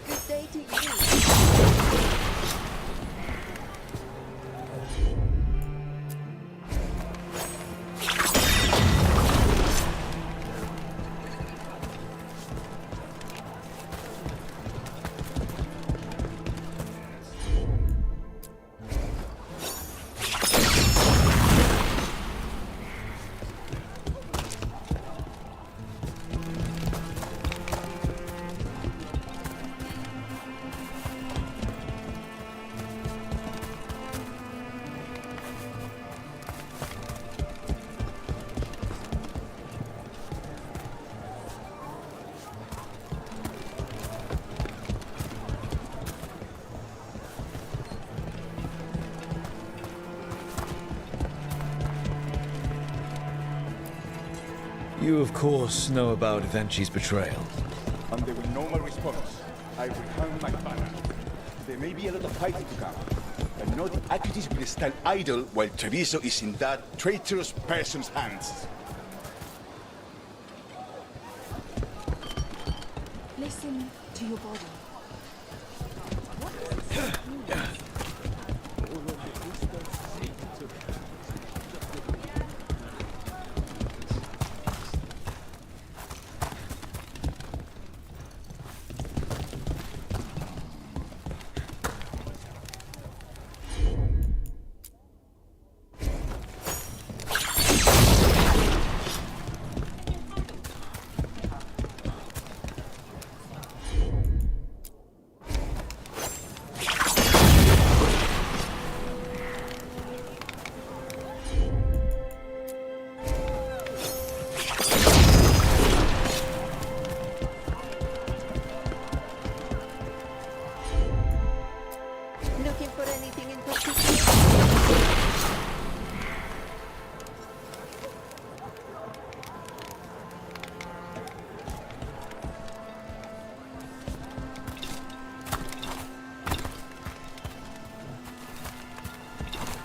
Good day to you. You, of course, know about Evenchi's betrayal. And they will know my response. I will hang my banner. There may be a lot of fighting to come, but no the Acutis will stand idle while Treviso is in that traitorous person's hands. Listen to your body. looking for anything in particular?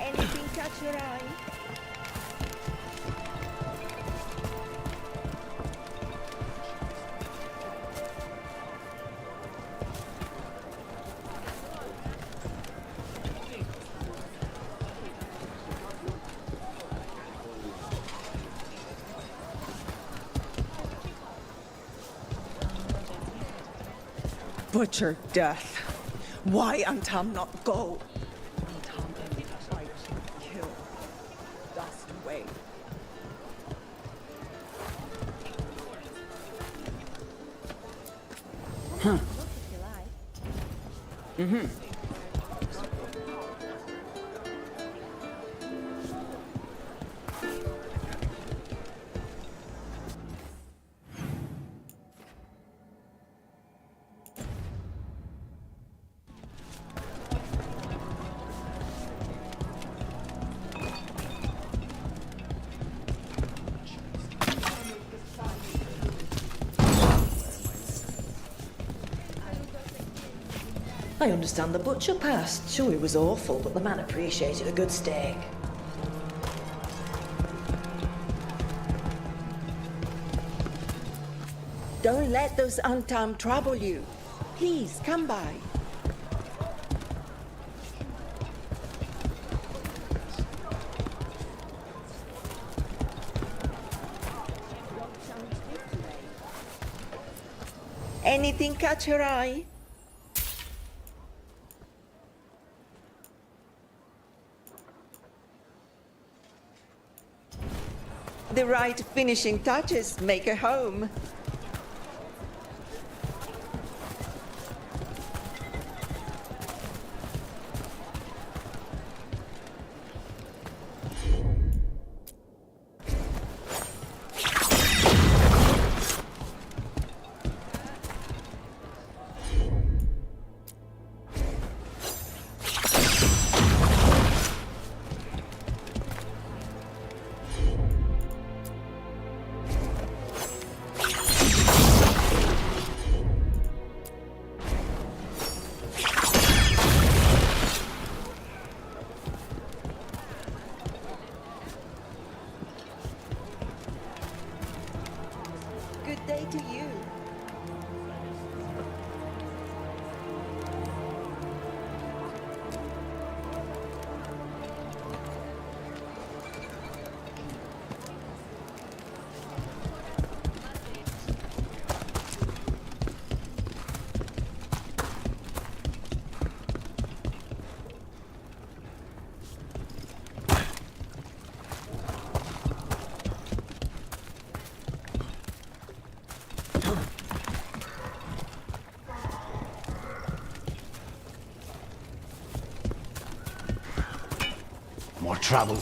Anything catch your eye? Butcher death. Why Antaam not go? Antaam only fight, kill, dust away. Huh. Mm-hmm. I understand the butcher passed. Sure, it was awful, but the man appreciated a good steak. Don't let those Antaam trouble you. Please, come by. Anything catch your eye? The right finishing touches make a home. Good day to you. More trouble.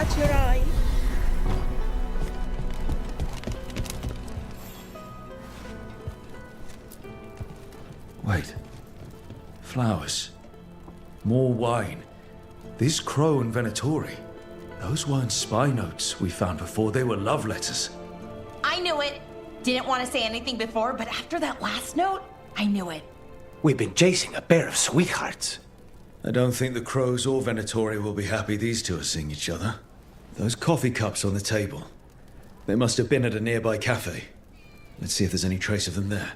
catch your eye? Wait. Flowers. More wine. This crow and Venatori. Those weren't spy notes we found before. They were love letters. I knew it. Didn't want to say anything before, but after that last note, I knew it. We've been chasing a pair of sweethearts. I don't think the crows or Venatori will be happy these two are seeing each other. Those coffee cups on the table. They must have been at a nearby cafe. Let's see if there's any trace of them there.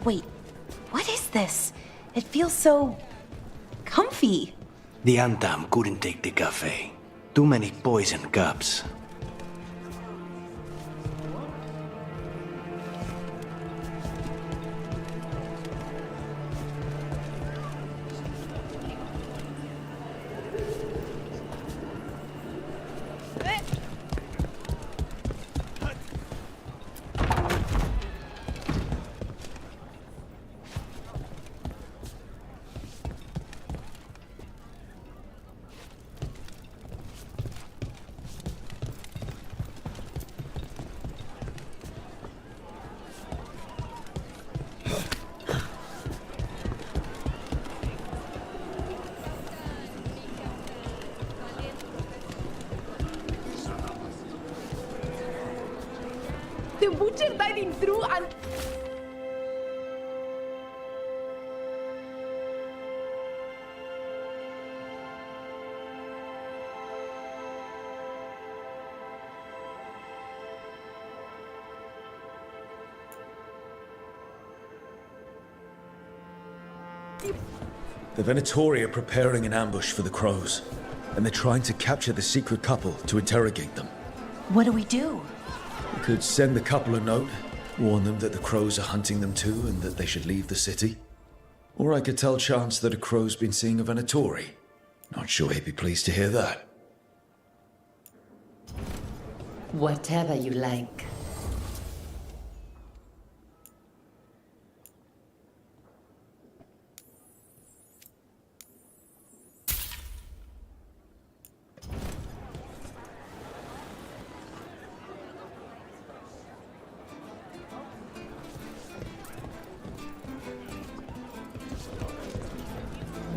Wait, what is this? It feels so comfy. The ANTAAM couldn't take the cafe. Too many poison cups. The butcher died in true and... The Venatori are preparing an ambush for the crows, and they're trying to capture the secret couple to interrogate them. What do we do? We could send the couple a note, warn them that the crows are hunting them too and that they should leave the city. Or I could tell Chance that a crow's been seeing a Venatori. Not sure he'd be pleased to hear that. Whatever you like.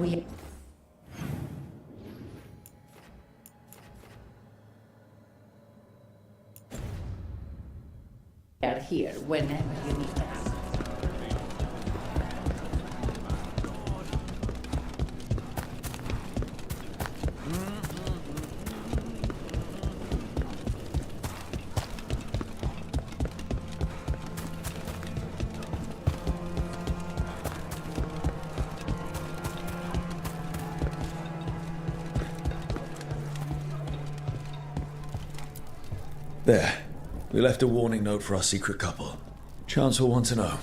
We are here whenever you need us. There. We left a warning note for our secret couple. Chance will want to know.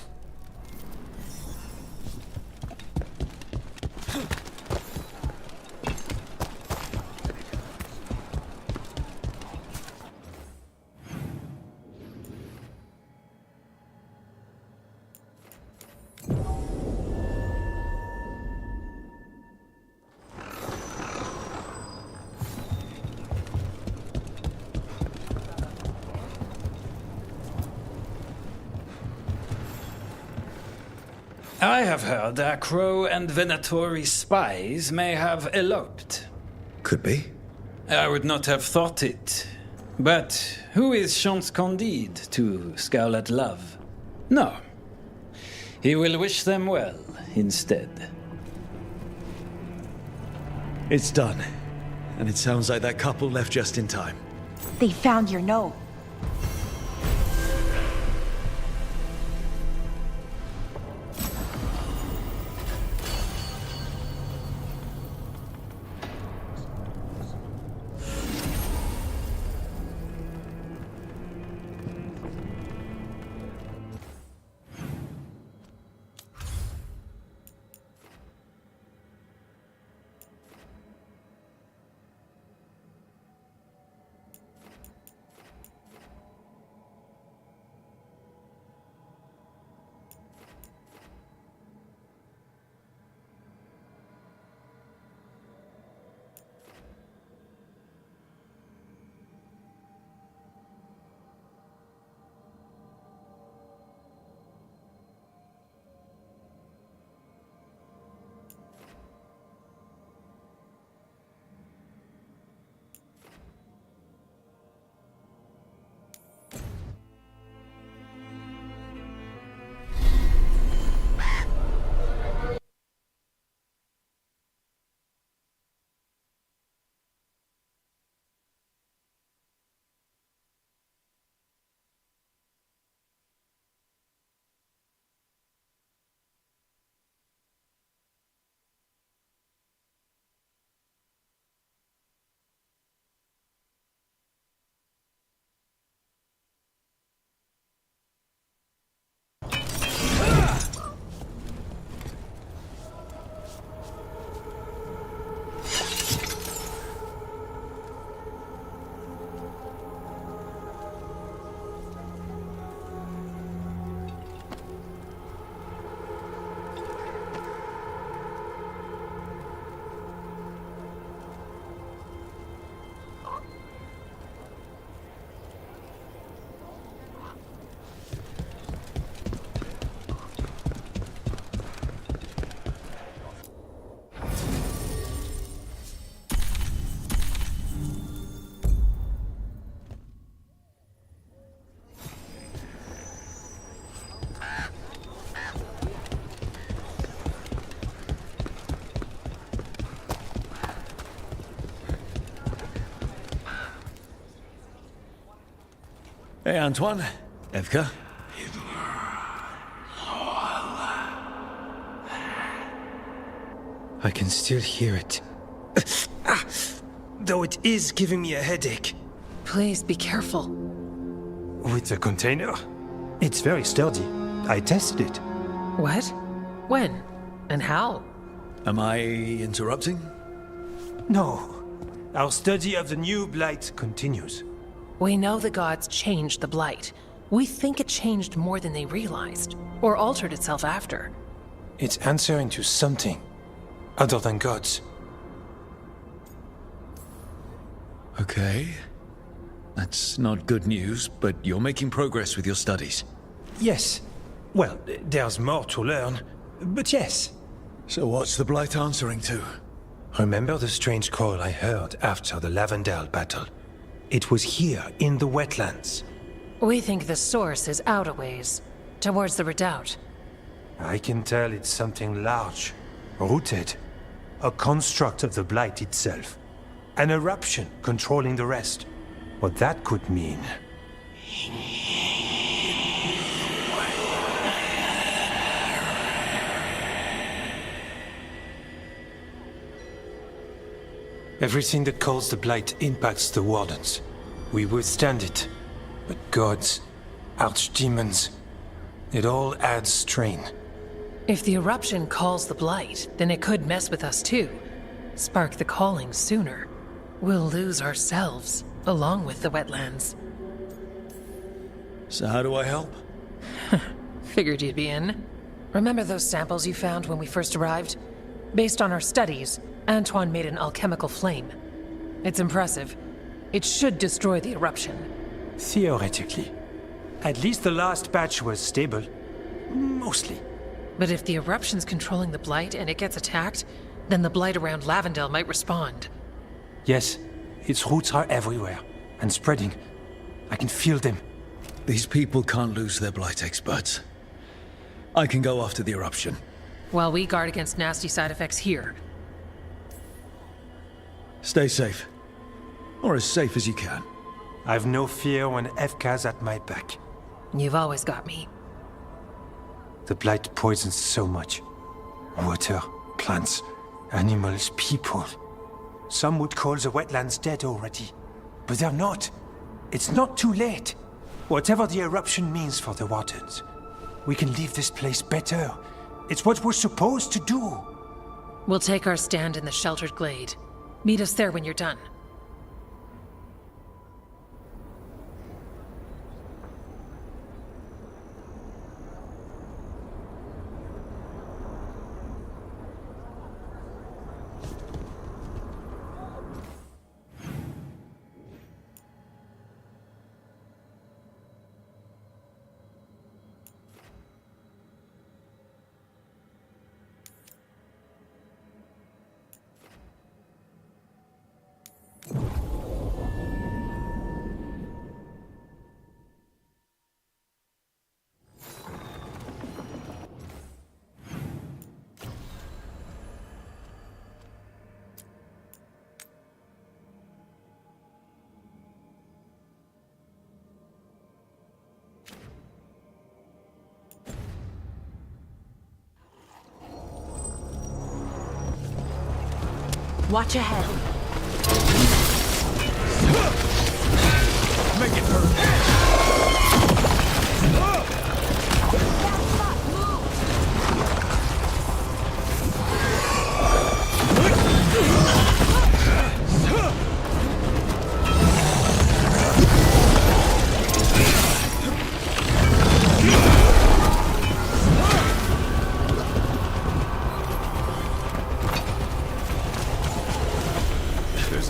I have heard that Crow and Venatori spies may have eloped. Could be. I would not have thought it. But who is Chance Candide to Scarlet Love? No. He will wish them well instead. It's done. And it sounds like that couple left just in time. They found your note. Hey, Antoine. Evka. I can still hear it. Though it is giving me a headache. Please be careful. With the container? It's very sturdy. I tested it. What? When? And how? Am I interrupting? No. Our study of the new blight continues. We know the gods changed the blight. We think it changed more than they realized, or altered itself after. It's answering to something other than gods. Okay. That's not good news, but you're making progress with your studies. Yes. Well, there's more to learn, but yes. So what's the blight answering to? Remember the strange call I heard after the Lavendale battle? It was here, in the wetlands. We think the source is out a ways, towards the redoubt. I can tell it's something large, rooted. A construct of the blight itself. An eruption controlling the rest. What that could mean. Everything that calls the blight impacts the wardens. We withstand it. But gods, archdemons, it all adds strain. If the eruption calls the blight, then it could mess with us too. Spark the calling sooner. We'll lose ourselves, along with the wetlands. So how do I help? Figured you'd be in. Remember those samples you found when we first arrived? Based on our studies, Antoine made an alchemical flame. It's impressive. It should destroy the eruption. Theoretically. At least the last batch was stable. Mostly. But if the eruption's controlling the blight and it gets attacked, then the blight around Lavendale might respond. Yes, its roots are everywhere, and spreading. I can feel them. These people can't lose their blight experts. I can go after the eruption. While we guard against nasty side effects here. Stay safe. Or as safe as you can. I've no fear when Evka's at my back. You've always got me. The blight poisons so much. Water, plants, animals, people. Some would call the wetlands dead already. But they're not. It's not too late. Whatever the eruption means for the wardens, we can leave this place better. It's what we're supposed to do. We'll take our stand in the sheltered glade. Meet us there when you're done. Watch ahead. Make it hurt.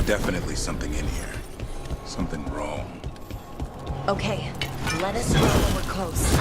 Definitely something in here. Something wrong. Okay, let us know when we're close.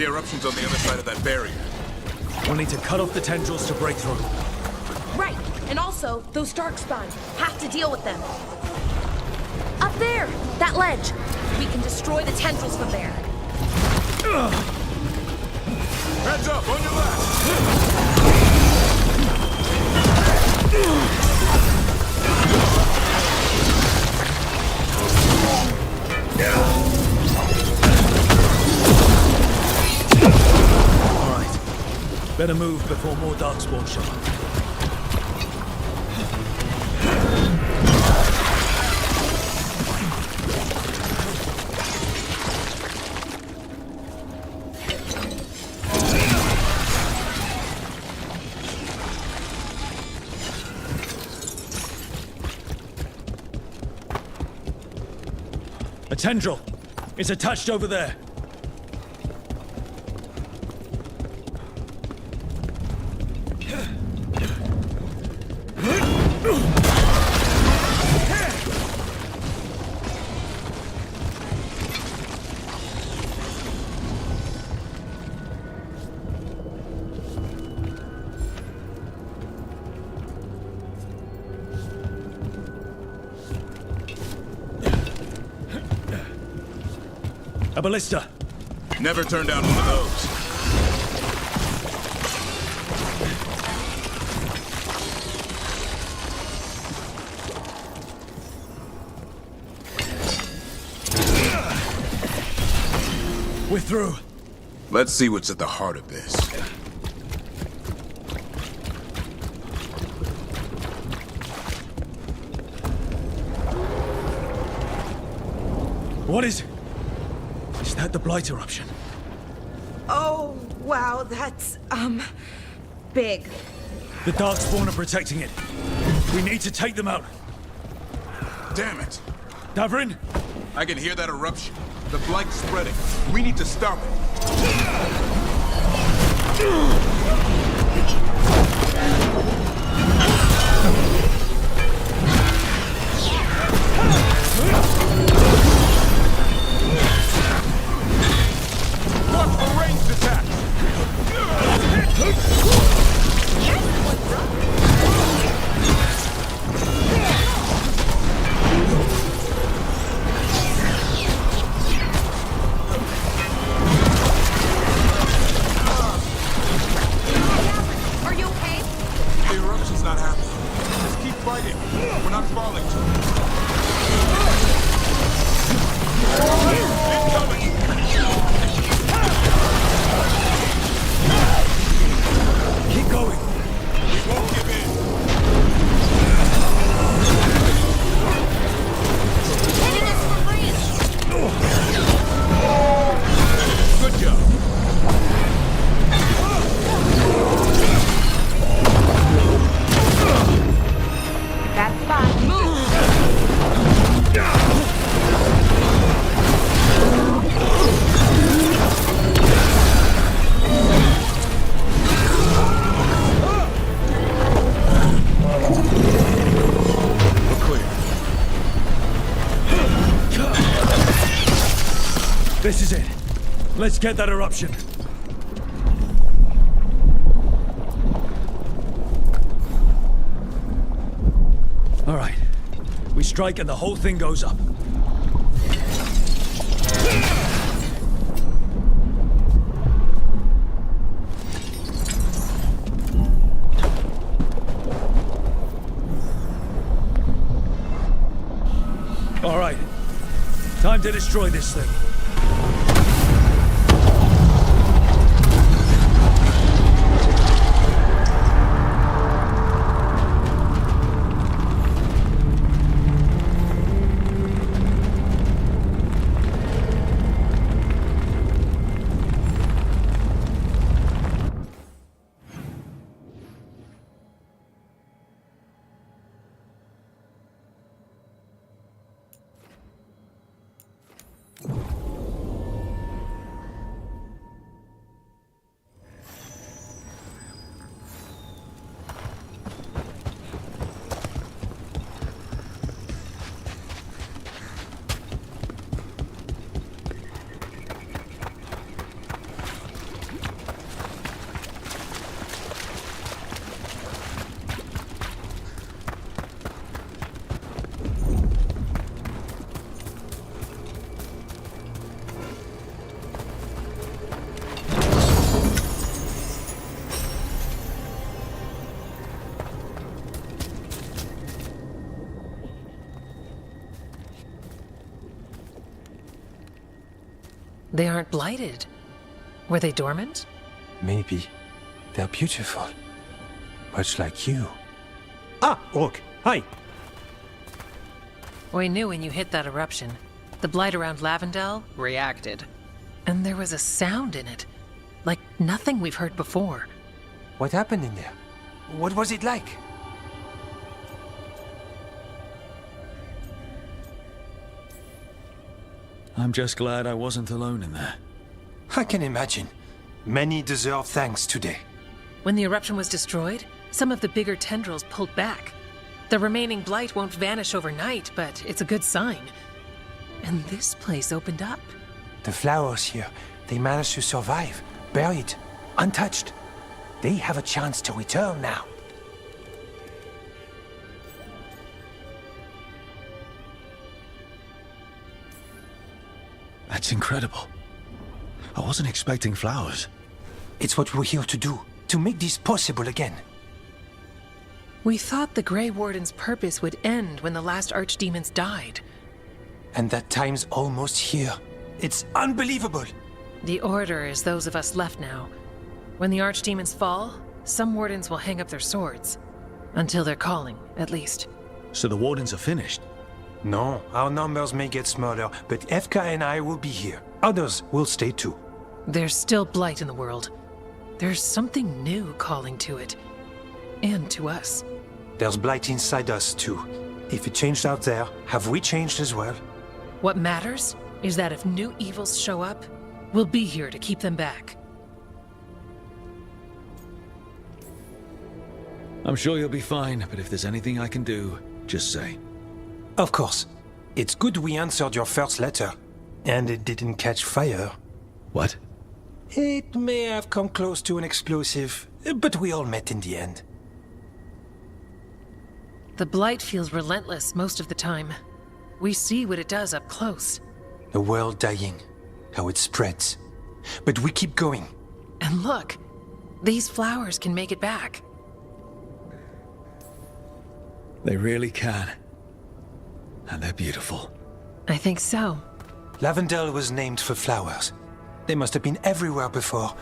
The eruption's on the other side of that barrier. We'll need to cut off the tendrils to break through. Right, and also, those dark spawn. Have to deal with them. Up there! That ledge! We can destroy the tendrils from there. Heads up, on your left! All right. Better move before more darkspawn show up. A tendril! It's attached over there! A ballista! Never turn down one of those. We're through. Let's see what's at the heart of this. What is it? Is that the Blight eruption? Oh, wow, that's, big. The Darkspawn are protecting it. We need to take them out. Damn it! Davrin? I can hear that eruption. The Blight's spreading. We need to stop it. Watch for ranged attack! Are you okay? The eruption's not happening. Just keep fighting. We're not falling to it. Incoming! Keep going. We won't give in. Hitting us for France! Good job. That's fine. Move! We're clear. This is it. Let's get that eruption. All right. We strike and the whole thing goes up. All right. Time to destroy this thing. They aren't blighted. Were they dormant? Maybe. They're beautiful. Much like you. Ah, Rook, hi! We knew when you hit that eruption. The blight around Lavendel reacted. And there was a sound in it. Like nothing we've heard before. What happened in there? What was it like? I'm just glad I wasn't alone in there. I can imagine. Many deserve thanks today. When the eruption was destroyed, some of the bigger tendrils pulled back. The remaining blight won't vanish overnight, but it's a good sign. And this place opened up. The flowers here, they managed to survive, buried, untouched. They have a chance to return now. That's incredible. I wasn't expecting flowers. It's what we're here to do, to make this possible again. We thought the Grey Warden's purpose would end when the last archdemons died. And that time's almost here. It's unbelievable. The Order is those of us left now. When the archdemons fall, some wardens will hang up their swords. Until their calling, at least. So the wardens are finished? No, our numbers may get smaller, but Efka and I will be here. Others will stay too. There's still blight in the world. There's something new calling to it. And to us. There's blight inside us too. If it changed out there, have we changed as well? What matters is that if new evils show up, we'll be here to keep them back. I'm sure you'll be fine, but if there's anything I can do, just say. Of course. It's good we answered your first letter. And it didn't catch fire. What? It may have come close to an explosive, but we all met in the end. The blight feels relentless most of the time. We see what it does up close. The world dying, how it spreads. But we keep going. And look, these flowers can make it back. They really can. And they're beautiful. I think so. Lavendel was named for flowers. They must have been everywhere before.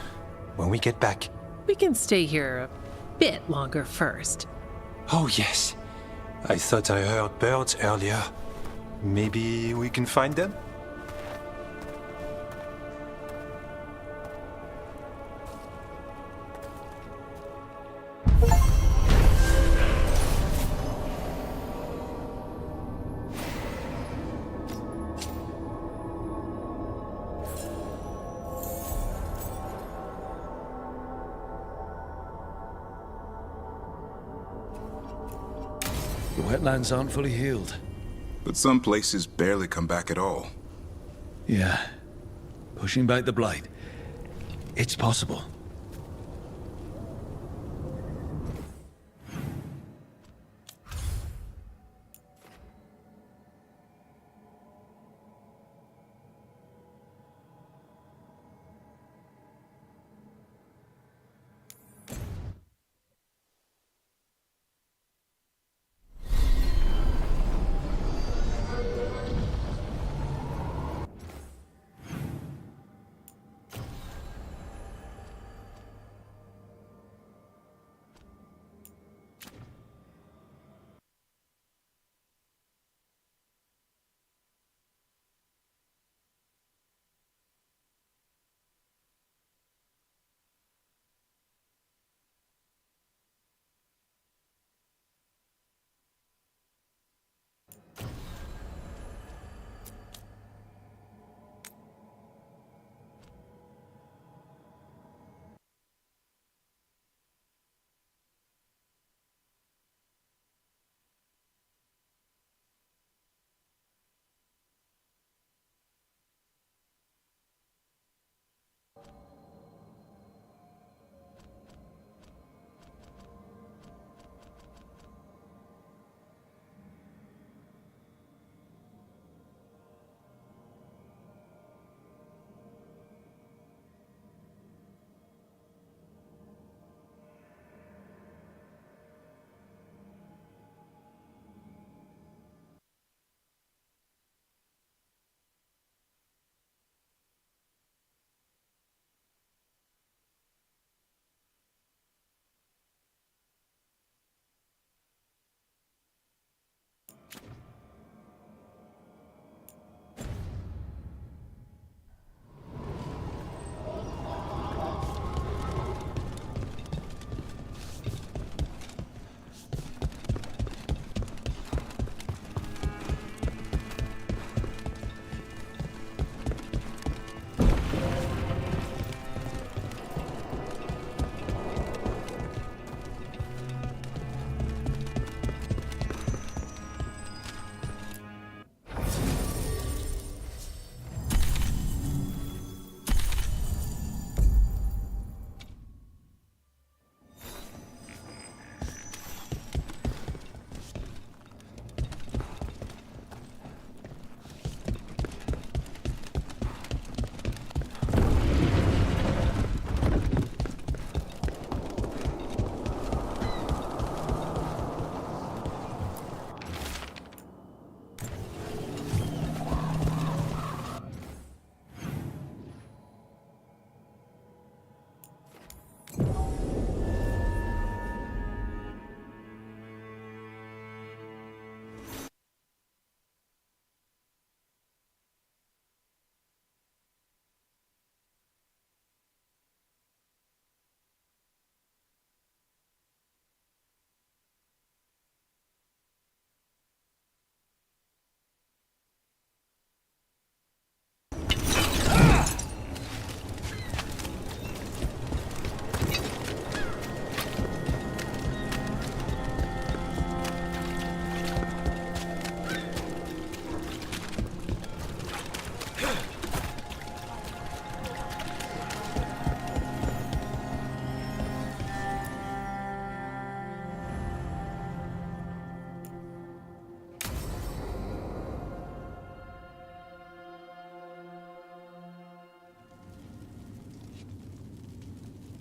When we get back. We can stay here a bit longer first. Oh yes. I thought I heard birds earlier. Maybe we can find them? The wetlands aren't fully healed. But some places barely come back at all. Yeah. Pushing back the blight. It's possible.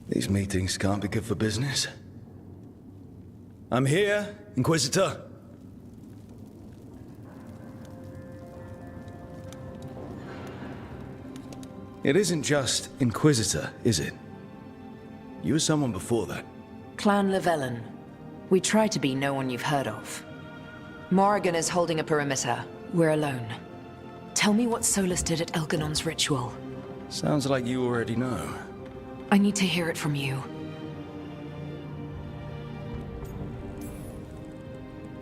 These meetings can't be good for business. I'm here, Inquisitor. It isn't just Inquisitor, is it? You were someone before that. Clan Llewellyn. We try to be no one you've heard of. Morrigan is holding a perimeter. We're alone. Tell me what Solus did at Elganon's ritual. Sounds like you already know. I need to hear it from you.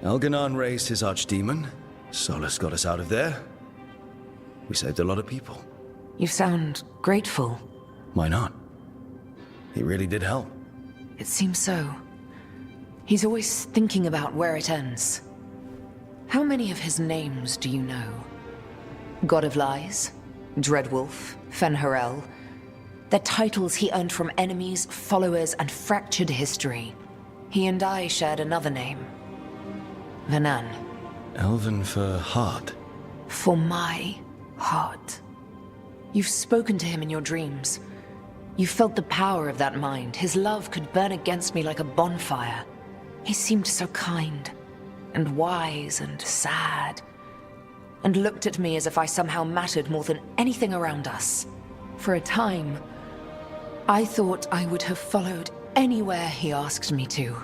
Elganon raised his archdemon. Solus got us out of there. We saved a lot of people. You sound grateful. Why not? He really did help. It seems so. He's always thinking about where it ends. How many of his names do you know? God of Lies, Dreadwolf, Fen'Harel. They're titles he earned from enemies, followers, and fractured history. He and I shared another name. Vanan. Elven for heart. For my heart. You've spoken to him in your dreams. You felt the power of that mind. His love could burn against me like a bonfire. He seemed so kind, and wise, and sad, and looked at me as if I somehow mattered more than anything around us. For a time, I thought I would have followed anywhere he asked me to.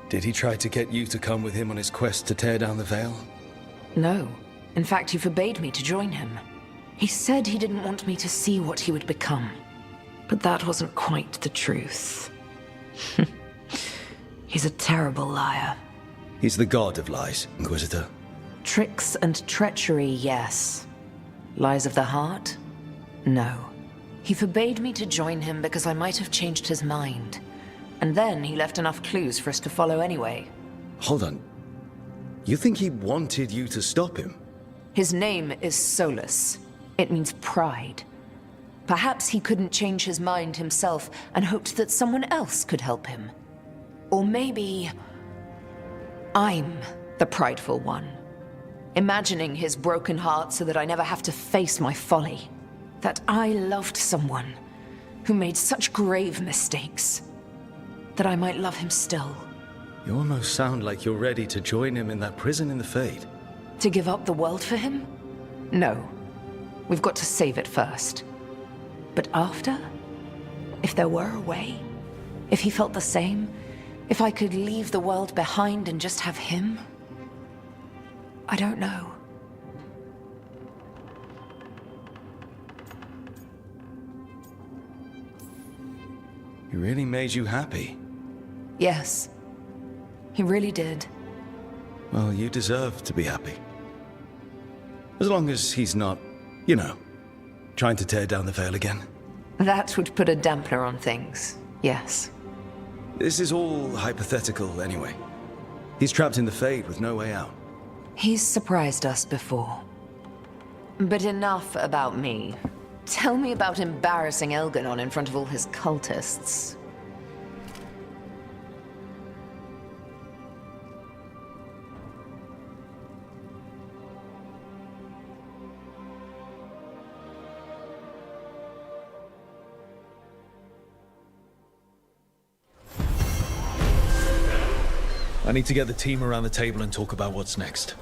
Did he try to get you to come with him on his quest to tear down the Veil? No. In fact, he forbade me to join him. He said he didn't want me to see what he would become. But that wasn't quite the truth. He's a terrible liar. He's the god of lies, Inquisitor. Tricks and treachery, yes. Lies of the heart? No. He forbade me to join him because I might have changed his mind. And then he left enough clues for us to follow anyway. Hold on. You think he wanted you to stop him? His name is Solus. It means pride. Perhaps he couldn't change his mind himself and hoped that someone else could help him. Or maybe I'm the prideful one, imagining his broken heart so that I never have to face my folly. That I loved someone who made such grave mistakes, that I might love him still. You almost sound like you're ready to join him in that prison in the Fade. To give up the world for him? No. We've got to save it first. But after? If there were a way? If he felt the same? If I could leave the world behind and just have him? I don't know. He really made you happy. Yes. He really did. Well, you deserve to be happy. As long as he's not, you know, trying to tear down the Veil again. That would put a dampener on things, yes. This is all hypothetical anyway. He's trapped in the Fade with no way out. He's surprised us before. But enough about me. Tell me about embarrassing Elganon in front of all his cultists. I need to get the team around the table and talk about what's next.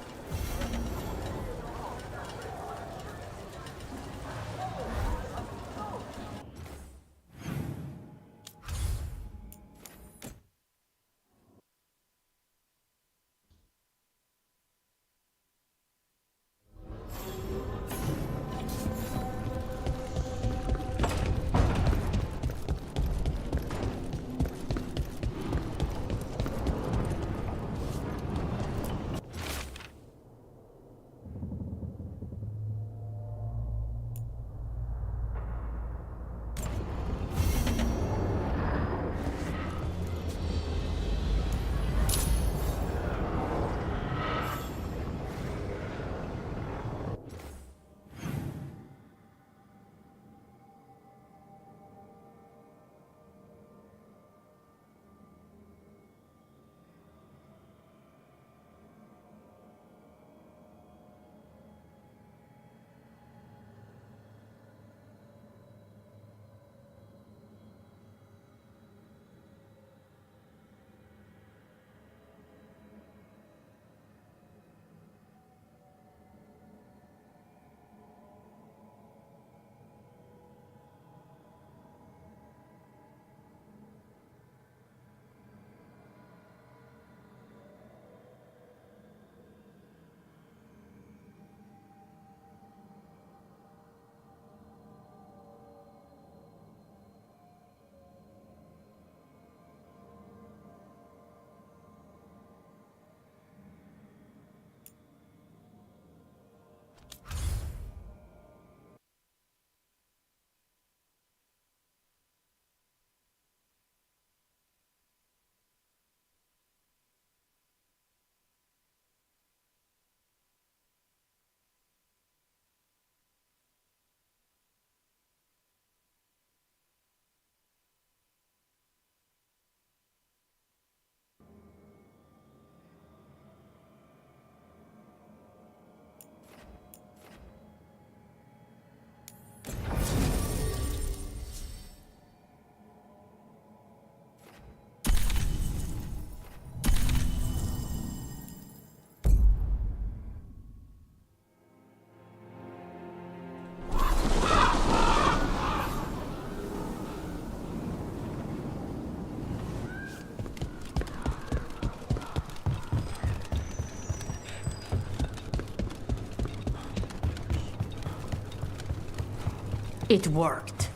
It worked.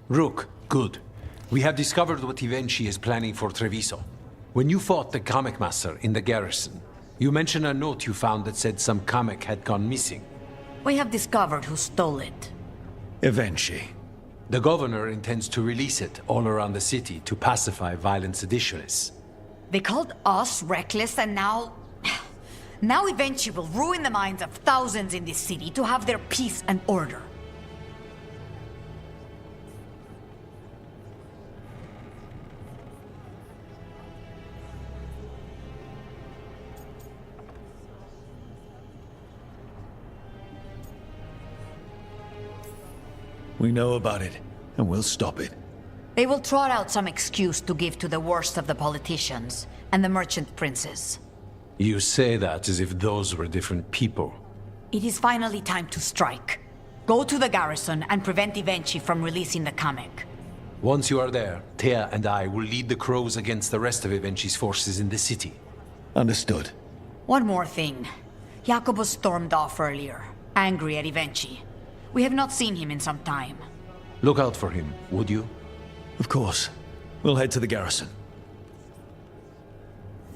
Rook, good. We have discovered what Ivenchi is planning for Treviso. When you fought the comic master in the garrison, you mentioned a note you found that said some comic had gone missing. We have discovered who stole it. Ivenchi. The governor intends to release it all around the city to pacify violent seditionists. They called us reckless, and now... Now Ivenchi will ruin the minds of thousands in this city to have their peace and order. We know about it, and we'll stop it. They will trot out some excuse to give to the worst of the politicians and the merchant princes. You say that as if those were different people. It is finally time to strike. Go to the garrison and prevent Ivenchi from releasing the comic. Once you are there, Thea and I will lead the crows against the rest of Ivenchi's forces in the city. Understood. One more thing. Jacobus stormed off earlier, angry at Ivenchi. We have not seen him in some time. Look out for him, would you? Of course. We'll head to the garrison.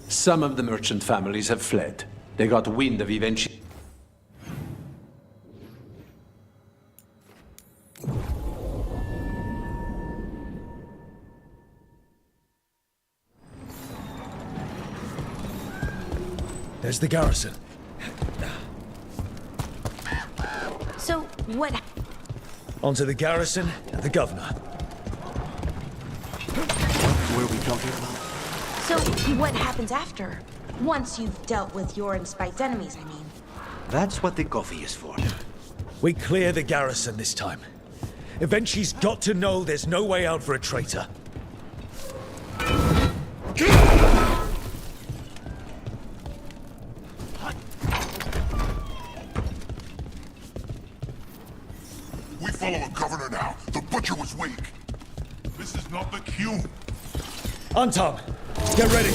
Some of the merchant families have fled. They got wind of Ivenchi. There's the garrison. So, what... Onto the garrison and the governor. What are we talking about? So, what happens after? Once you've dealt with your and Spite's enemies, I mean. That's what the coffee is for. We clear the garrison this time. Ivenchi's got to know there's no way out for a traitor. We follow the governor now. The butcher was weak. This is not the cue. ANTAAM, get ready.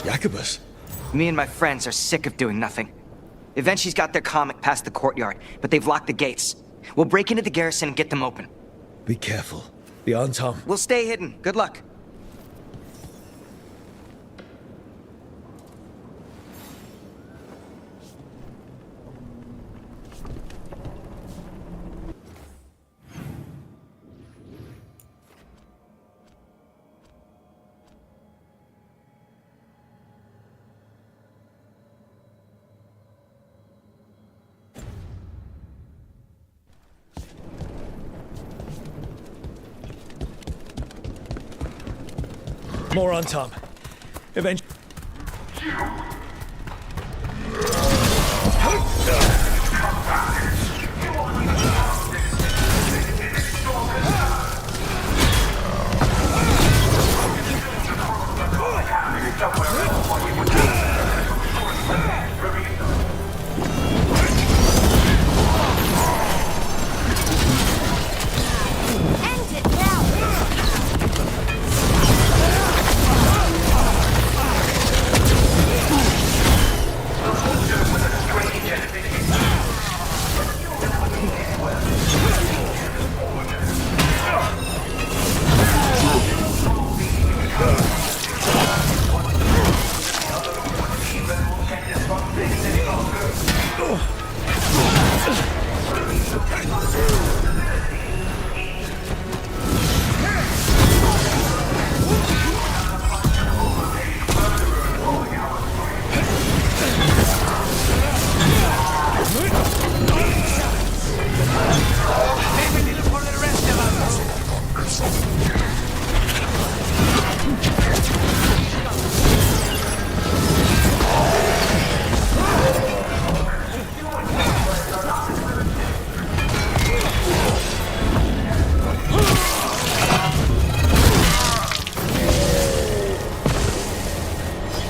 Jacobus? Me and my friends are sick of doing nothing. Ivenchi's got their comic past the courtyard, but they've locked the gates. We'll break into the garrison and get them open. Be careful. The ANTAAM... We'll stay hidden. Good luck. More ANTAAM. Eventually...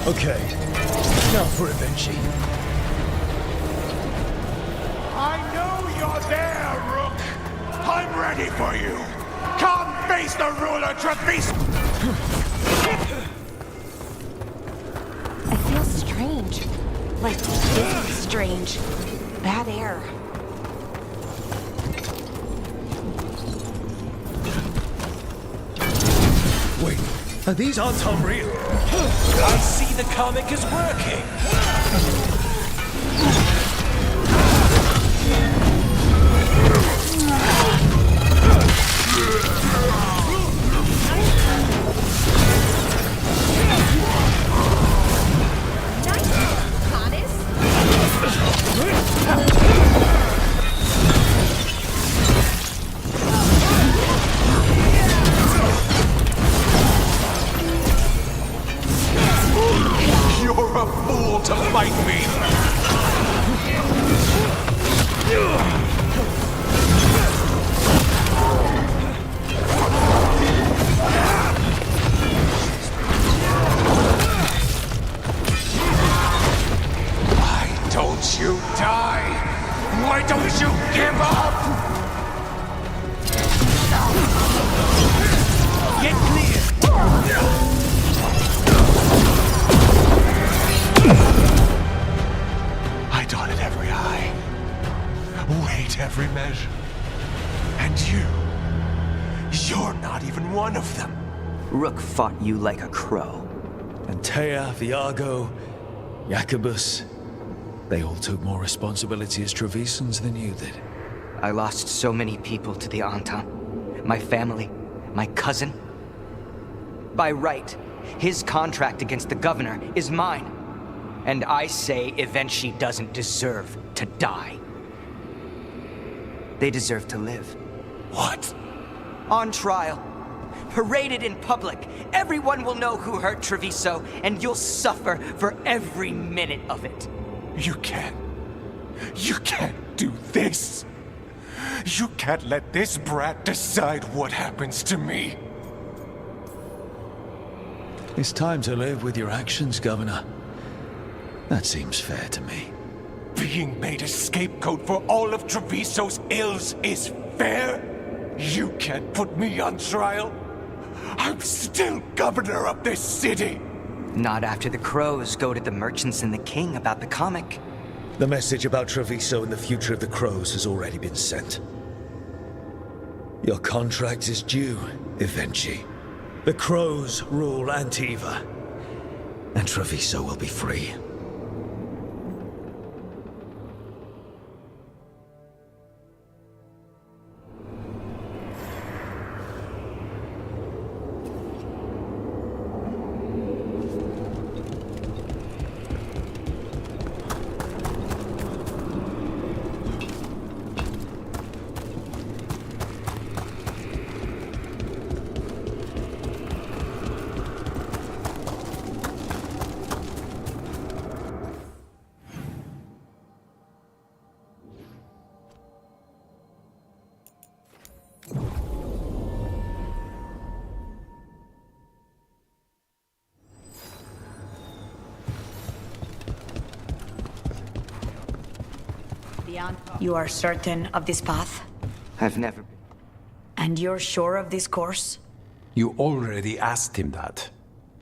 Okay, now for Evenchi. I know you're there, Rook! I'm ready for you! Come face the ruler, TREVISO! I feel strange. Like, really strange. Bad air. Wait, are these ANTAAM real? I see the comic is working! You're a fool to fight me! Why don't you die? Why don't you give up? Get clear! I dotted every I, weighed every measure. And you're not even one of them. Rook fought you like a crow. Antea, Viago, Jacobus. They all took more responsibility as Trevisans than you did. I lost so many people to the ANTAAM. My family, my cousin. By right, his contract against the governor is mine. And I say Evenchi doesn't deserve to die. They deserve to live. What? On trial. Paraded in public. Everyone will know who hurt Treviso, and you'll suffer for every minute of it. You can't do this. You can't let this brat decide what happens to me. It's time to live with your actions, Governor. That seems fair to me. Being made a scapegoat for all of Treviso's ills is fair? You can't put me on trial? I'm still governor of this city! Not after the crows go to the merchants and the king about the comic. The message about Treviso and the future of the crows has already been sent. Your contract is due, Evenchi. The crows rule Antiva, and Treviso will be free. You are certain of this path? I've never been. And you're sure of this course? You already asked him that.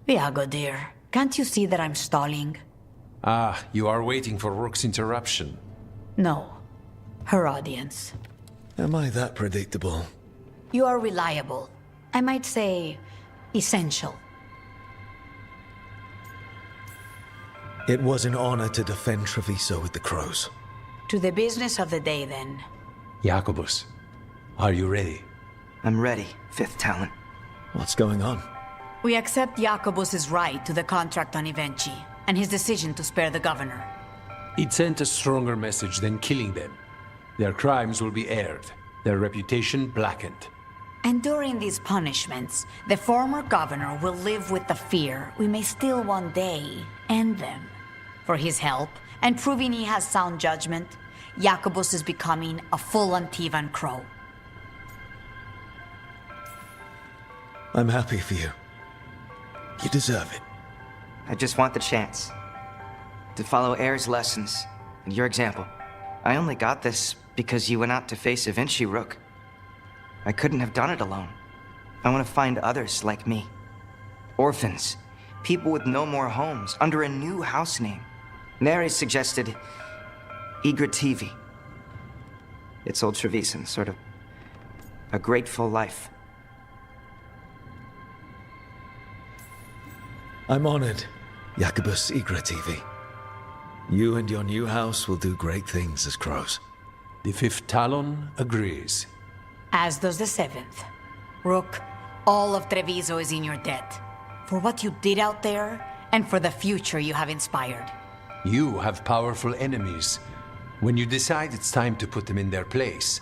Viago, dear, can't you see that I'm stalling? Ah, you are waiting for Rook's interruption. No. Her audience. Am I that predictable? You are reliable. I might say, essential. It was an honor to defend Treviso with the crows. To the business of the day, then. Jacobus, are you ready? I'm ready, Fifth Talon. What's going on? We accept Jacobus's right to the contract on Evenchi, and his decision to spare the governor. It sent a stronger message than killing them. Their crimes will be aired, their reputation blackened. And during these punishments, the former governor will live with the fear we may still one day end them. For his help, and proving he has sound judgment, Jacobus is becoming a full Antivan crow. I'm happy for you. You deserve it. I just want the chance to follow Air's lessons and your example. I only got this because you went out to face Vinci, Rook. I couldn't have done it alone. I want to find others like me. Orphans, people with no more homes, under a new house name. Neri suggested Igrativi. It's old Trevisan, sort of a grateful life. I'm honored, Jacobus Igrativi. You and your new house will do great things as crows. The 5th Talon agrees. As does the 7th. Rook, all of Treviso is in your debt. For what you did out there, and for the future you have inspired. You have powerful enemies. When you decide it's time to put them in their place,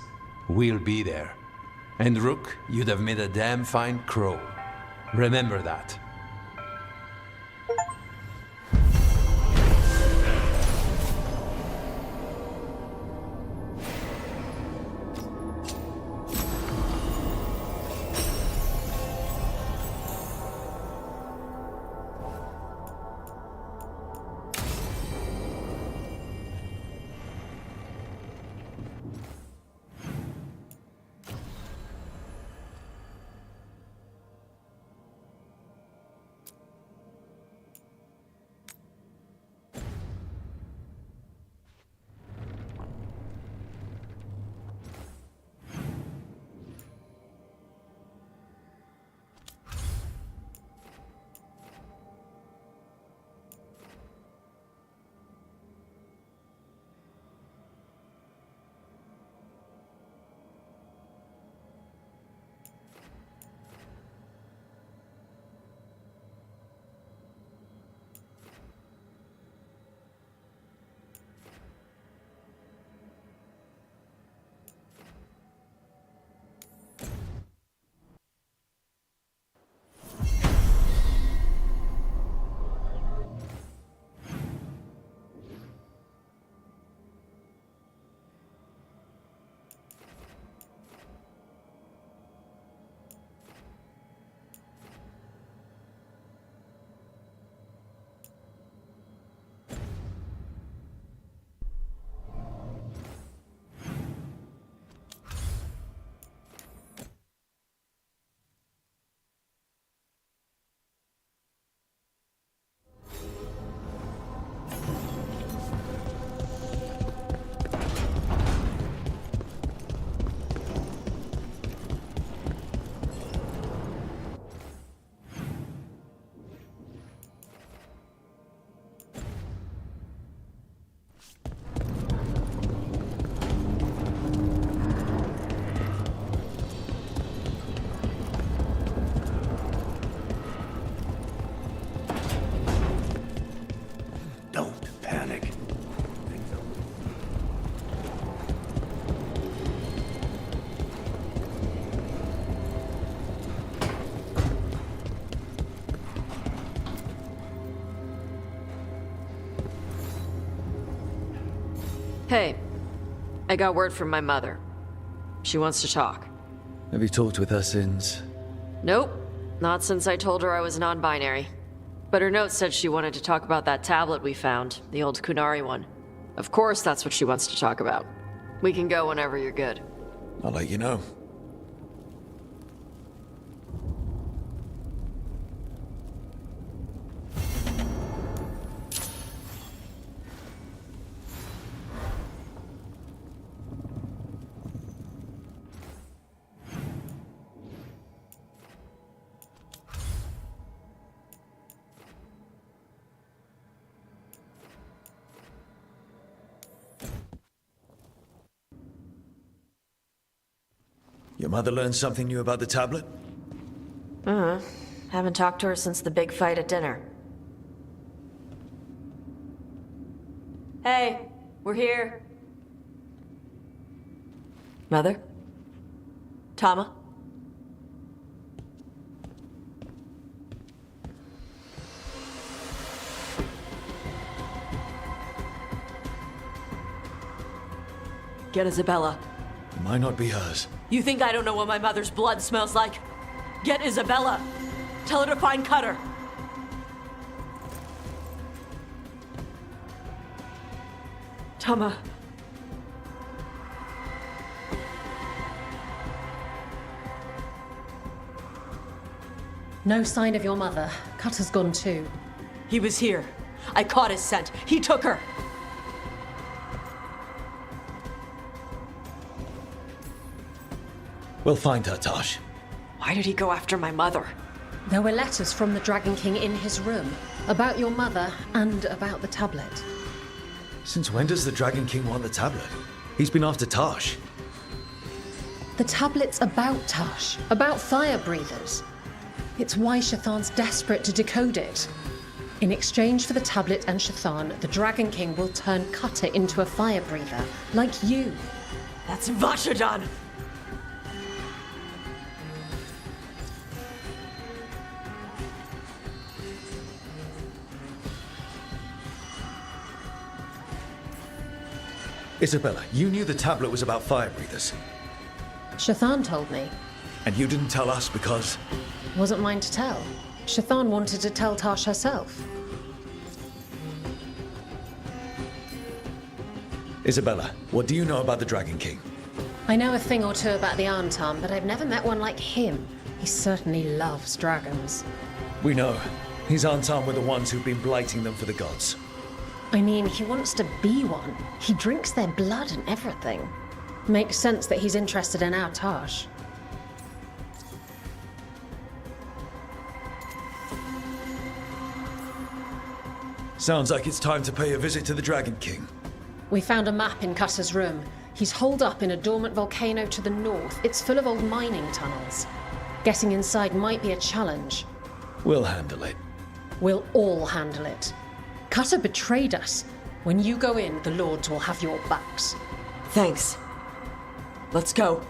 we'll be there. And Rook, you'd have made a damn fine crow. Remember that. Hey, I got word from my mother. She wants to talk. Have you talked with her since? Nope, not since I told her I was non-binary. But her note said she wanted to talk about that tablet we found, the old Kunari one. Of course that's what she wants to talk about. We can go whenever you're good. I'll let you know. Your mother learned something new about the tablet? Haven't talked to her since the big fight at dinner. Hey, we're here. Mother? Tama? Get Isabella. It might not be hers. You think I don't know what my mother's blood smells like? Get Isabella. Tell her to find Cutter. Tama. No sign of your mother. Cutter's gone too. He was here. I caught his scent. He took her. We'll find her, Tosh. Why did he go after my mother? There were letters from the Dragon King in his room about your mother and about the tablet. Since when does the Dragon King want the tablet? He's been after Tosh. The tablet's about Tosh, about fire breathers. It's why Shathan's desperate to decode it. In exchange for the tablet and Shathan, the Dragon King will turn Cutter into a fire breather, like you. That's Vashadan! Isabella, you knew the tablet was about fire breathers. Shathan told me. And you didn't tell us because... Wasn't mine to tell. Shathan wanted to tell Tosh herself. Isabella, what do you know about the Dragon King? I know a thing or two about the ANTAAM, but I've never met one like him. He certainly loves dragons. We know. His ANTAAM were the ones who've been blighting them for the gods. I mean, he wants to be one. He drinks their blood and everything. Makes sense that he's interested in our Tosh. Sounds like it's time to pay a visit to the Dragon King. We found a map in Cutter's room. He's holed up in a dormant volcano to the north. It's full of old mining tunnels. Getting inside might be a challenge. We'll handle it. We'll all handle it. Cutter betrayed us. When you go in, the Lords will have your backs. Thanks. Let's go.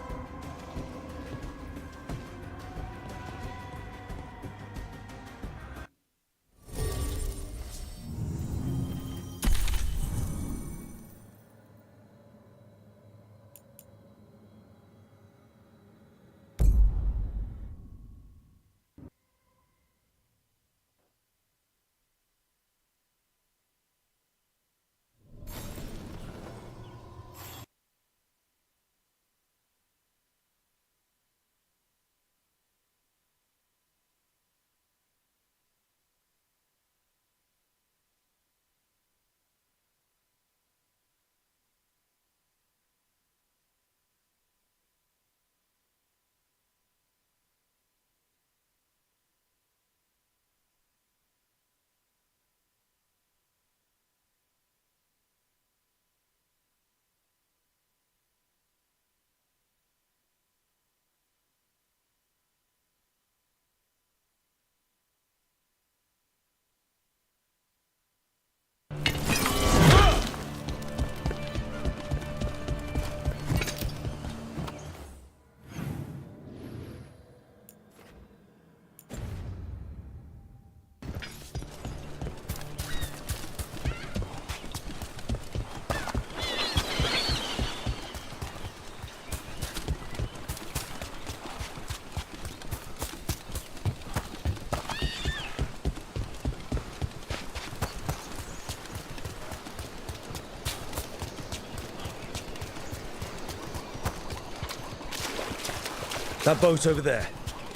That boat over there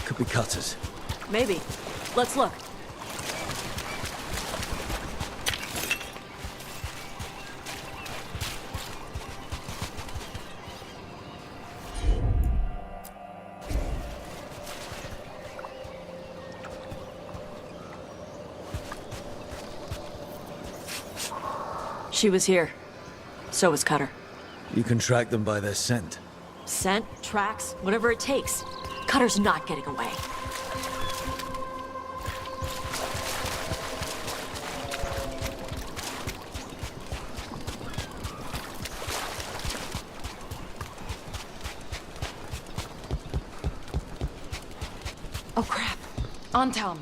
could be Cutter's. Maybe. Let's look. She was here. So was Cutter. You can track them by their scent. Scent, tracks, whatever it takes. Cutter's not getting away. Oh crap. ANTAAM.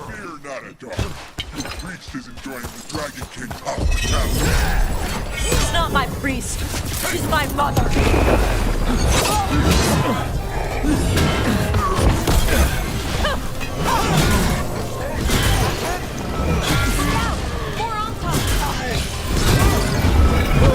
Fear not, a dog. Your priest is enjoying the Dragon King's hospitality. She's not my priest. She's my mother. More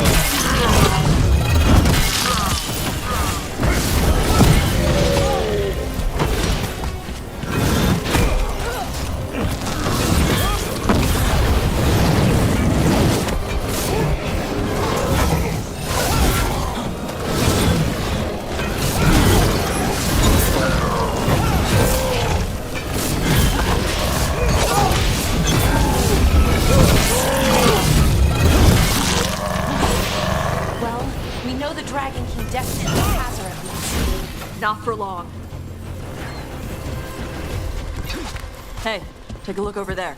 long. Hey, take a look over there.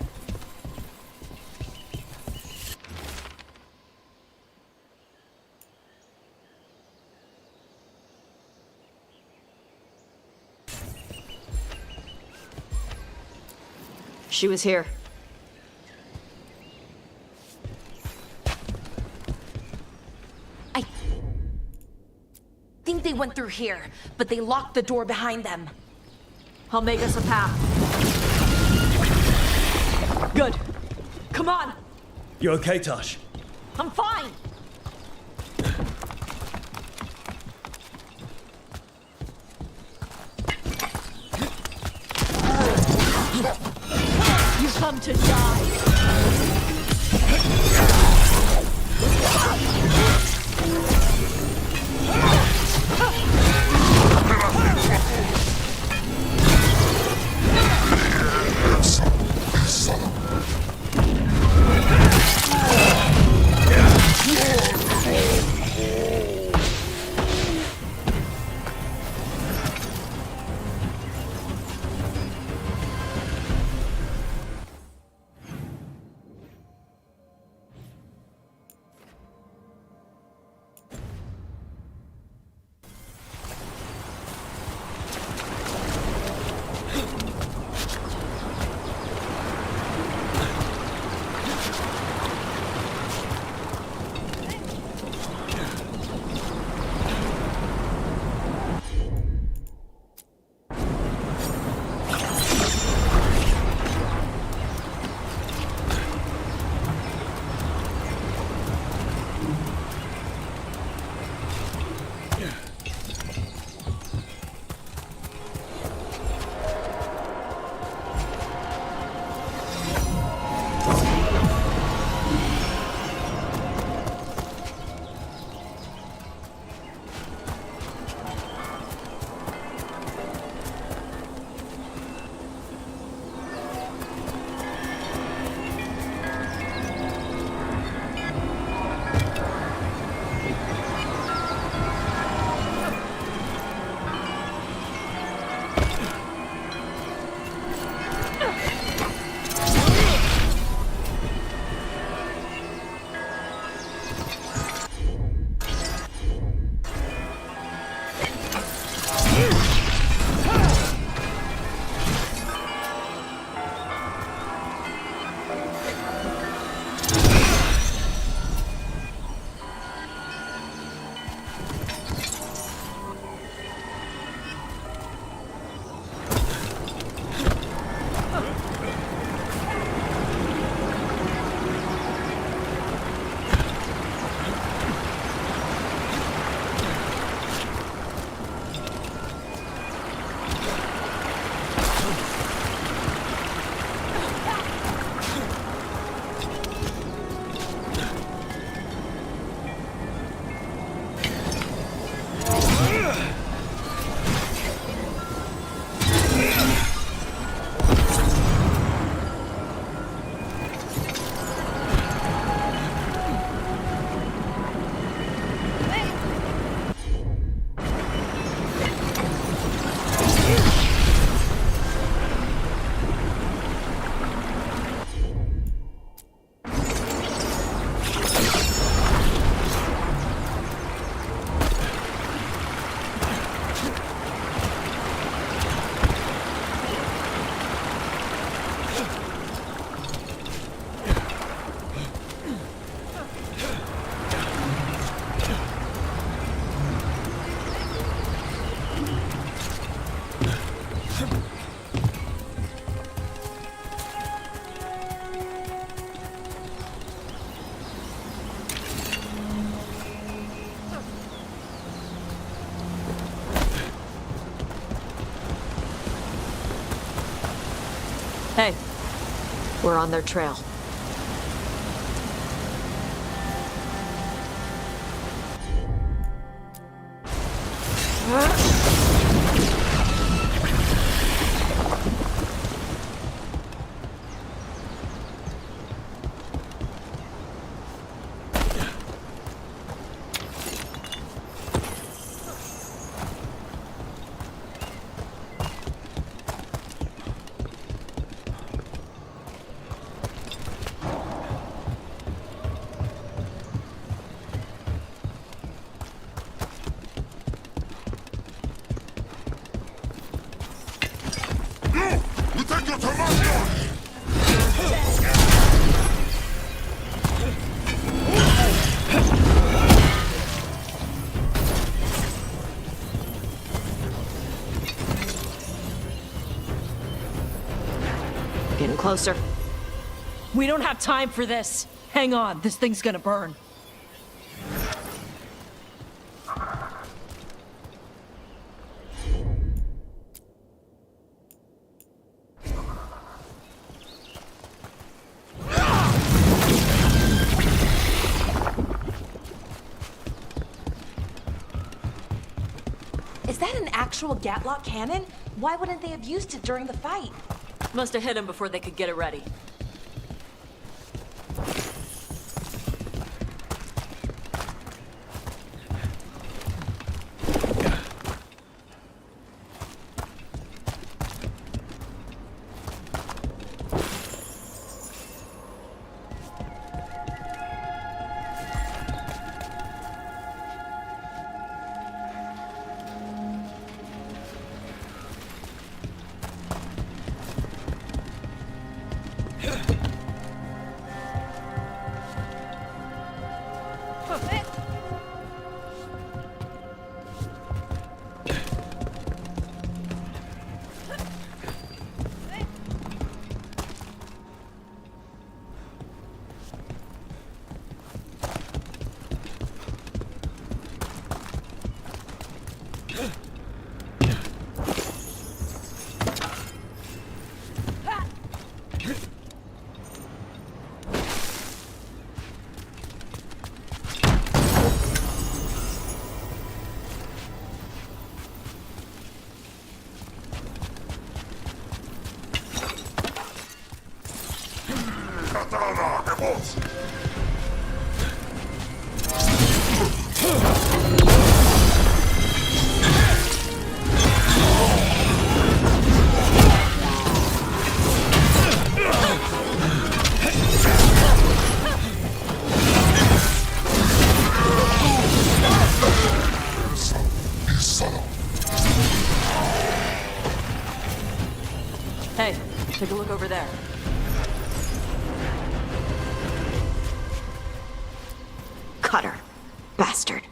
She was here. I think they went through here, but they locked the door behind them. I'll make us a path. Good. Come on! You okay, Tosh? I'm fine! You come to die! Hey, we're on their trail. Getting closer. We don't have time for this. Hang on, this thing's gonna burn. Is that an actual Gatlock cannon? Why wouldn't they have used it during the fight? Must have hit him before they could get it ready. Katana, hemos! Hey, take a look over there. Cutter. Bastard.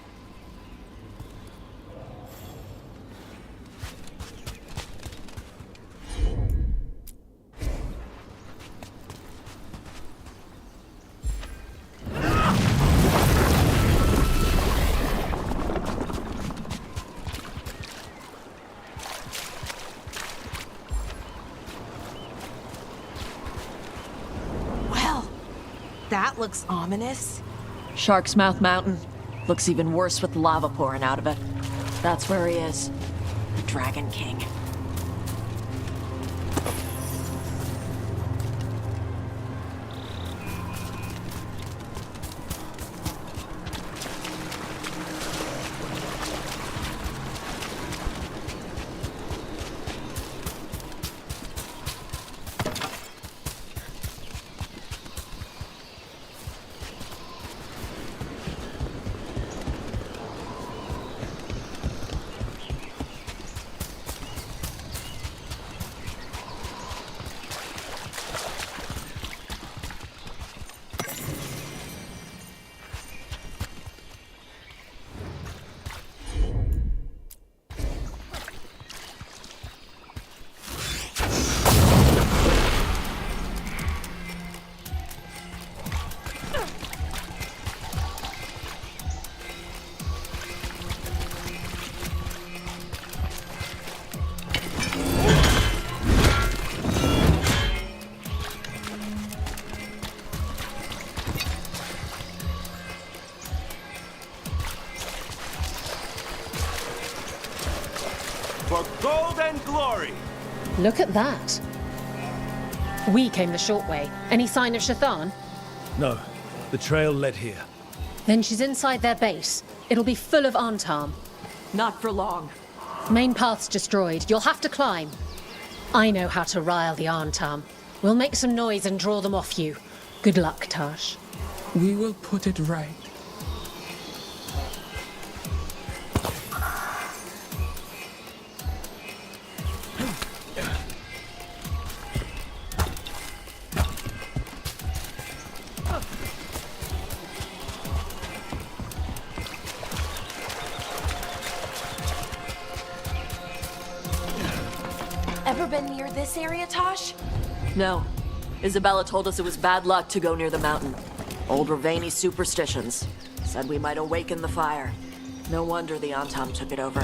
Well, that looks ominous. Shark's Mouth Mountain. Looks even worse with lava pouring out of it. That's where he is. The Dragon King. For gold and glory! Look at that. We came the short way. Any sign of Shathan? No, the trail led here. Then she's inside their base. It'll be full of ANTAAM. Not for long. Main path's destroyed. You'll have to climb. I know how to rile the ANTAAM. We'll make some noise and draw them off you. Good luck, Tash. We will put it right. Ever been near this area, Tosh? No, Isabella told us it was bad luck to go near the mountain. Old Ravani superstitions. Said we might awaken the fire. No wonder the ANTAAM took it over.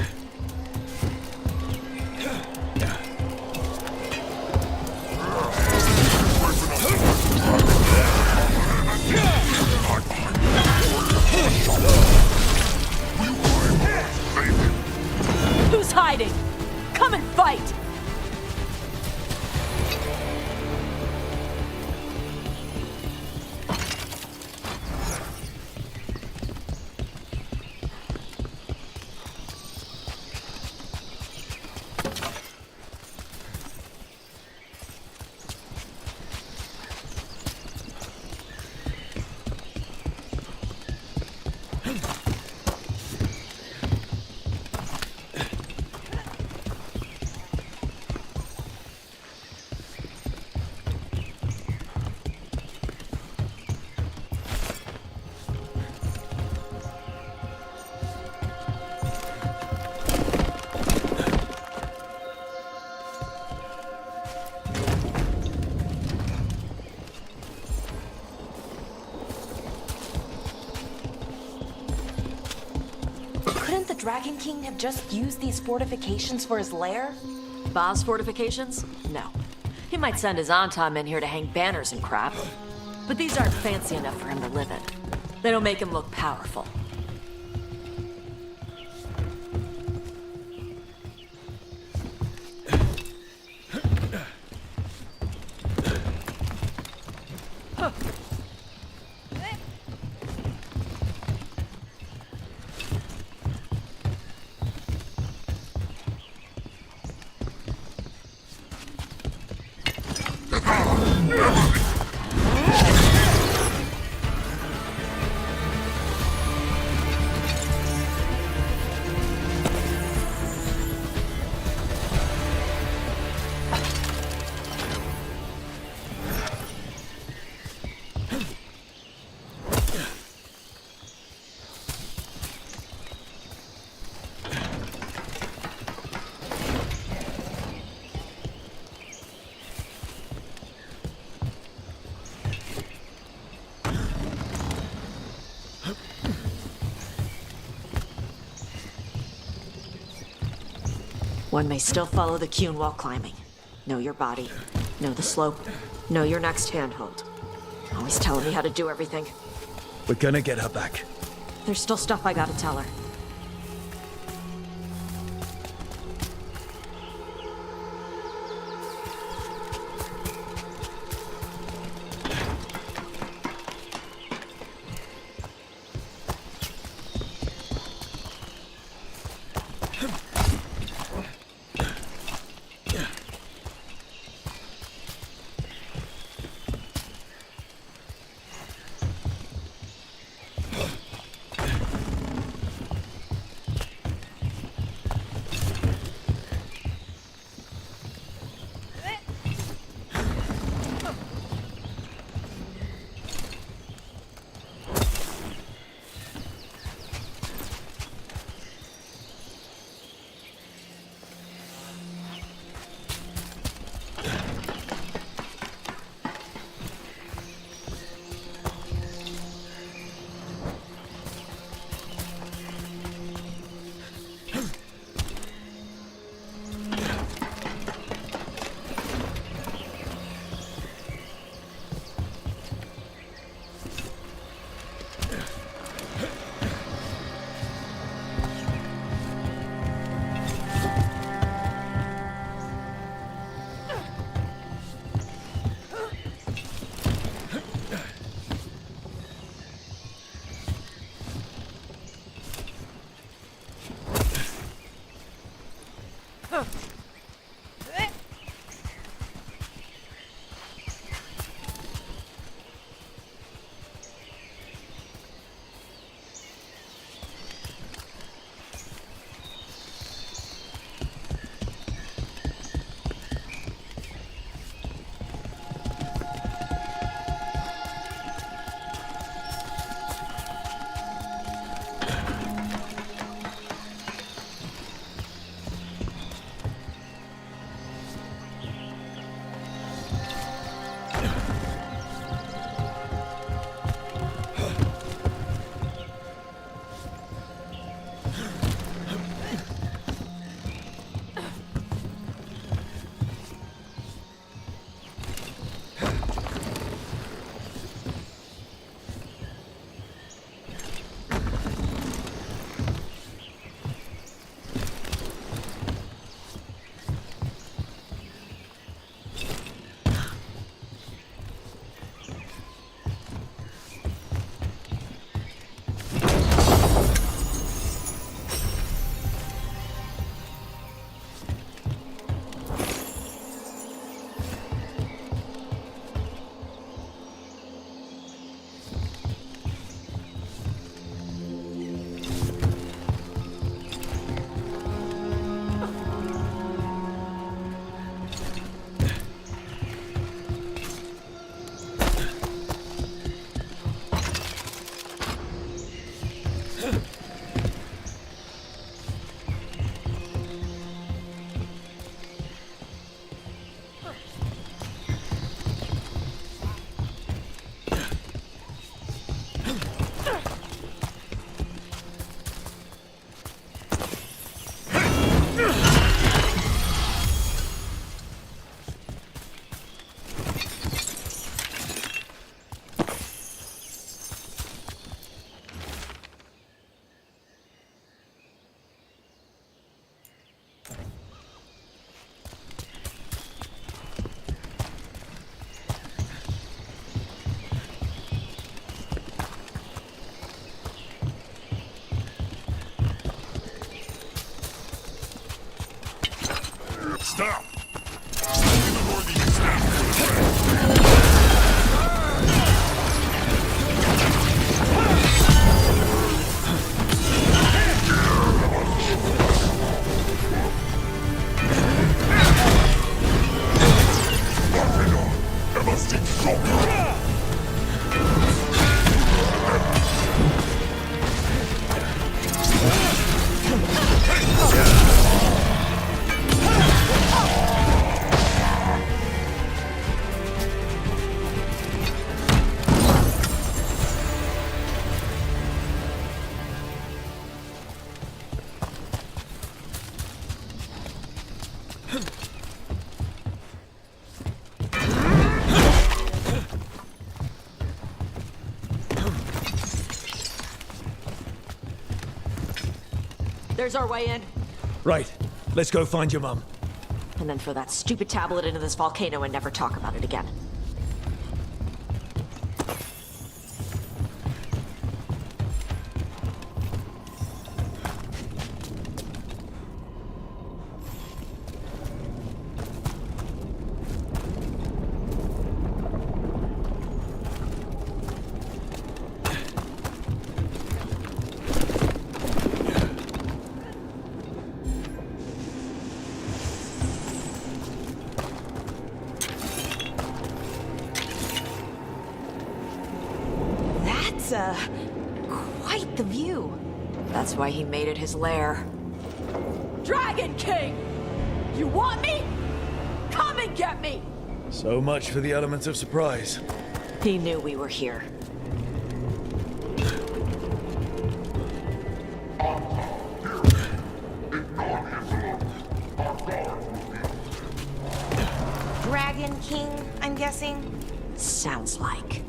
Who's hiding? Come and fight! Couldn't the Dragon King have just used these fortifications for his lair? Ba's fortifications? No. He might send his ANTAAM in here to hang banners and crap. But these aren't fancy enough for him to live in. They don't make him look powerful. One may still follow the Cune while climbing. Know your body, know the slope, know your next handhold. Always telling me how to do everything. We're gonna get her back. There's still stuff I gotta tell her. There's our way in. Right. Let's go find your mum. And then throw that stupid tablet into this volcano and never talk about it again. Quite the view. That's why he made it his lair. Dragon King! You want me? Come and get me! So much for the element of surprise. He knew we were here. Dragon King, I'm guessing? Sounds like.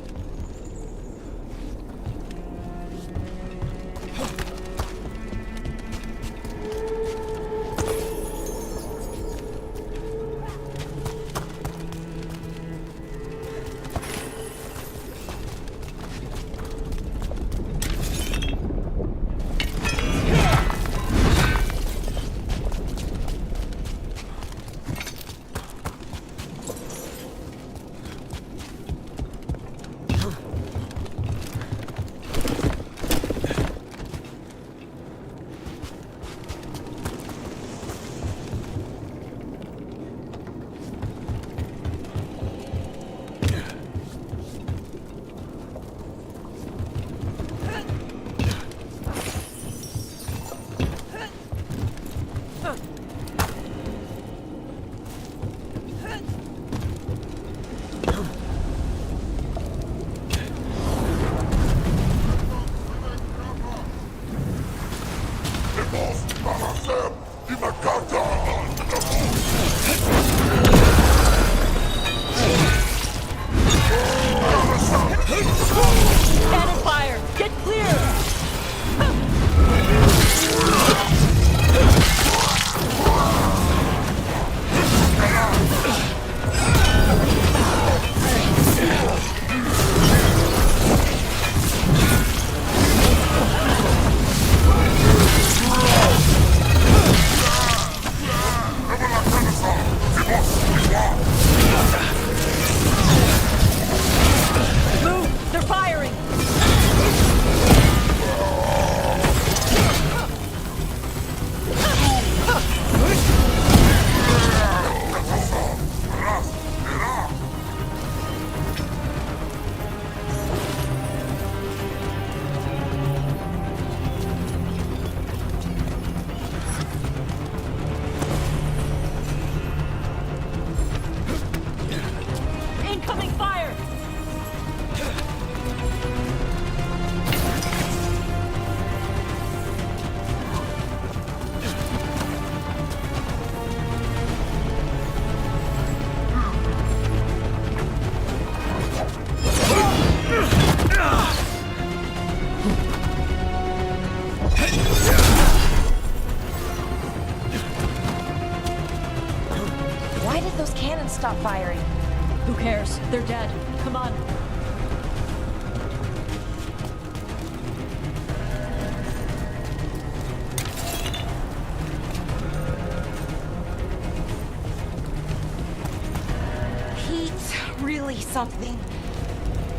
Cannon fire! Get clear! Move! They're firing! Incoming fire! Why did those cannons stop firing? Who cares? They're dead. Come on. Heat's really something.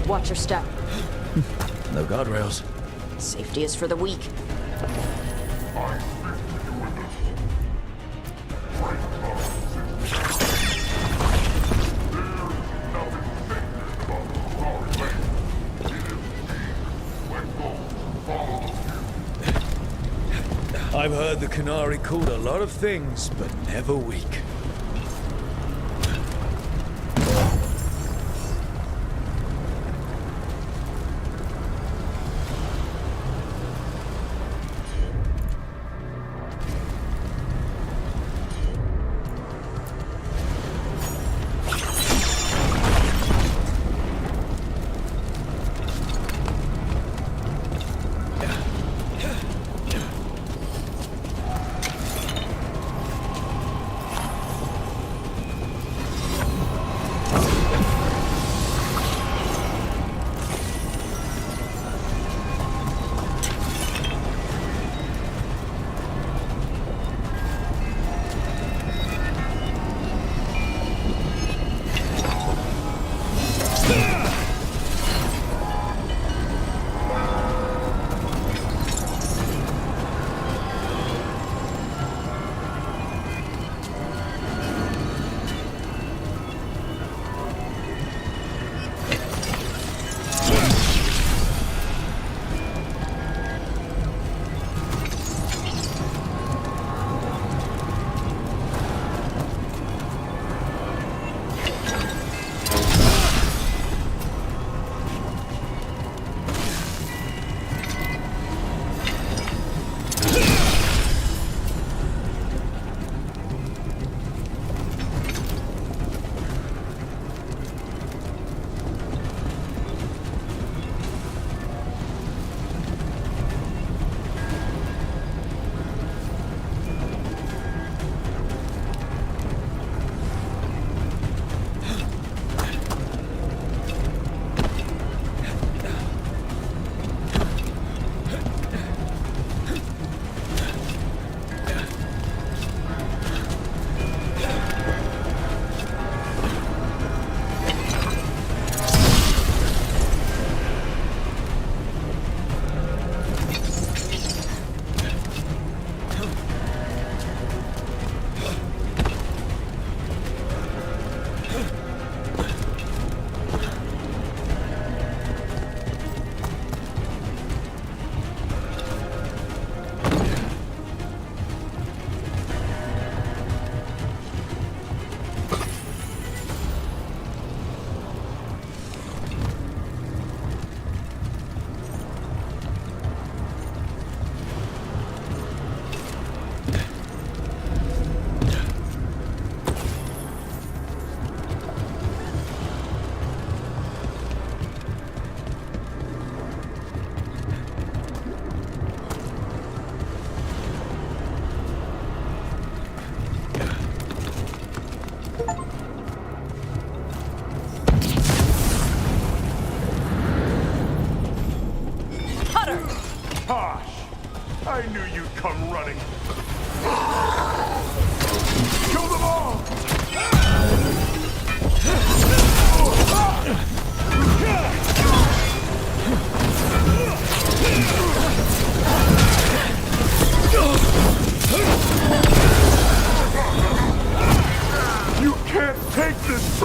Watch your step. No guardrails. Safety is for the weak. I've heard the Canary called a lot of things, but never weak.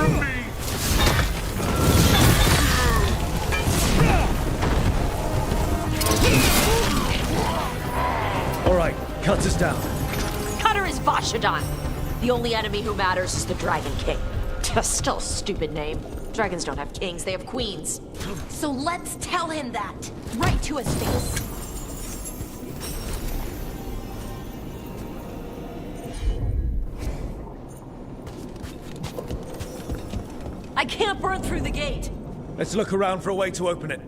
from me! All right, cuts us down. Cutter is Vashodon. The only enemy who matters is the Dragon King. Still a stupid name. Dragons don't have kings, they have queens. So let's tell him that, right to his face. I can't burn through the gate. Let's look around for a way to open it.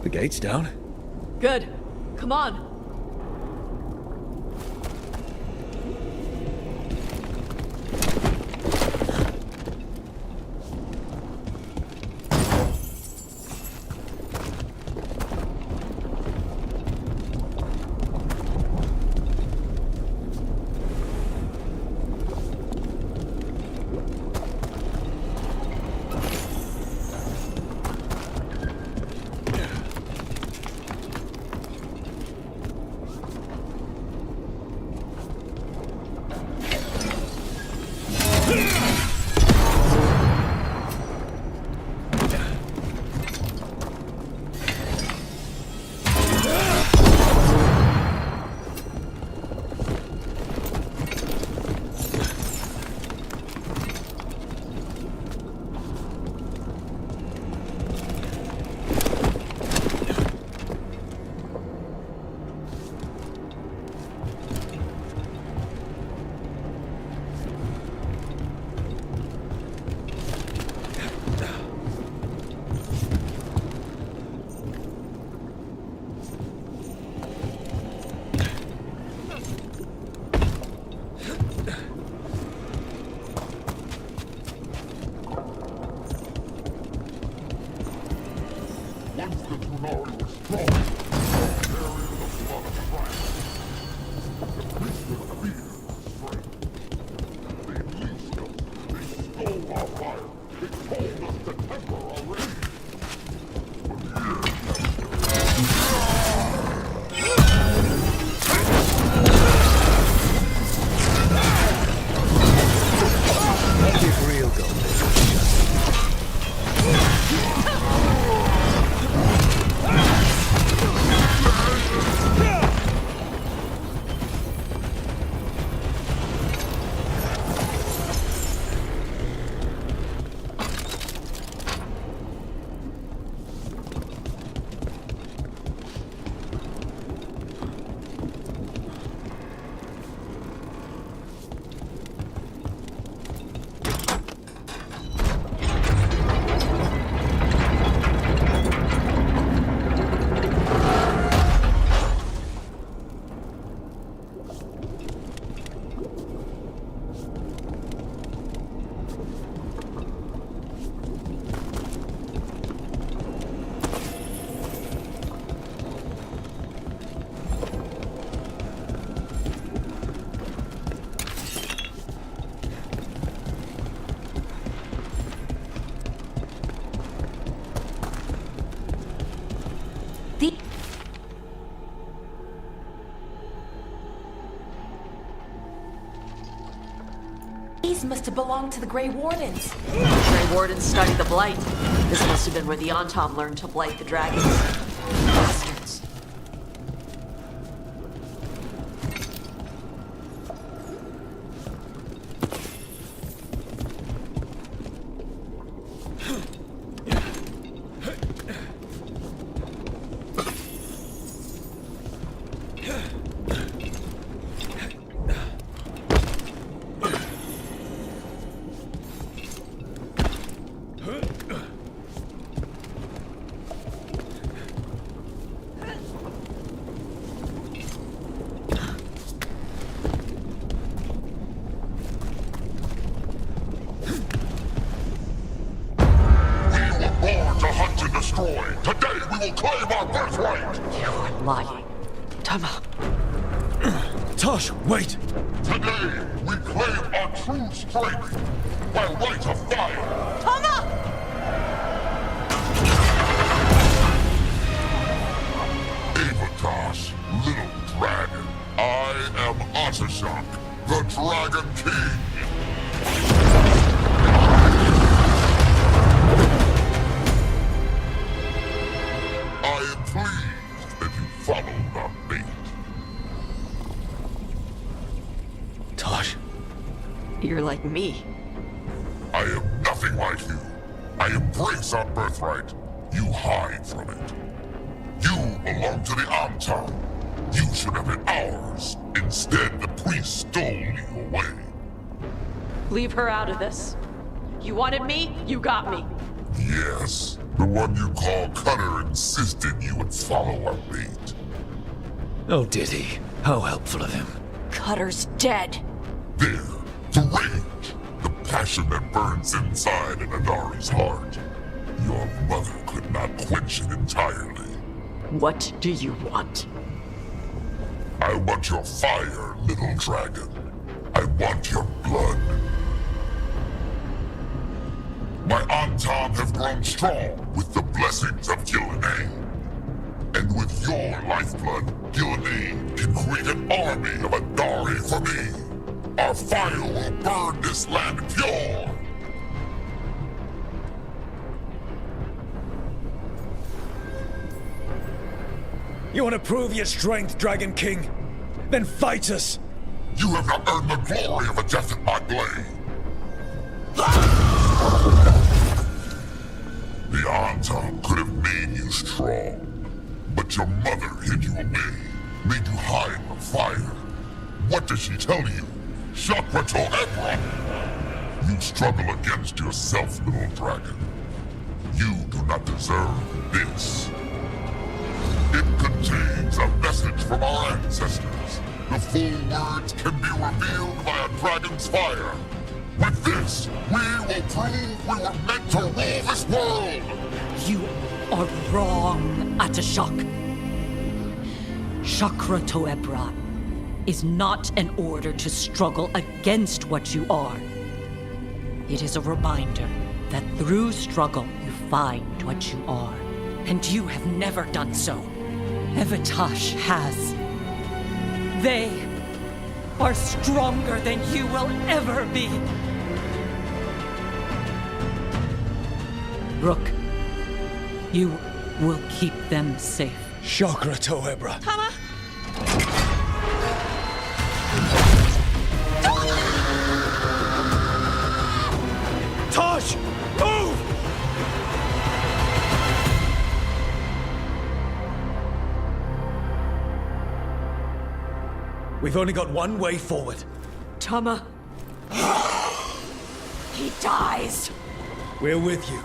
The gate's down. Good. Come on. Once the Qunari were strong, carrying the blood of France. The priesthood feared strength. They leashed us. They stole our fire. They told us to temper our rage. But years Let's get real, Goldie. These must have belonged to the Grey Wardens. The Grey Wardens studied the Blight. This must have been where the ANTAAM learned to blight the dragons. Bastards. Today we will claim our birthright! You are lying. Tama. Tosh, wait! Today we claim our true strength by right of fire! Tama! Avatosh, little dragon. I am Otashok, the Dragon King! I am pleased that you followed our bait. Tosh. You're like me. I am nothing like you. I embrace our birthright. You hide from it. You belong to the ANTAAM. You should have been ours. Instead, the priest stole you away. Leave her out of this. You wanted me, you got me. Yes, the one you call Cutter insisted you would follow our bait. Oh, did he? How helpful of him. Cutter's dead. There, the rage, the passion that burns inside an Adari's heart. Your mother could not quench it entirely. What do you want? I want your fire, little dragon. I want your blood. My ANTAAM have grown strong with the blessings of Gillenane. And with your lifeblood, Gillenane can create an army of Adari for me. Our fire will burn this land pure. You want to prove your strength, Dragon King? Then fight us! You have not earned the glory of a death at my blade. The ANTAAM could have made you strong, but your mother hid you away, made you hide the fire. What does she tell you? Chakra Toebra! You struggle against yourself, little dragon. You do not deserve this. It contains a message from our ancestors. The full words can be revealed by a dragon's fire. With this, we will prove we were meant to rule this world! You are wrong, Atashak. Chakra Toebra is not an order to struggle against what you are. It is a reminder that through struggle you find what you are. And you have never done so. Evitash has. They are stronger than you will ever be. Rook, you will keep them safe. Chakra Toebra. Tama! Tosh! Move! We've only got one way forward. Tama. He dies. We're with you.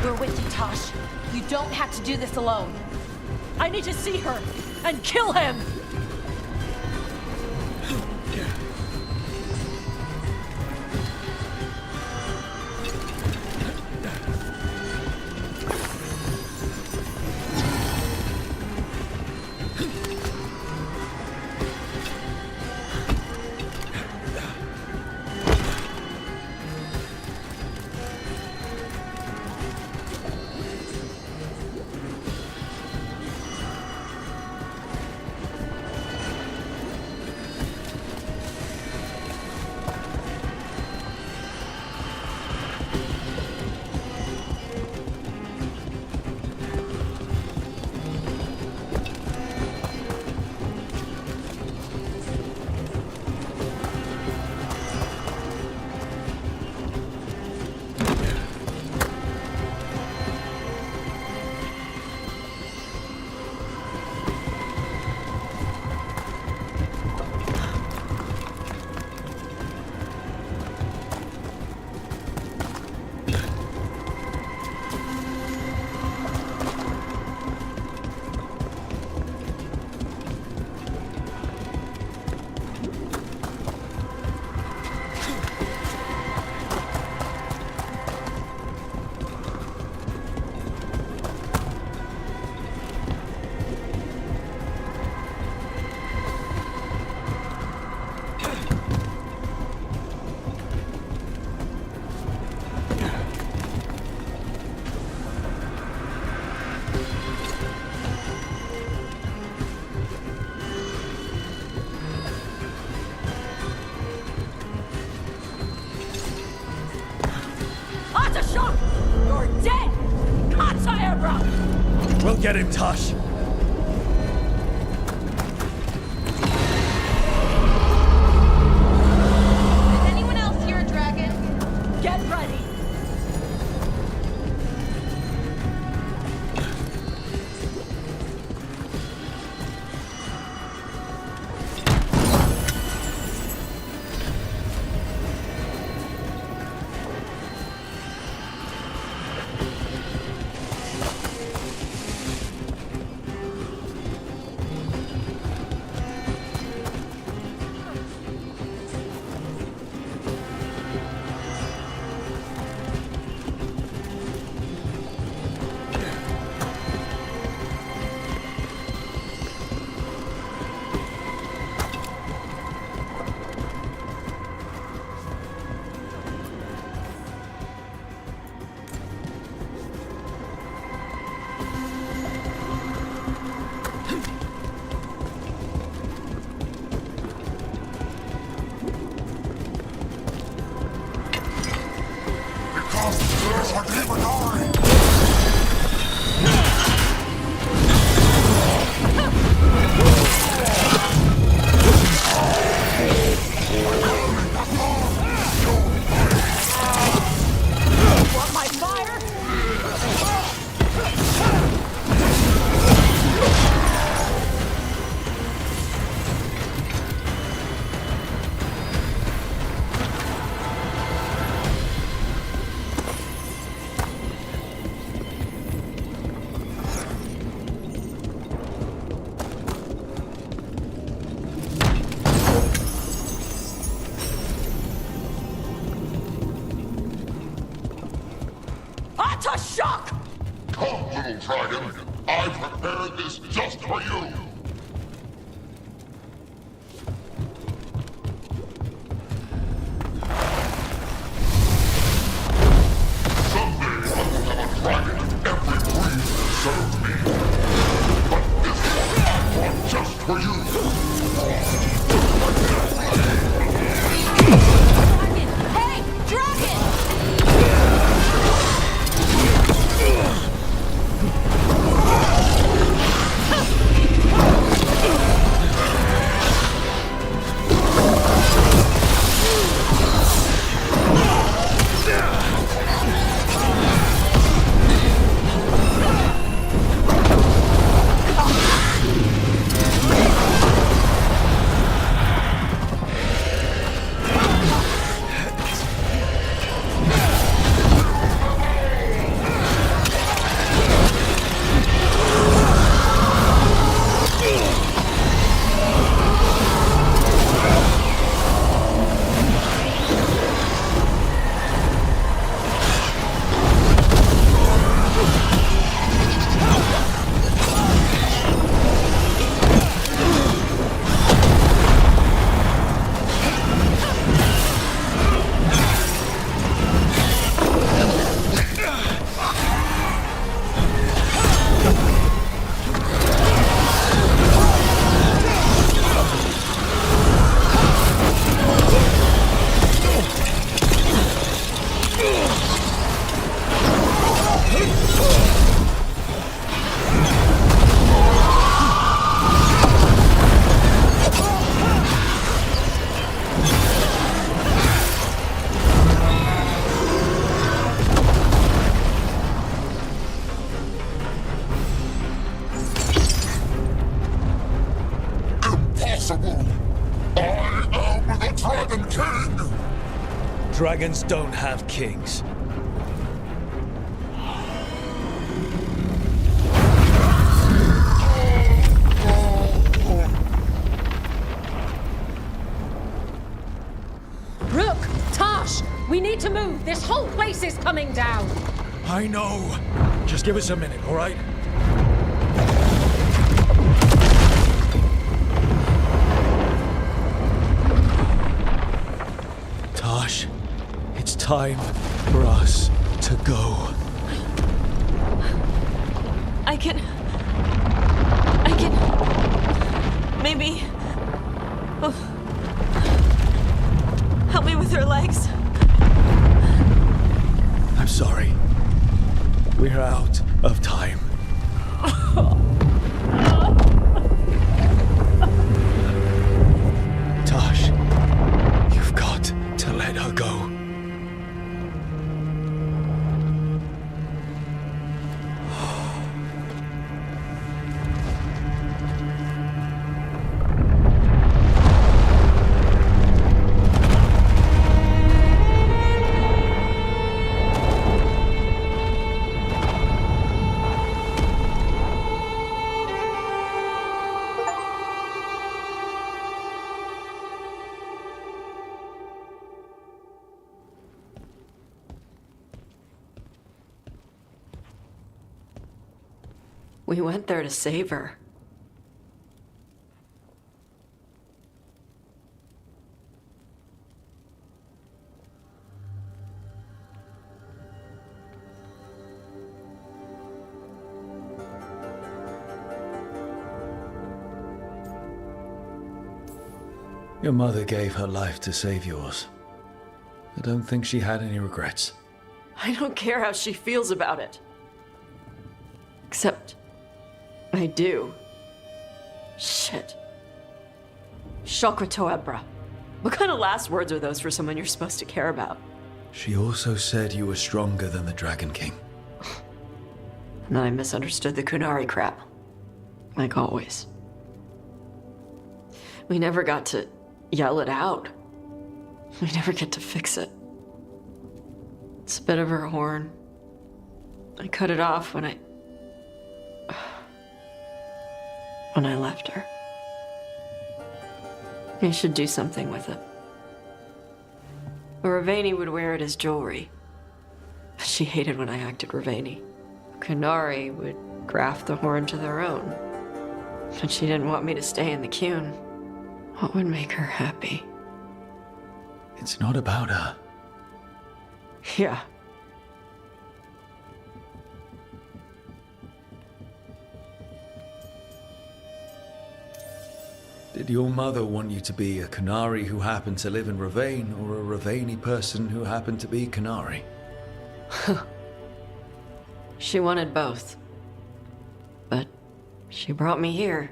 We're with you, Tosh. You don't have to do this alone. I need to see her and kill him! You're dead! KATARANDA! We'll get him, Tosh. Is anyone else here a dragon? Get ready! Want my fire? Shock! Come, little dragon. I prepared this just for you. Someday I will have a dragon in every breed that serves me. But this one I brought just for you. Hey, dragon! Dragons don't have kings. Rook! Tosh! We need to move! This whole place is coming down! I know. Just give us a minute, all right? Tosh, it's time for us to go. I can... Maybe... Oh. Help me with her legs. I'm sorry. We're out of time. Tosh, you've got to let her go. We went there to save her. Your mother gave her life to save yours. I don't think she had any regrets. I don't care how she feels about it. Except, I do. Shit. Chakra Toebra. What kind of last words are those for someone you're supposed to care about? She also said you were stronger than the Dragon King. And I misunderstood the Kunari crap. Like always. We never got to yell it out. We never get to fix it. It's a bit of her horn. I cut it off when I left her. I should do something with it. Ravani would wear it as jewelry. But she hated when I acted Ravani. Kunari would graft the horn to their own. But she didn't want me to stay in the Qun. What would make her happy? It's not about her. Yeah. Did your mother want you to be a Kunari who happened to live in Ravane, or a Ravani person who happened to be Kunari? She wanted both. But she brought me here.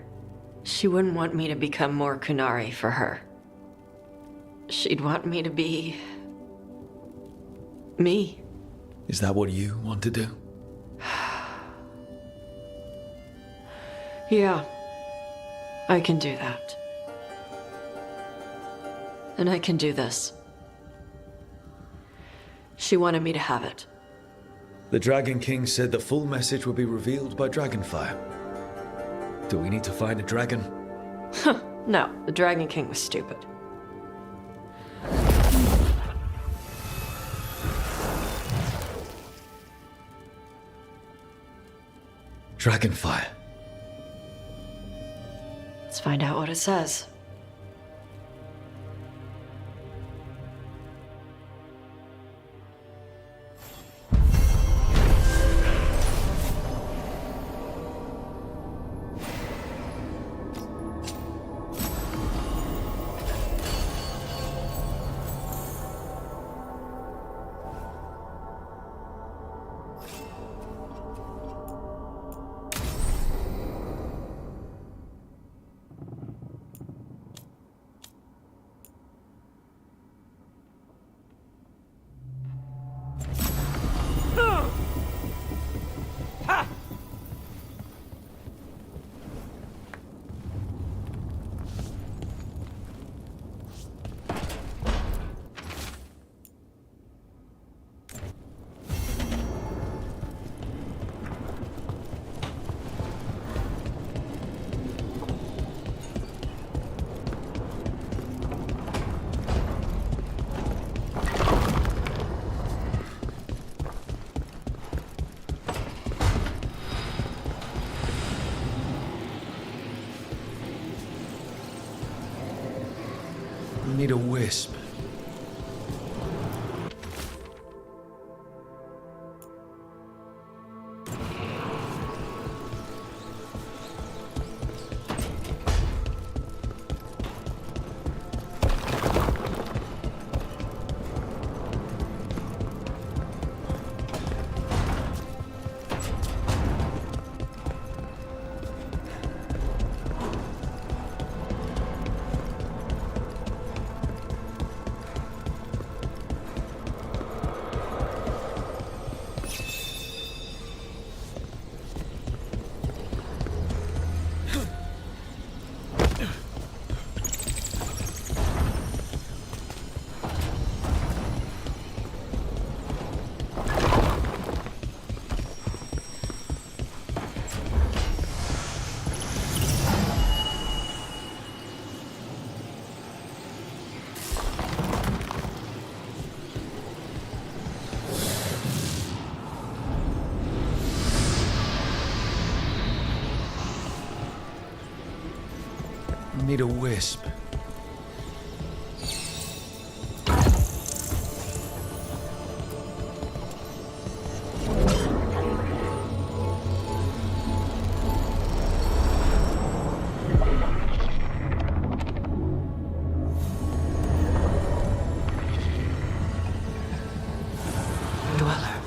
She wouldn't want me to become more Kunari for her. She'd want me to be... me. Is that what you want to do? Yeah. I can do that. And I can do this. She wanted me to have it. The Dragon King said the full message will be revealed by Dragonfire. Do we need to find a dragon? No, the Dragon King was stupid. Dragonfire. Let's find out what it says. We need a wisp. We need a wisp. Dweller.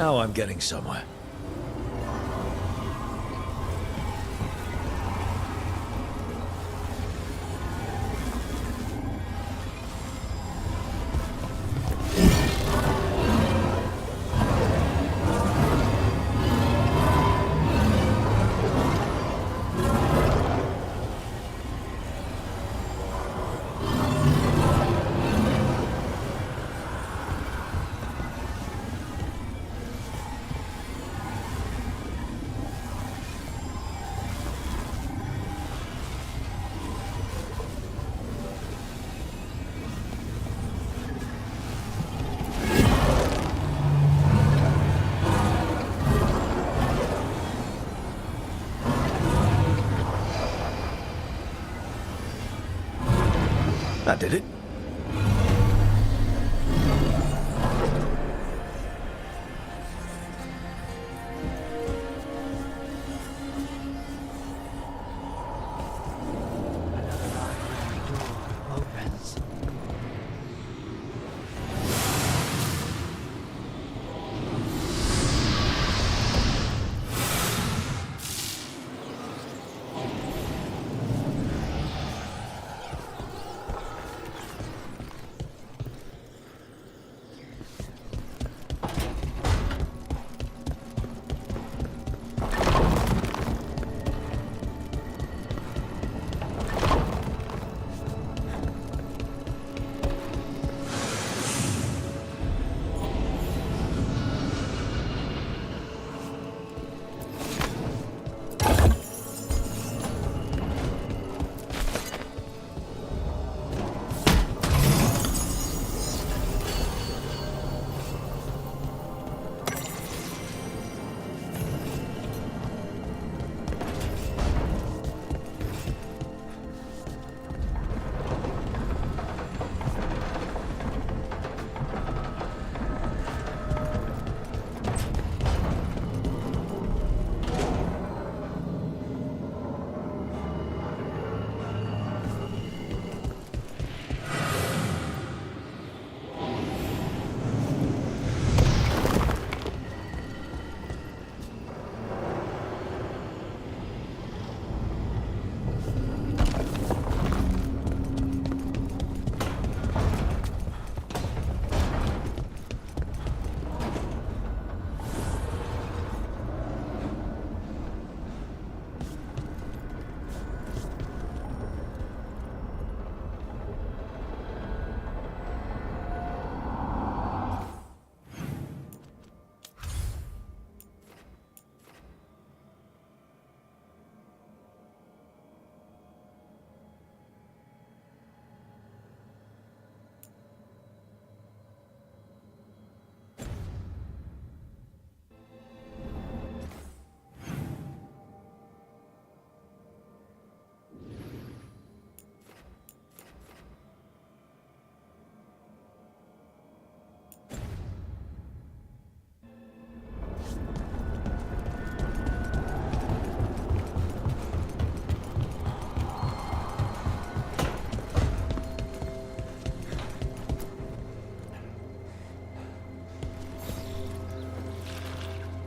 Now I'm getting somewhere. That did it.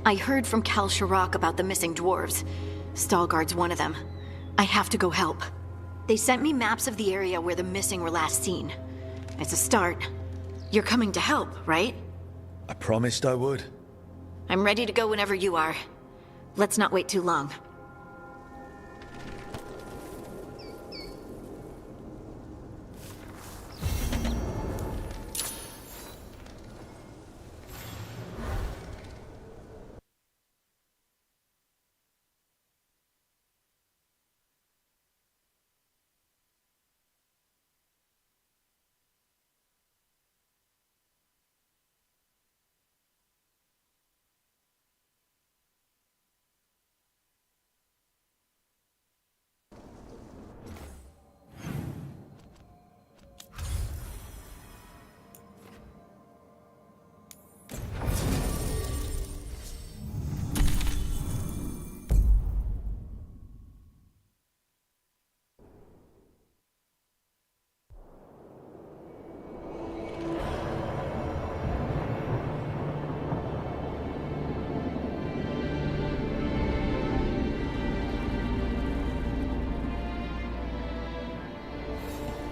I heard from Cal Shirak about the missing dwarves. Stalguard's one of them. I have to go help. They sent me maps of the area where the missing were last seen. It's a start. You're coming to help, right? I promised I would. I'm ready to go whenever you are. Let's not wait too long.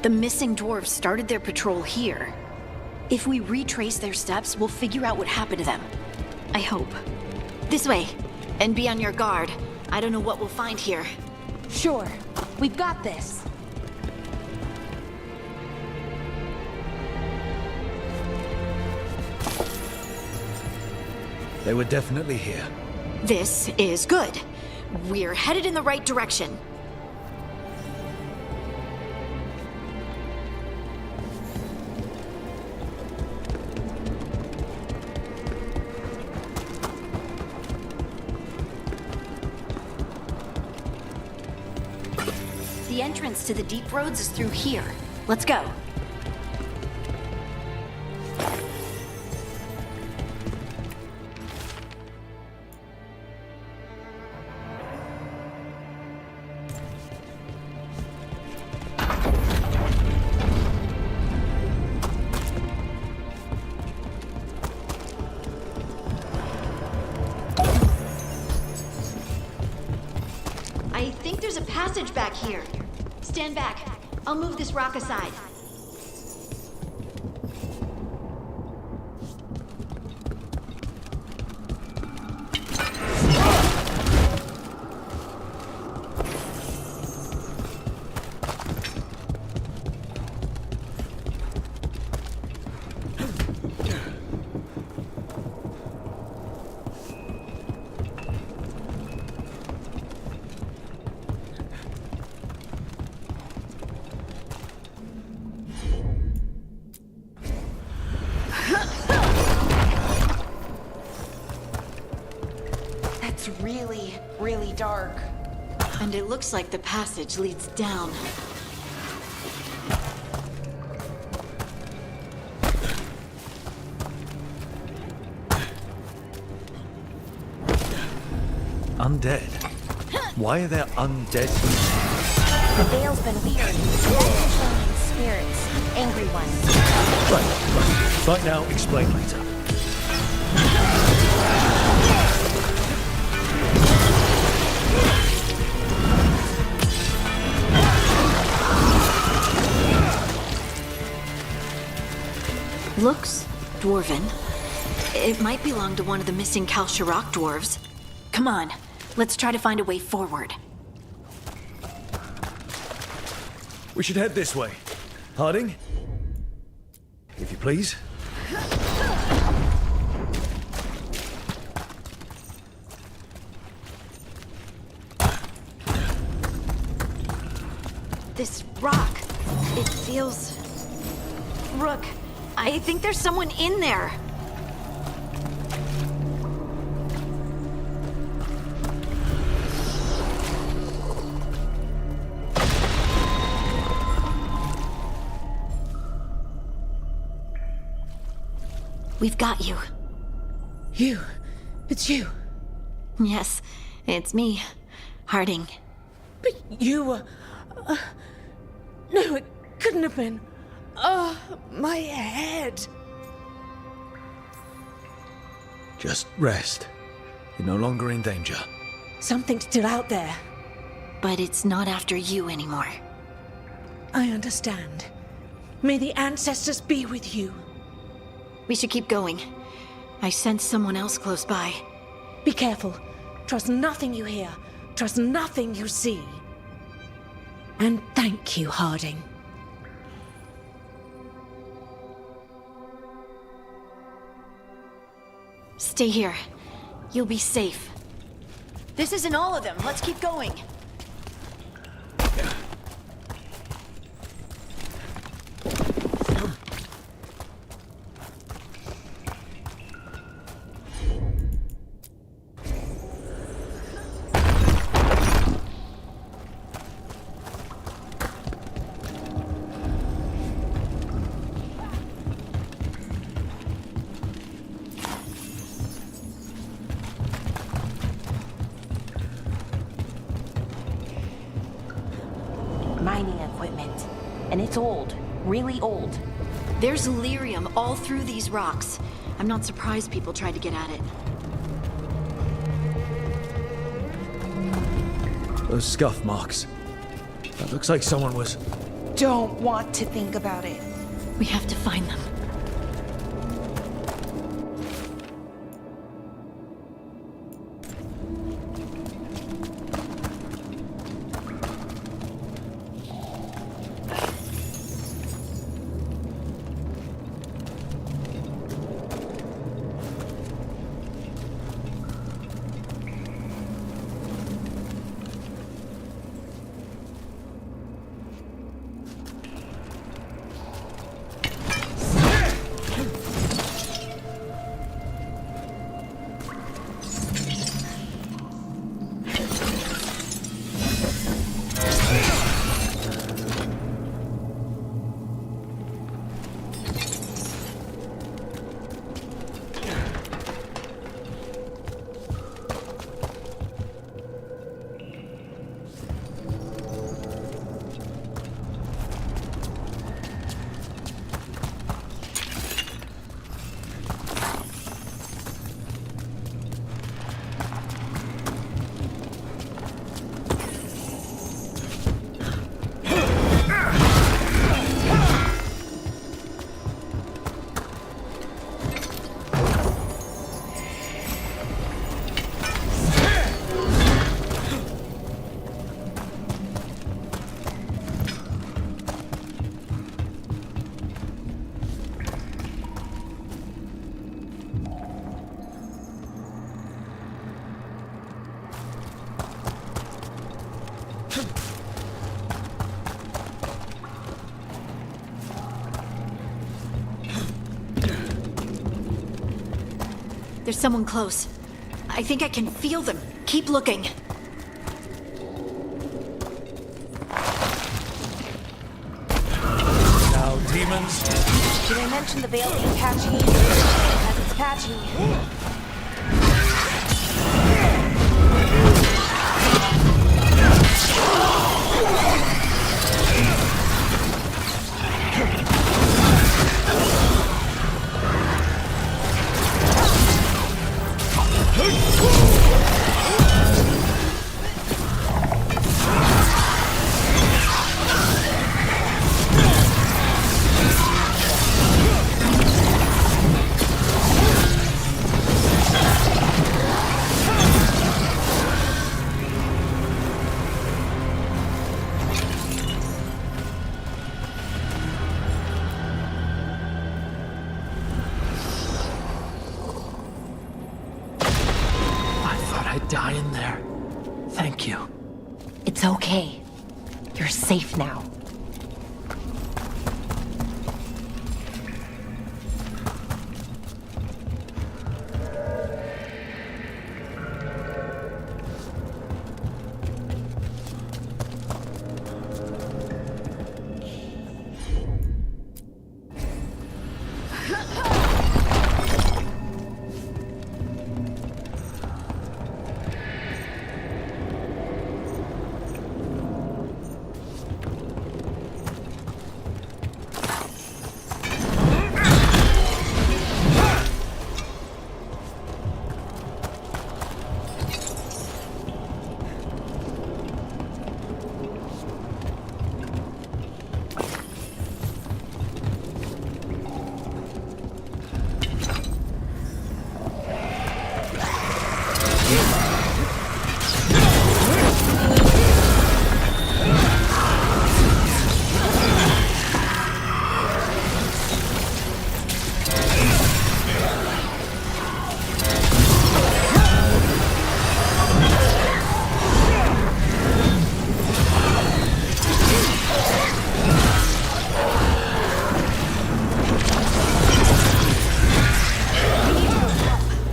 The missing dwarves started their patrol here. If we retrace their steps, we'll figure out what happened to them. I hope. This way. And be on your guard. I don't know what we'll find here. Sure. We've got this. They were definitely here. This is good. We're headed in the right direction. The entrance to the deep roads is through here. Let's go. I think there's a passage back here. Stand back. I'll move this rock aside. It's really, really dark. And it looks like the passage leads down. Undead? Why are there undead? The veil's been weird. Dead spirits. Angry ones. Right. Fight now, explain later. Looks dwarven. It might belong to one of the missing Kalsharok dwarves. Come on, let's try to find a way forward. We should head this way. Harding? If you please. This rock, it feels... Rook, I think there's someone in there. We've got you. You? It's you? Yes, it's me, Harding. But you were... no, it couldn't have been. Oh, my head. Just rest. You're no longer in danger. Something's still out there. But it's not after you anymore. I understand. May the ancestors be with you. We should keep going. I sense someone else close by. Be careful. Trust nothing you hear. Trust nothing you see. And thank you, Harding. Stay here. You'll be safe. This isn't all of them. Let's keep going. Mining equipment. And it's old. Really old. There's lyrium all through these rocks. I'm not surprised people tried to get at it. Those scuff marks. That looks like someone was don't want to think about it. We have to find them. There's someone close. I think I can feel them. Keep looking. Now, demons. Did I mention the veil being patchy? As it's patchy. I'd die in there. Thank you. It's okay. You're safe now.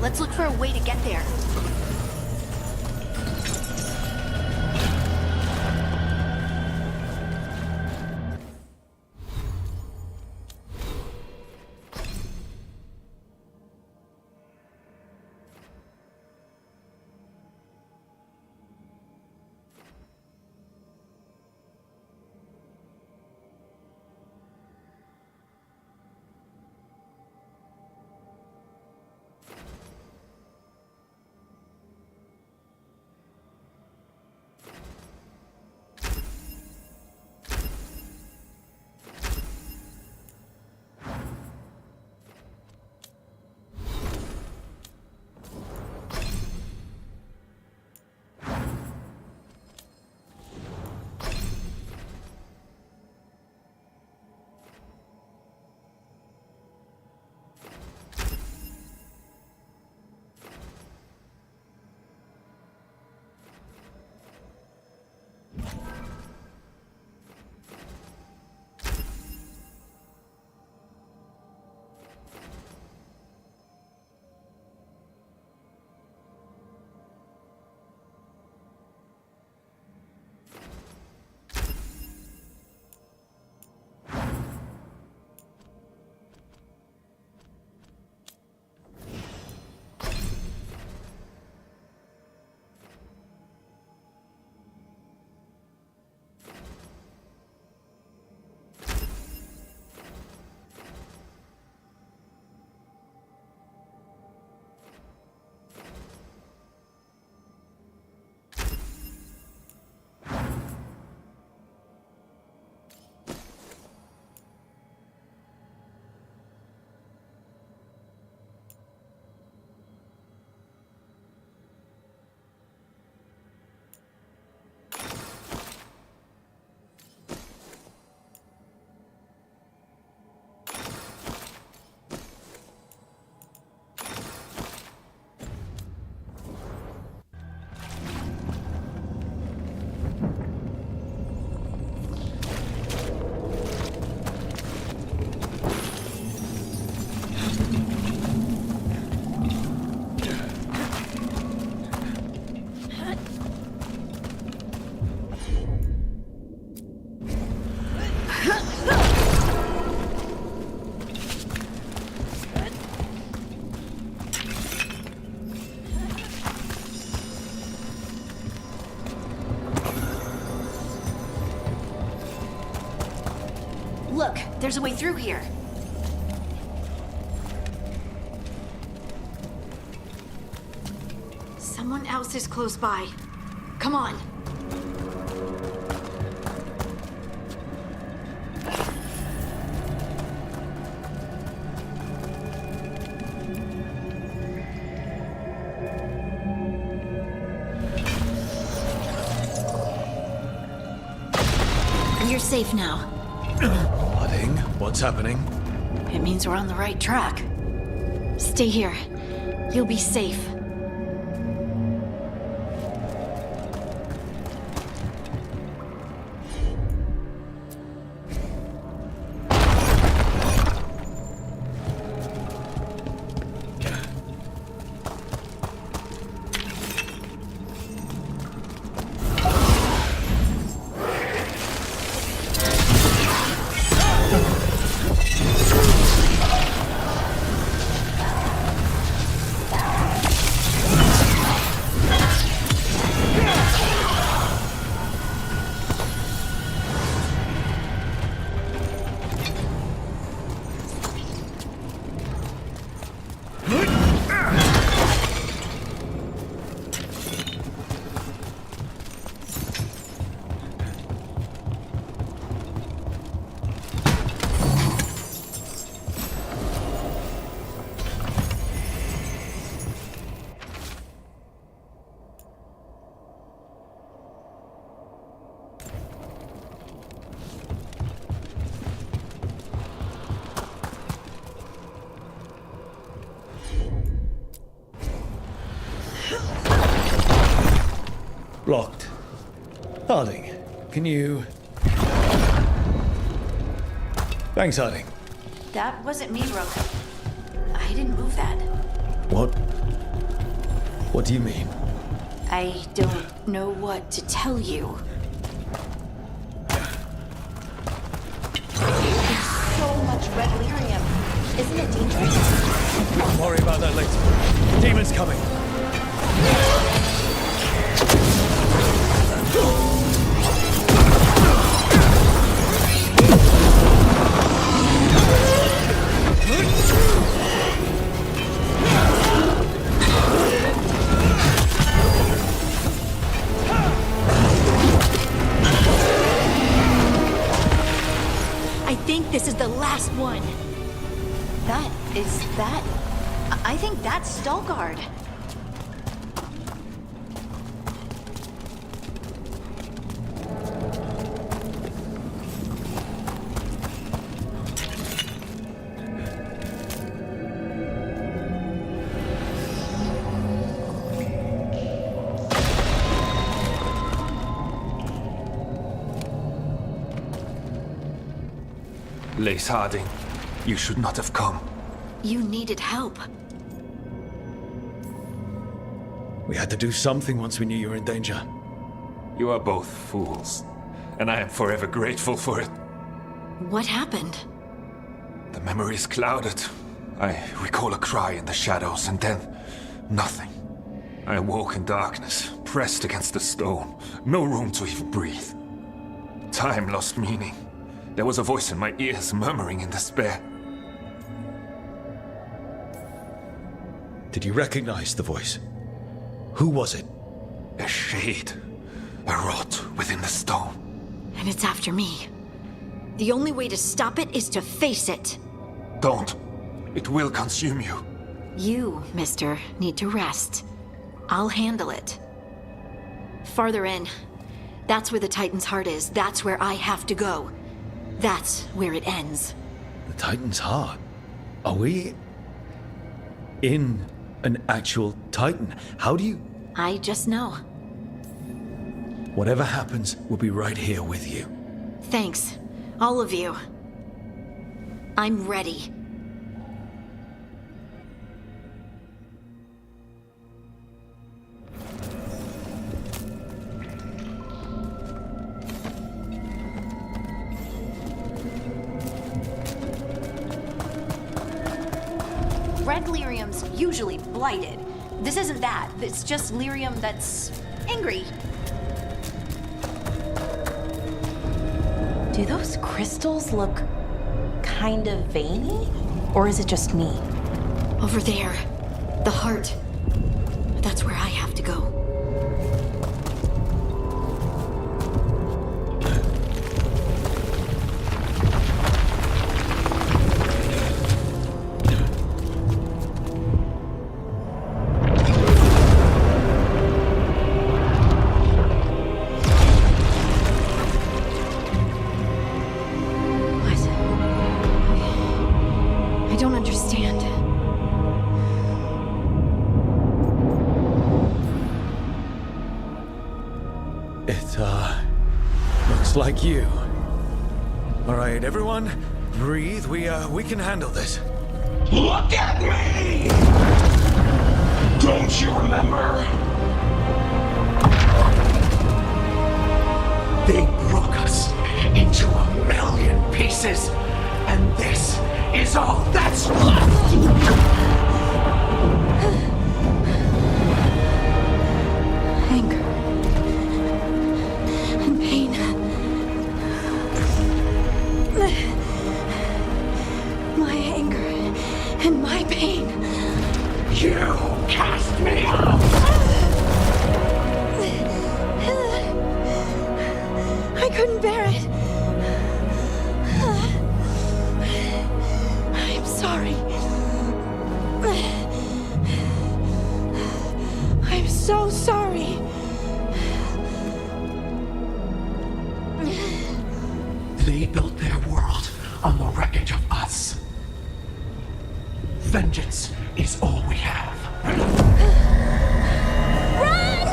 Let's look for a way to get there. There's a way through here. Someone else is close by. Come on. You're safe now. Harding, what's happening? It means we're on the right track. Stay here. You'll be safe. Blocked. Harding, can you... Thanks, Harding. That wasn't me, Rook. I didn't move that. What? What do you mean? I don't know what to tell you. There's so much red lyrium. Isn't it dangerous? Don't worry about that later. Demon's coming. I think this is the last one. I think that's Stalgard. Lace Harding, you should not have come. You needed help. We had to do something once we knew you were in danger. You are both fools, and I am forever grateful for it. What happened? The memory is clouded. I recall a cry in the shadows, and then nothing. I awoke in darkness, pressed against the stone. No room to even breathe. Time lost meaning. There was a voice in my ears murmuring in despair. Did you recognize the voice? Who was it? A shade. A rot within the stone. And it's after me. The only way to stop it is to face it. Don't. It will consume you. You, mister, need to rest. I'll handle it. Farther in. That's where the Titan's heart is. That's where I have to go. That's where it ends. The Titan's heart? Are we... in an actual Titan? How do you... I just know. Whatever happens, we'll be right here with you. Thanks. All of you. I'm ready. Red lyrium's usually blighted. This isn't that. It's just lyrium that's angry. Do those crystals look kind of veiny? Or is it just me? Over there. The heart. That's where I have to go. Like you. All right, everyone, breathe. We can handle this. Look at me! Don't you remember? They broke us into 1,000,000 pieces, and this is all that's left! You cast me out! I couldn't bear it. I'm sorry. I'm so sorry. They built their world on the wreckage of us. Vengeance is all we have. Run!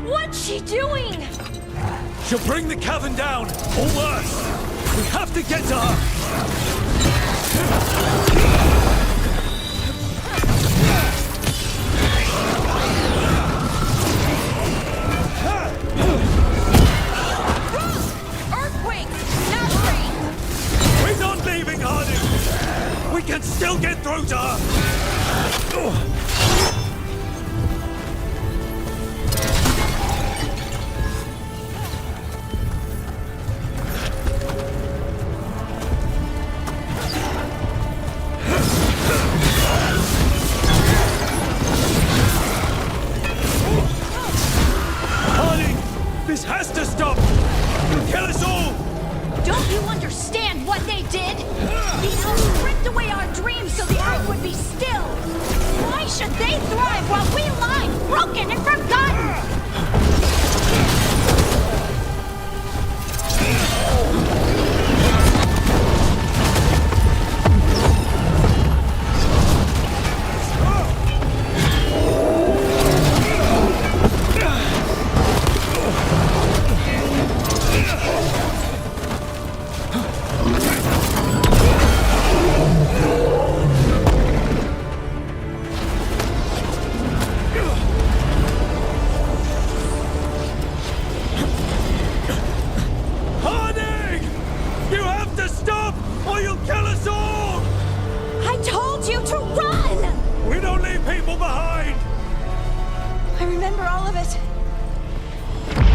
What's she doing? She'll bring the cavern down, or worse. We have to get to her. We can still get through to her! Honey, this has to stop! It'll kill us all! Don't you understand what they did? These elves stripped away our dreams so the earth would be still. Why should they thrive while we lie, broken and forgotten?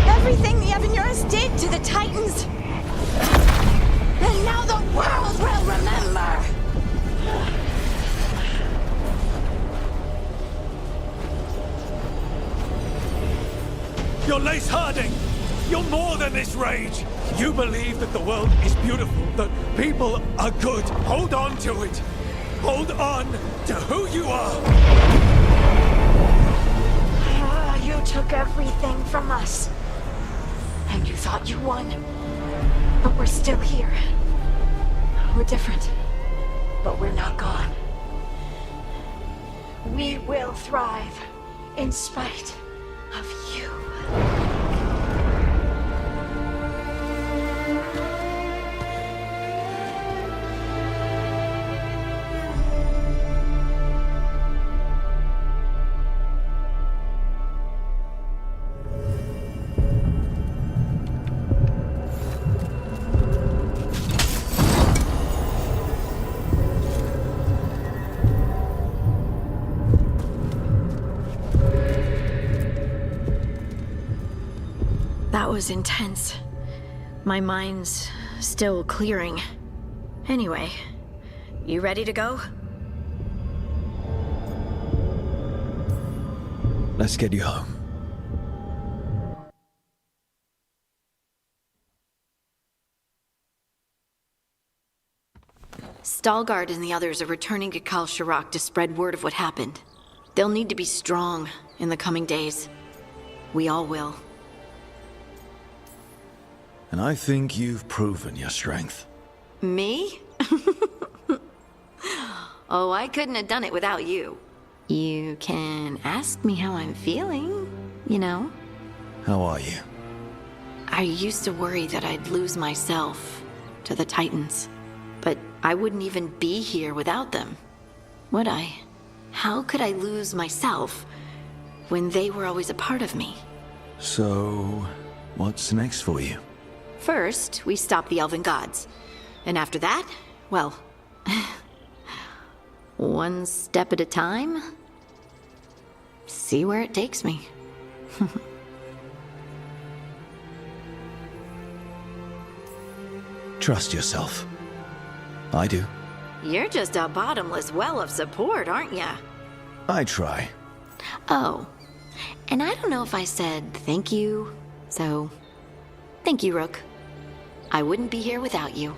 Everything the Avenures did to the Titans. And now the world will remember. You're Lace Harding! You're more than this rage! You believe that the world is beautiful, that people are good. Hold on to it! Hold on to who you are! You took everything from us. And you thought you won. But we're still here. We're different. But we're not gone. We will thrive in spite of you. was intense. My mind's still clearing. Anyway, you ready to go? Let's get you home. Stalgard and the others are returning to Kal Shirak to spread word of what happened. They'll need to be strong in the coming days. We all will. And I think you've proven your strength. Me? Oh, I couldn't have done it without you. You can ask me how I'm feeling, you know? How are you? I used to worry that I'd lose myself to the Titans. But I wouldn't even be here without them, would I? How could I lose myself when they were always a part of me? So, what's next for you? First, we stop the Elven gods. And after that, well, one step at a time. See where it takes me. Trust yourself. I do. You're just a bottomless well of support, aren't ya? I try. Oh, and I don't know if I said thank you, so thank you, Rook. I wouldn't be here without you.